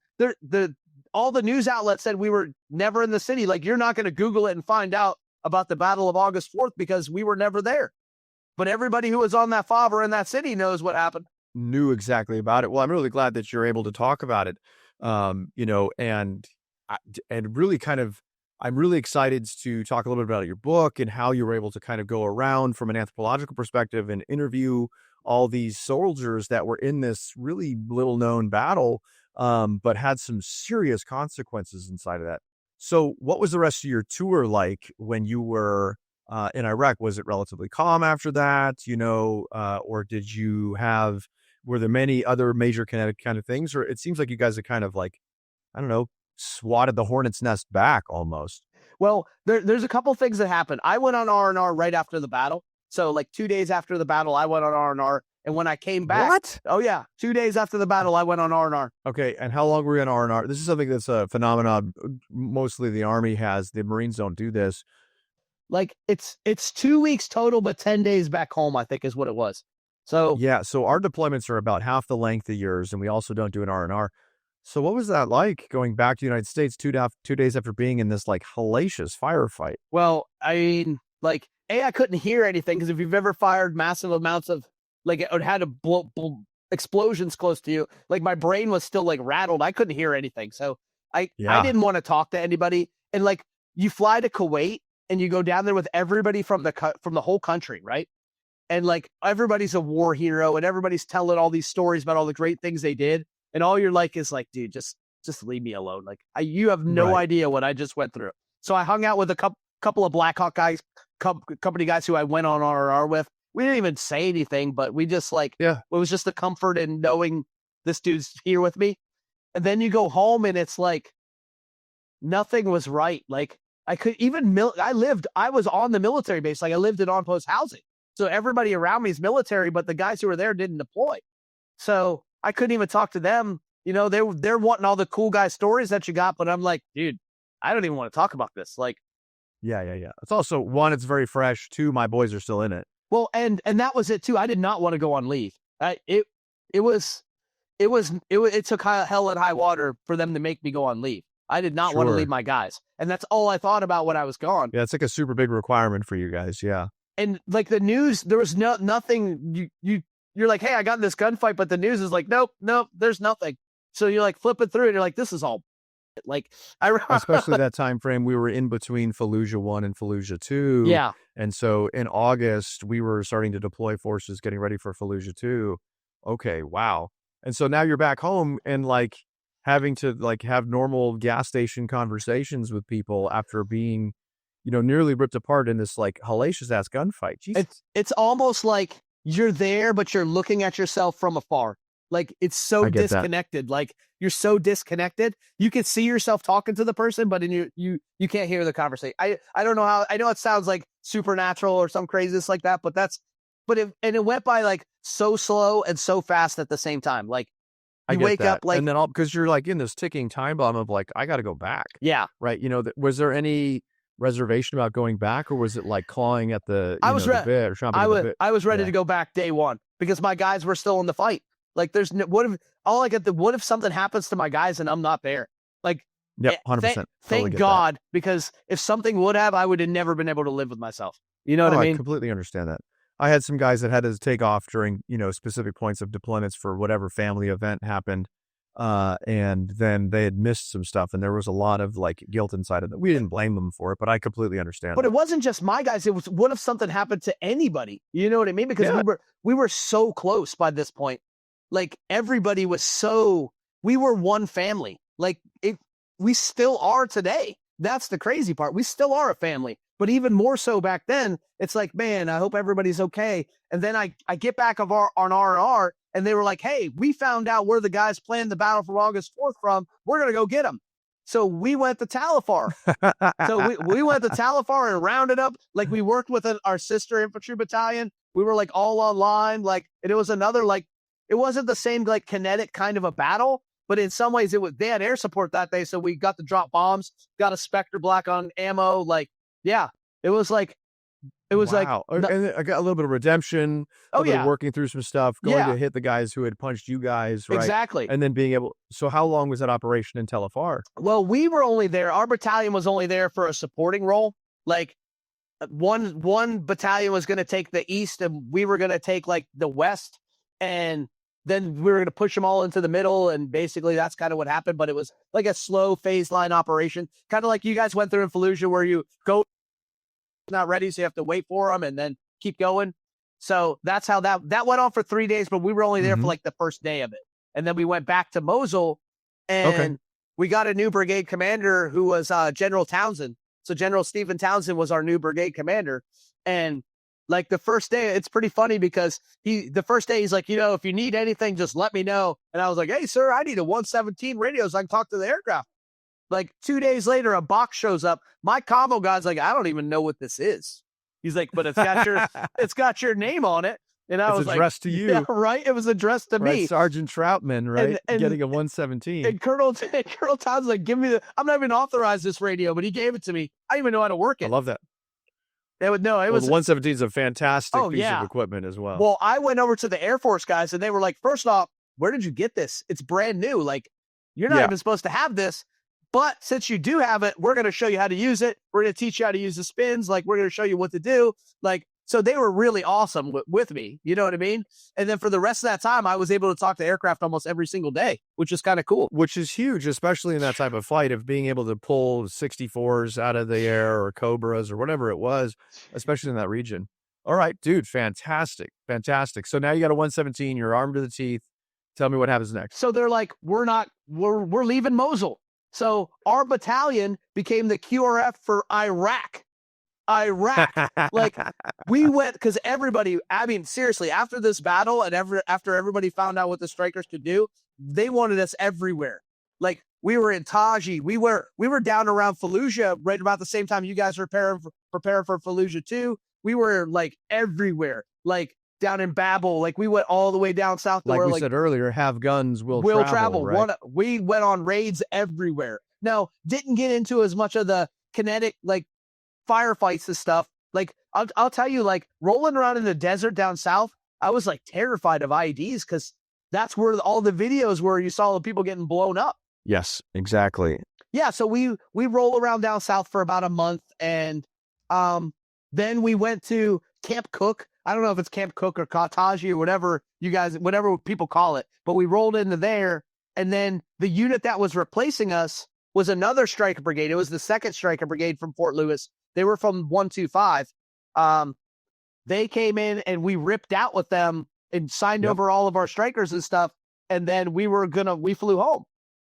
Speaker 1: All the news outlets said we were never in the city. You're not going to Google it and find out about the Battle of August 4th because we were never there. But everybody who was on that fob or in that city knows what happened.
Speaker 3: Knew exactly about it. Well, I'm really glad that you're able to talk about it. And really I'm really excited to talk a little bit about your book and how you were able to kind of go around from an anthropological perspective and interview all these soldiers that were in this really little known battle, but had some serious consequences inside of that. So what was the rest of your tour like when you were in Iraq? Was it relatively calm after that, or were there many other major kinetic kind of things? Or it seems like you guys are kind of swatted the hornet's nest back almost.
Speaker 1: Well, there's a couple things that happened. I went on R&R right after the battle. So 2 days after the battle, I went on R&R. And when I came back,
Speaker 3: what?
Speaker 1: Oh yeah, 2 days after the battle, I went on R&R.
Speaker 3: Okay, and how long were you on R&R? This is something that's a phenomenon. Mostly the Army has. The Marines don't do this.
Speaker 1: It's 2 weeks total, but 10 days back home, I think is what it was. So
Speaker 3: yeah, so our deployments are about half the length of yours, and we also don't do an R&R. So what was that like going back to the United States 2 days after being in this hellacious firefight?
Speaker 1: Well, I mean, I couldn't hear anything because if you've ever fired massive amounts of it had to explosions close to you. Like my brain was still like rattled. I couldn't hear anything. So I didn't want to talk to anybody. And like you fly to Kuwait and you go down there with everybody from the whole country, right? And like everybody's a war hero and everybody's telling all these stories about all the great things they did. And all you're like is like, dude, just leave me alone. Like you have no idea what I just went through. So I hung out with a couple of Blackhawk guys, company guys who I went on RR with. We didn't even say anything, but we just like, it was just the comfort in knowing this dude's here with me. And then you go home and it's like, nothing was right. Like I could even, I was on the military base. Like I lived in on-post housing. So everybody around me is military, but the guys who were there didn't deploy. So I couldn't even talk to them. You know, they're wanting all the cool guy stories that you got, but I'm like, dude, I don't even want to talk about this. Like,
Speaker 3: yeah. It's also, one, it's very fresh. Two, my boys are still in it.
Speaker 1: Well, and that was it too. I did not want to go on leave. It took hell and high water for them to make me go on leave. I did not want to leave my guys, and that's all I thought about when I was gone.
Speaker 3: Yeah, it's like a super big requirement for you guys. Yeah,
Speaker 1: and like the news, there was nothing. You're like, hey, I got in this gunfight, but the news is like, nope, there's nothing. So you're like flipping through, and you're like, this is all. Like
Speaker 3: especially that time frame, we were in between Fallujah 1 and Fallujah 2.
Speaker 1: Yeah.
Speaker 3: And so in August, we were starting to deploy forces, getting ready for Fallujah 2. Okay, wow. And so now you're back home and like having to like have normal gas station conversations with people after being, you know, nearly ripped apart in this like hellacious ass gunfight. Jesus.
Speaker 1: It's almost like you're there, but you're looking at yourself from afar. Like it's so disconnected. That. Like you're so disconnected. You can see yourself talking to the person, but in you can't hear the conversation. I don't know how. I know it sounds like supernatural or some craziness like that, but it went by like so slow and so fast at the same time. Like you wake up like,
Speaker 3: and then because you're like in this ticking time bomb of like I got to go back.
Speaker 1: Yeah,
Speaker 3: right. You know, was there any reservation about going back, or was it like clawing at the? I was ready
Speaker 1: to go back day one because my guys were still in the fight. Like there's no, what if something happens to my guys and I'm not there? Like,
Speaker 3: yeah, 100%.
Speaker 1: Thank God, because if something would have, I would have never been able to live with myself. You know what I mean?
Speaker 3: I completely understand that. I had some guys that had to take off during, you know, specific points of deployments for whatever family event happened. And then they had missed some stuff and there was a lot of like guilt inside of it. We didn't blame them for it, but I completely understand.
Speaker 1: But it wasn't just my guys. It was, what if something happened to anybody? You know what I mean? Because we were so close by this point. Like everybody was we were one family. Like we still are today. That's the crazy part. We still are a family, but even more so back then. It's like, man, I hope everybody's okay. And then I get back on R&R and they were like, hey, we found out where the guys planned the battle for August 4th from. We're going to go get them. So we went to Talifar. we went to Talifar and rounded up. Like we worked with our sister infantry battalion. We were like all online. Like, and it was another, like, it wasn't the same like kinetic kind of a battle, but in some ways they had air support that day. So we got to drop bombs, got a Spectre Black on ammo. Like, yeah, it was like, and
Speaker 3: I got a little bit of redemption. Working through some stuff, going to hit the guys who had punched you guys. Right?
Speaker 1: Exactly.
Speaker 3: And then so how long was that operation in Tel Afar?
Speaker 1: Well, we were only there. Our battalion was only there for a supporting role. Like one battalion was going to take the east and we were going to take like the west. And then we were going to push them all into the middle. And basically that's kind of what happened. But it was like a slow phase line operation, kind of like you guys went through in Fallujah where you go not ready. So you have to wait for them and then keep going. So that's how that went on for 3 days, but we were only there for like the first day of it. And then we went back to Mosul and we got a new brigade commander who was General Townsend. So General Stephen Townsend was our new brigade commander. And like the first day, it's pretty funny because the first day he's like, you know, if you need anything, just let me know. And I was like, hey, sir, I need a 117 radio so I can talk to the aircraft. Like 2 days later, a box shows up. My combo guy's like, I don't even know what this is. He's like, but it's got your name on it. And I was like,
Speaker 3: addressed to you.
Speaker 1: Yeah, right. It was addressed to me.
Speaker 3: Sergeant Troutman, right? And getting a 117.
Speaker 1: And Colonel Todd's like, give me I'm not even authorized this radio, but he gave it to me. I didn't even know how to work it.
Speaker 3: I love that.
Speaker 1: It was
Speaker 3: the 117 is a fantastic piece of equipment as well.
Speaker 1: Well, I went over to the Air Force guys and they were like, first off, where did you get this? It's brand new. Like, you're not even supposed to have this. But since you do have it, we're going to show you how to use it. We're going to teach you how to use the spins. Like, we're going to show you what to do. Like, So they were really awesome with me. You know what I mean? And then for the rest of that time, I was able to talk to aircraft almost every single day, which is kind of cool.
Speaker 3: Which is huge, especially in that type of flight, of being able to pull 64s out of the air or Cobras or whatever it was, especially in that region. All right, dude, fantastic. Fantastic. So now you got a 117, you're armed to the teeth. Tell me what happens next.
Speaker 1: So they're like, we're leaving Mosul. So our battalion became the QRF for Iraq. Like, we went, because everybody, I mean, seriously, after this battle and after everybody found out what the Strykers could do, they wanted us everywhere. Like, we were in Taji. We were down around Fallujah right about the same time you guys were preparing for Fallujah too. We were like everywhere, like down in Babel. Like, we went all the way down south.
Speaker 3: Like we said earlier, have guns, will travel. Right?
Speaker 1: We went on raids everywhere. Now, didn't get into as much of the kinetic, like, firefights and stuff. Like, I'll tell you, like, rolling around in the desert down south, I was like terrified of IEDs, because that's where all the videos where you saw the people getting blown up.
Speaker 3: Yes, exactly.
Speaker 1: Yeah, so we roll around down south for about a month, and then we went to Camp Cook. I don't know if it's Camp Cook or Kataji or whatever people call it, but we rolled into there, and then the unit that was replacing us was another Stryker Brigade. It was the 2nd Stryker Brigade from Fort Lewis. They were from 125. They came in and we ripped out with them and signed over all of our Strykers and stuff. And then we flew home.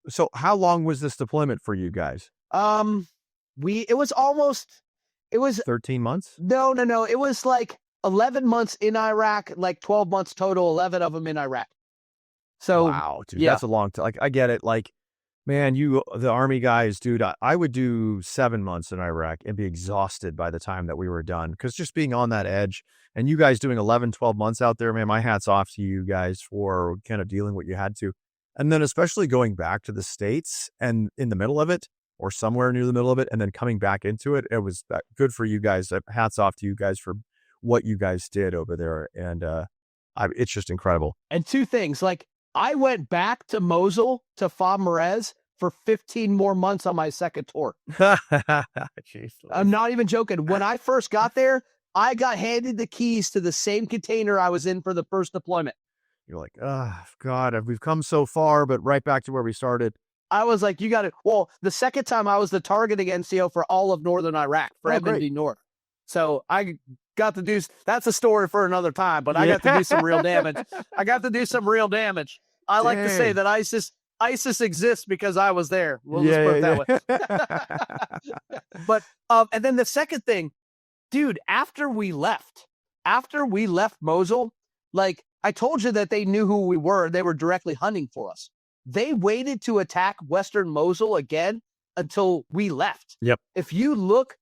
Speaker 3: So how long was this deployment for you guys?
Speaker 1: It was
Speaker 3: 13 months?
Speaker 1: No. It was like 11 months in Iraq, like 12 months total, 11 of them in Iraq. So
Speaker 3: wow, dude, that's a long time. Like, I get it. Like, man, the Army guys, dude, I would do 7 months in Iraq and be exhausted by the time that we were done. Because just being on that edge, and you guys doing 11, 12 months out there, man, my hat's off to you guys for kind of dealing what you had to. And then especially going back to the States and in the middle of it, or somewhere near the middle of it, and then coming back into it, it was good for you guys. Hats off to you guys for what you guys did over there. And it's just incredible.
Speaker 1: And 2 things, like, I went back to Mosul, to Fa Marez, for 15 more months on my 2nd tour.
Speaker 3: Jeez,
Speaker 1: I'm not even joking. When I first got there, I got handed the keys to the same container I was in for the first deployment.
Speaker 3: You're like, oh, God, we've come so far, but right back to where we started.
Speaker 1: I was like, you got to, well, the 2nd time I was the targeting NCO for all of northern Iraq, for MND North. So I got to do, that's a story for another time, but I got to do some real damage. I like to say that ISIS exists because I was there. We'll just put it that way. But, and then the second thing, dude, after we left Mosul, like, I told you that they knew who we were. They were directly hunting for us. They waited to attack Western Mosul again until we left.
Speaker 3: Yep.
Speaker 1: If you look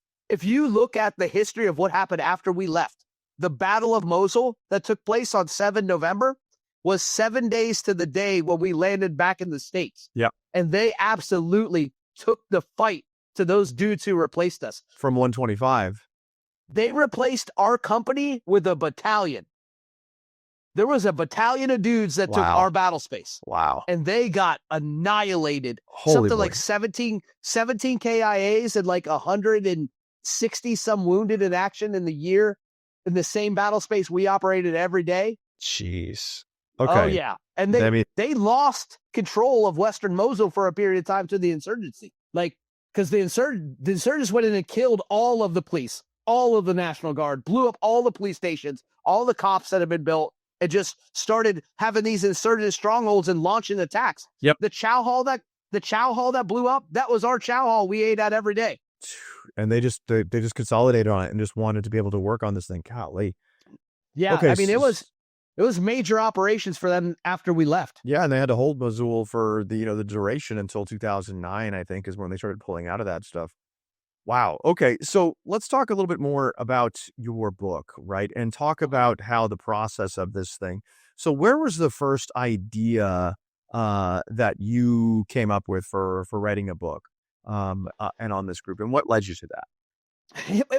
Speaker 1: at the history of what happened after we left, the Battle of Mosul that took place on 7 November was 7 days to the day when we landed back in the States.
Speaker 3: Yeah.
Speaker 1: And they absolutely took the fight to those dudes who replaced us.
Speaker 3: From 125.
Speaker 1: They replaced our company with a battalion. There was a battalion of dudes that took our battle space.
Speaker 3: Wow.
Speaker 1: And they got annihilated. Like 17 KIAs and like 160 some wounded in action in the year in the same battle space we operated every day.
Speaker 3: Jeez. Okay.
Speaker 1: Oh, yeah. And they lost control of Western Mosul for a period of time to the insurgency. Like, because the insurgents went in and killed all of the police, all of the National Guard, blew up all the police stations, all the cops that had been built, and just started having these insurgent strongholds and launching attacks.
Speaker 3: Yep.
Speaker 1: The chow hall that blew up, that was our chow hall we ate at every day.
Speaker 3: And they just consolidated on it and just wanted to be able to work on this thing. Golly.
Speaker 1: Yeah.
Speaker 3: Okay,
Speaker 1: I mean, it was major operations for them after we left.
Speaker 3: Yeah, and they had to hold Mosul for the duration until 2009, I think, is when they started pulling out of that stuff. Wow. Okay, so let's talk a little bit more about your book, right? And talk about how the process of this thing. So where was the first idea that you came up with for writing a book and on this group? And what led you to that?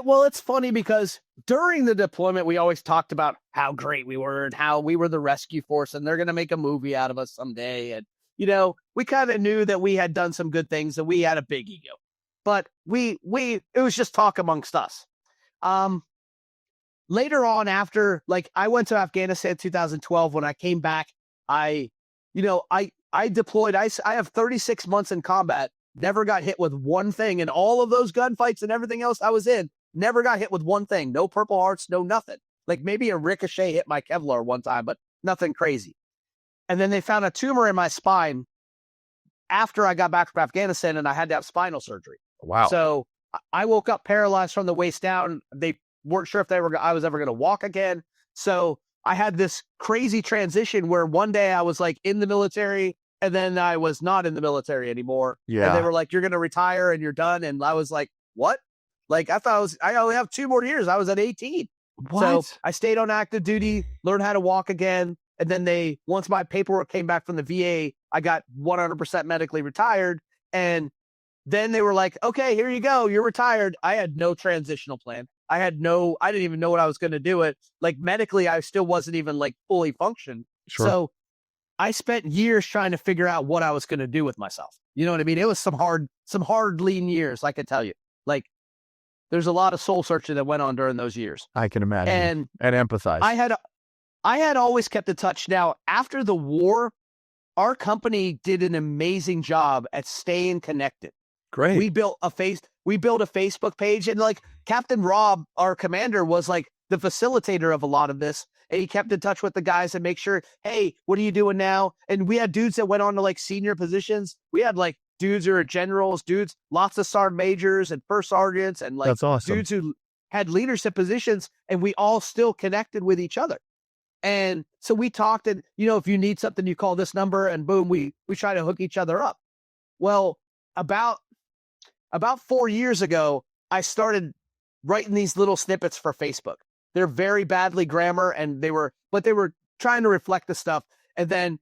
Speaker 1: Well, it's funny because during the deployment, we always talked about how great we were and how we were the rescue force and they're going to make a movie out of us someday. And, we kind of knew that we had done some good things and we had a big ego. But it was just talk amongst us. later on after, like, I went to Afghanistan in 2012. When I came back, I deployed. I have 36 months in combat, never got hit with one thing. And all of those gunfights and everything else I was in, never got hit with one thing. No Purple Hearts, no nothing. Like maybe a ricochet hit my Kevlar one time, but nothing crazy. And then they found a tumor in my spine after I got back from Afghanistan, and I had to have spinal surgery.
Speaker 3: Wow.
Speaker 1: So I woke up paralyzed from the waist down. They weren't sure if I was ever going to walk again. So I had this crazy transition where one day I was like in the military, and then I was not in the military anymore.
Speaker 3: Yeah.
Speaker 1: And they were like, you're going to retire and you're done. And I was like, what? Like, I thought I only have 2 more years. I was at 18.
Speaker 3: What?
Speaker 1: So I stayed on active duty, learned how to walk again. And then once my paperwork came back from the VA, I got 100% medically retired. And then they were like, okay, here you go. You're retired. I had no transitional plan. I didn't even know what I was going to do it. Like medically, I still wasn't even like fully functioned.
Speaker 3: Sure.
Speaker 1: So I spent years trying to figure out what I was going to do with myself. You know what I mean? It was some hard lean years, I can tell you. Like there's a lot of soul searching that went on during those years.
Speaker 3: I can imagine and empathize.
Speaker 1: I had always kept in touch. Now, after the war, our company did an amazing job at staying connected.
Speaker 3: Great.
Speaker 1: We built a Facebook page, and like Captain Rob, our commander, was like the facilitator of a lot of this. And he kept in touch with the guys and make sure, hey, what are you doing now? And we had dudes that went on to like senior positions. We had like dudes who are generals, lots of sergeant majors and first sergeants, and like
Speaker 3: That's awesome.
Speaker 1: dudes who had leadership positions, and we all still connected with each other. And so we talked, and if you need something, you call this number, and boom, we try to hook each other up. Well, about 4 years ago, I started writing these little snippets for Facebook. They're very badly grammar, and they were trying to reflect the stuff. And then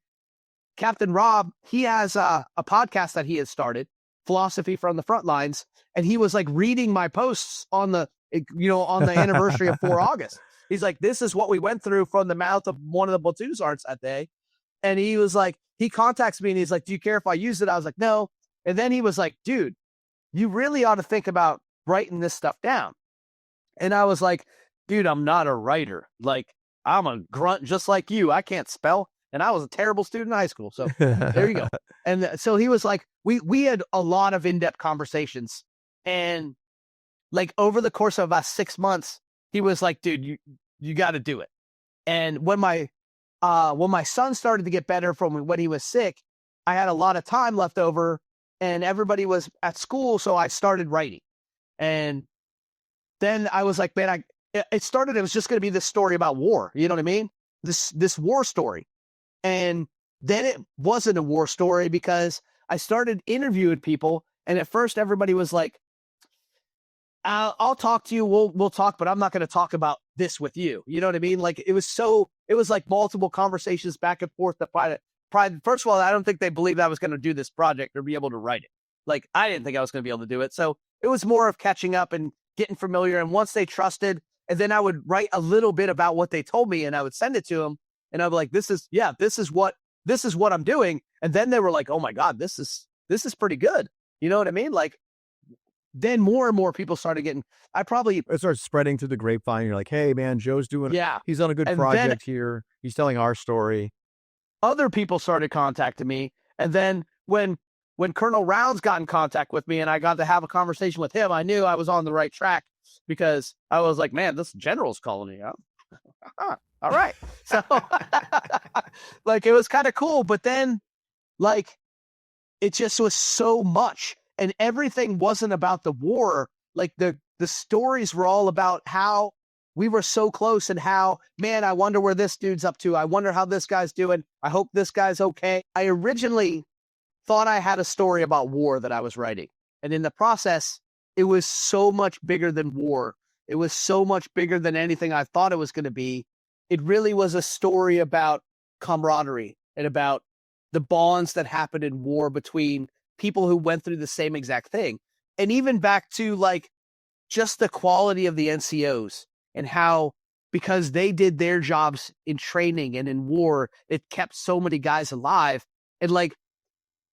Speaker 1: Captain Rob, he has a podcast that he had started, Philosophy from the Front Lines, and he was like reading my posts on the anniversary of 4 August. He's like, this is what we went through from the mouth of one of the platoon sergeants that day. And he was like, he contacts me and he's like, do you care if I use it? I was like, no. And then he was like, dude, you really ought to think about writing this stuff down. And I was like, dude, I'm not a writer. Like, I'm a grunt just like you. I can't spell. And I was a terrible student in high school. So there you go. And so he was like, we had a lot of in-depth conversations. And like over the course of about 6 months, he was like, dude, you got to do it. And when my son started to get better from when he was sick, I had a lot of time left over and everybody was at school. So I started writing. And then I was like, man, it was just going to be this story about war. You know what I mean? This war story. And then it wasn't a war story because I started interviewing people. And at first everybody was like, I'll talk to you. We'll talk, but I'm not going to talk about this with you. You know what I mean? Like it was like multiple conversations back and forth. First of all, I don't think they believed I was going to do this project or be able to write it. Like I didn't think I was going to be able to do it. So it was more of catching up and getting familiar. And once they trusted, and then I would write a little bit about what they told me and I would send it to them. And I'd be like, this is what I'm doing. And then they were like, oh my God, this is pretty good. You know what I mean? Like, then more and more people started getting,
Speaker 3: it starts spreading through the grapevine. You're like, hey man, Joe's he's on a good project here. He's telling our story.
Speaker 1: Other people started contacting me. And then when Colonel Rounds got in contact with me and I got to have a conversation with him, I knew I was on the right track because I was like, man, this general's calling me up. All right. So like, it was kind of cool, but then like, it just was so much. And everything wasn't about the war. Like the stories were all about how we were so close and how, man, I wonder where this dude's up to. I wonder how this guy's doing. I hope this guy's okay. I originally thought I had a story about war that I was writing. And in the process, it was so much bigger than war. It was so much bigger than anything I thought it was going to be. It really was a story about camaraderie and about the bonds that happened in war between people who went through the same exact thing. And even back to like just the quality of the NCOs and how, because they did their jobs in training and in war, it kept so many guys alive. And like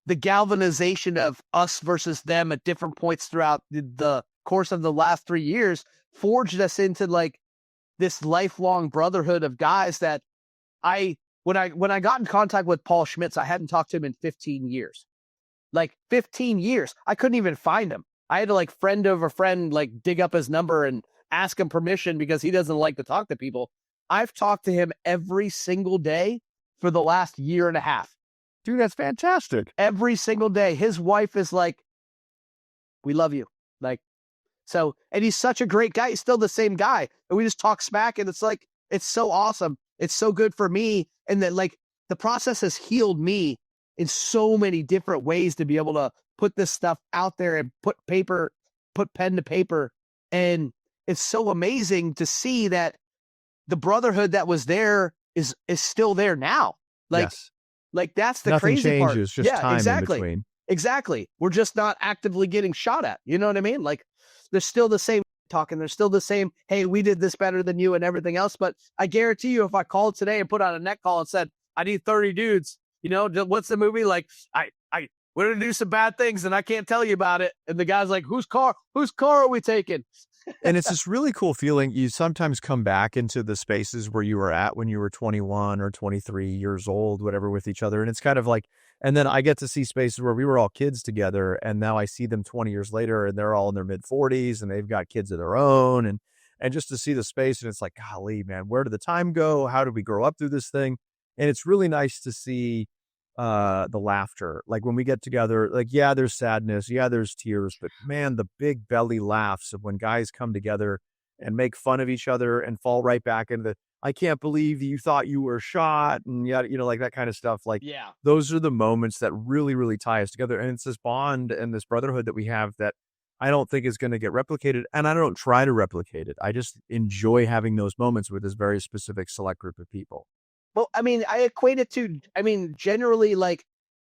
Speaker 1: the galvanization of us versus them at different points throughout the course of the last 3 years forged us into like this lifelong brotherhood of guys that when I got in contact with Paul Schmitz, I hadn't talked to him in 15 years. Like 15 years. I couldn't even find him. I had to like friend over friend, like dig up his number and ask him permission because he doesn't like to talk to people. I've talked to him every single day for the last year and a half.
Speaker 3: Dude, that's fantastic.
Speaker 1: Every single day. His wife is like, we love you. Like, so, and he's such a great guy. He's still the same guy. And we just talk smack and it's like, it's so awesome. It's so good for me. And that like the process has healed me in so many different ways to be able to put this stuff out there and put pen to paper. And it's so amazing to see that the brotherhood that was there is still there now. Like,
Speaker 3: yes.
Speaker 1: Like that's the
Speaker 3: Nothing
Speaker 1: crazy
Speaker 3: changes,
Speaker 1: part.
Speaker 3: just time in between.
Speaker 1: Exactly. We're just not actively getting shot at. You know what I mean? Like there's still the same talking. There's still the same, hey, we did this better than you and everything else. But I guarantee you, if I called today and put out a net call and said, I need 30 dudes, you know, what's the movie? Like, we're going to do some bad things and I can't tell you about it. And the guy's like, whose car are we taking?
Speaker 3: And it's this really cool feeling. You sometimes come back into the spaces where you were at when you were 21 or 23 years old, whatever, with each other. And it's kind of like, and then I get to see spaces where we were all kids together. And now I see them 20 years later and they're all in their mid 40s and they've got kids of their own. And just to see the space and it's like, golly, man, where did the time go? How did we grow up through this thing? And it's really nice to see the laughter. Like when we get together, like, yeah, there's sadness. Yeah, there's tears, but man, the big belly laughs of when guys come together and make fun of each other and fall right back into the, I can't believe you thought you were shot. And yeah, you know, like that kind of stuff. Like,
Speaker 1: yeah,
Speaker 3: those are the moments that really, really tie us together. And it's this bond and this brotherhood that we have that I don't think is going to get replicated. And I don't try to replicate it. I just enjoy having those moments with this very specific select group of people.
Speaker 1: Well, I mean, I equate it to, generally like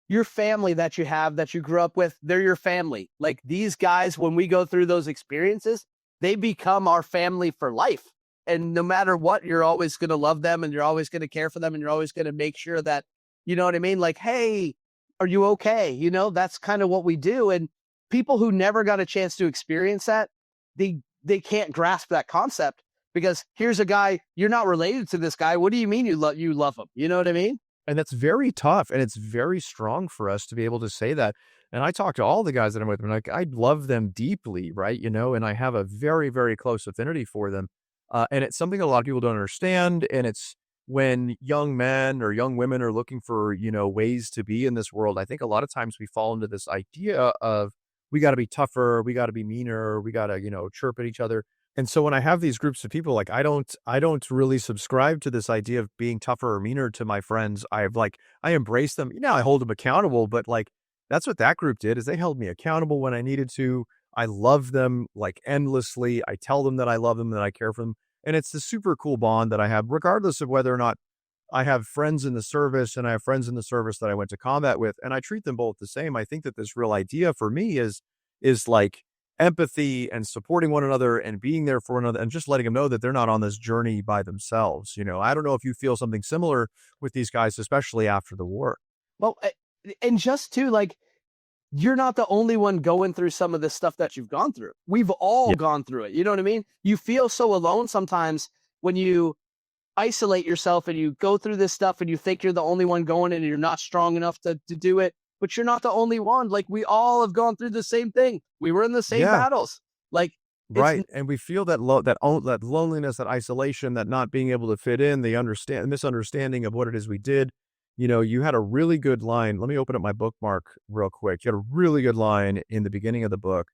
Speaker 1: your family that you have, that you grew up with, they're your family. Like these guys, when we go through those experiences, they become our family for life. And no matter what, you're always going to love them and you're always going to care for them. And you're always going to make sure that, you know what I mean? Like, hey, are you okay? You know, that's kind of what we do. And people who never got a chance to experience that, they can't grasp that concept. Because here's a guy, you're not related to this guy. What do you mean you love him? You know what I mean?
Speaker 3: And that's very tough. And it's very strong for us to be able to say that. And I talk to all the guys that I'm with, and like, I love them deeply, right? You know, and I have a very, very close affinity for them. And it's something a lot of people don't understand. And it's when young men or young women are looking for, you know, ways to be in this world. I think a lot of times we fall into this idea of we got to be tougher, we got to be meaner, we got to, you know, chirp at each other. And so when I have these groups of people, like I don't really subscribe to this idea of being tougher or meaner to my friends. I embrace them. You know, I hold them accountable, but like that's what that group did, is they held me accountable when I needed to. I love them like endlessly. I tell them that I love them, that I care for them. And it's the super cool bond that I have, regardless of whether or not I have friends in the service and I have friends in the service that I went to combat with, and I treat them both the same. I think that this real idea for me is like empathy and supporting one another and being there for another and just letting them know that they're not on this journey by themselves. You know, I don't know if you feel something similar with these guys, especially after the war.
Speaker 1: Well, and just to like, you're not the only one going through some of this stuff that you've gone through. We've all gone through it. You know what I mean? You feel so alone sometimes when you isolate yourself and you go through this stuff and you think you're the only one going and you're not strong enough to do it. But you're not the only one. Like we all have gone through the same thing. We were in the same battles. Like
Speaker 3: right, and we feel that that loneliness, that isolation, that not being able to fit in, the misunderstanding of what it is we did. You know, you had a really good line. Let me open up my bookmark real quick. You had a really good line in the beginning of the book.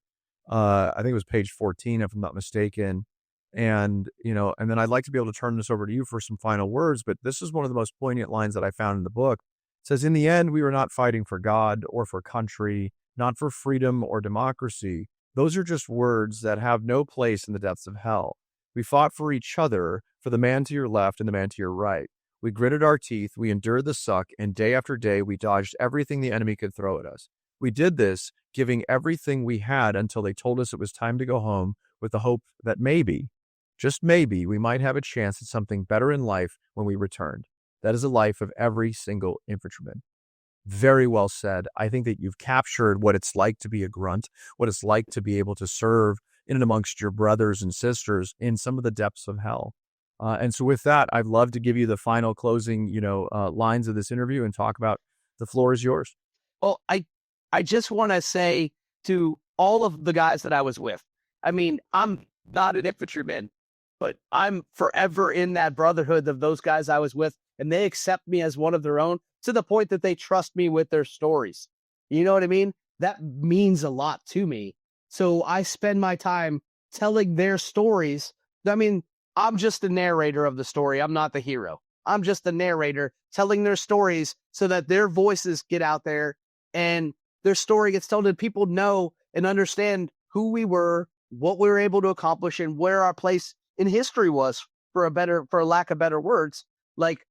Speaker 3: I think it was page 14, if I'm not mistaken. And you know, and then I'd like to be able to turn this over to you for some final words. But this is one of the most poignant lines that I found in the book. It says, in the end, we were not fighting for God or for country, not for freedom or democracy. Those are just words that have no place in the depths of hell. We fought for each other, for the man to your left and the man to your right. We gritted our teeth, we endured the suck, and day after day, we dodged everything the enemy could throw at us. We did this, giving everything we had until they told us it was time to go home, with the hope that maybe, just maybe, we might have a chance at something better in life when we returned. That is the life of every single infantryman. Very well said. I think that you've captured what it's like to be a grunt, what it's like to be able to serve in and amongst your brothers and sisters in some of the depths of hell. And so with that, I'd love to give you the final closing, lines of this interview and talk about the floor is yours.
Speaker 1: Well, I just want to say to all of the guys that I was with, I mean, I'm not an infantryman, but I'm forever in that brotherhood of those guys I was with, and they accept me as one of their own to the point that they trust me with their stories. You know what I mean? That means a lot to me. So I spend my time telling their stories. I mean, I'm just the narrator of the story. I'm not the hero. I'm just the narrator telling their stories so that their voices get out there and their story gets told and people know and understand who we were, what we were able to accomplish, and where our place in history was, for lack of better words. Like,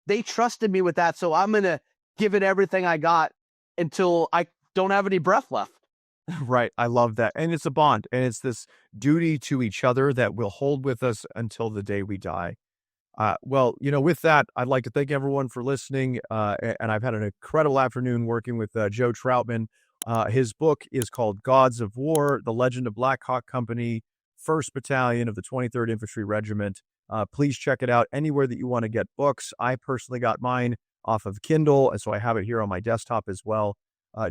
Speaker 1: they trusted me with that, so I'm going to give it everything I got until I don't have any breath left.
Speaker 3: Right. I love that. And it's a bond, and it's this duty to each other that will hold with us until the day we die. Well, with that, I'd like to thank everyone for listening. And I've had an incredible afternoon working with Joe Troutman. His book is called Gods of War, The Legend of Blackhawk Company, 1st Battalion of the 23rd Infantry Regiment. Please check it out anywhere that you want to get books. I personally got mine off of Kindle, and so I have it here on my desktop as well.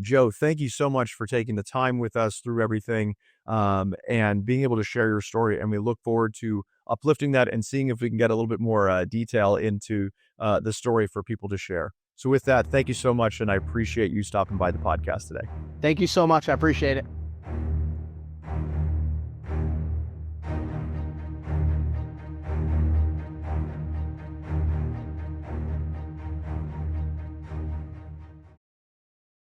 Speaker 3: Joe, thank you so much for taking the time with us through everything and being able to share your story. And we look forward to uplifting that and seeing if we can get a little bit more detail into the story for people to share. So with that, thank you so much. And I appreciate you stopping by the podcast today.
Speaker 1: Thank you so much. I appreciate it.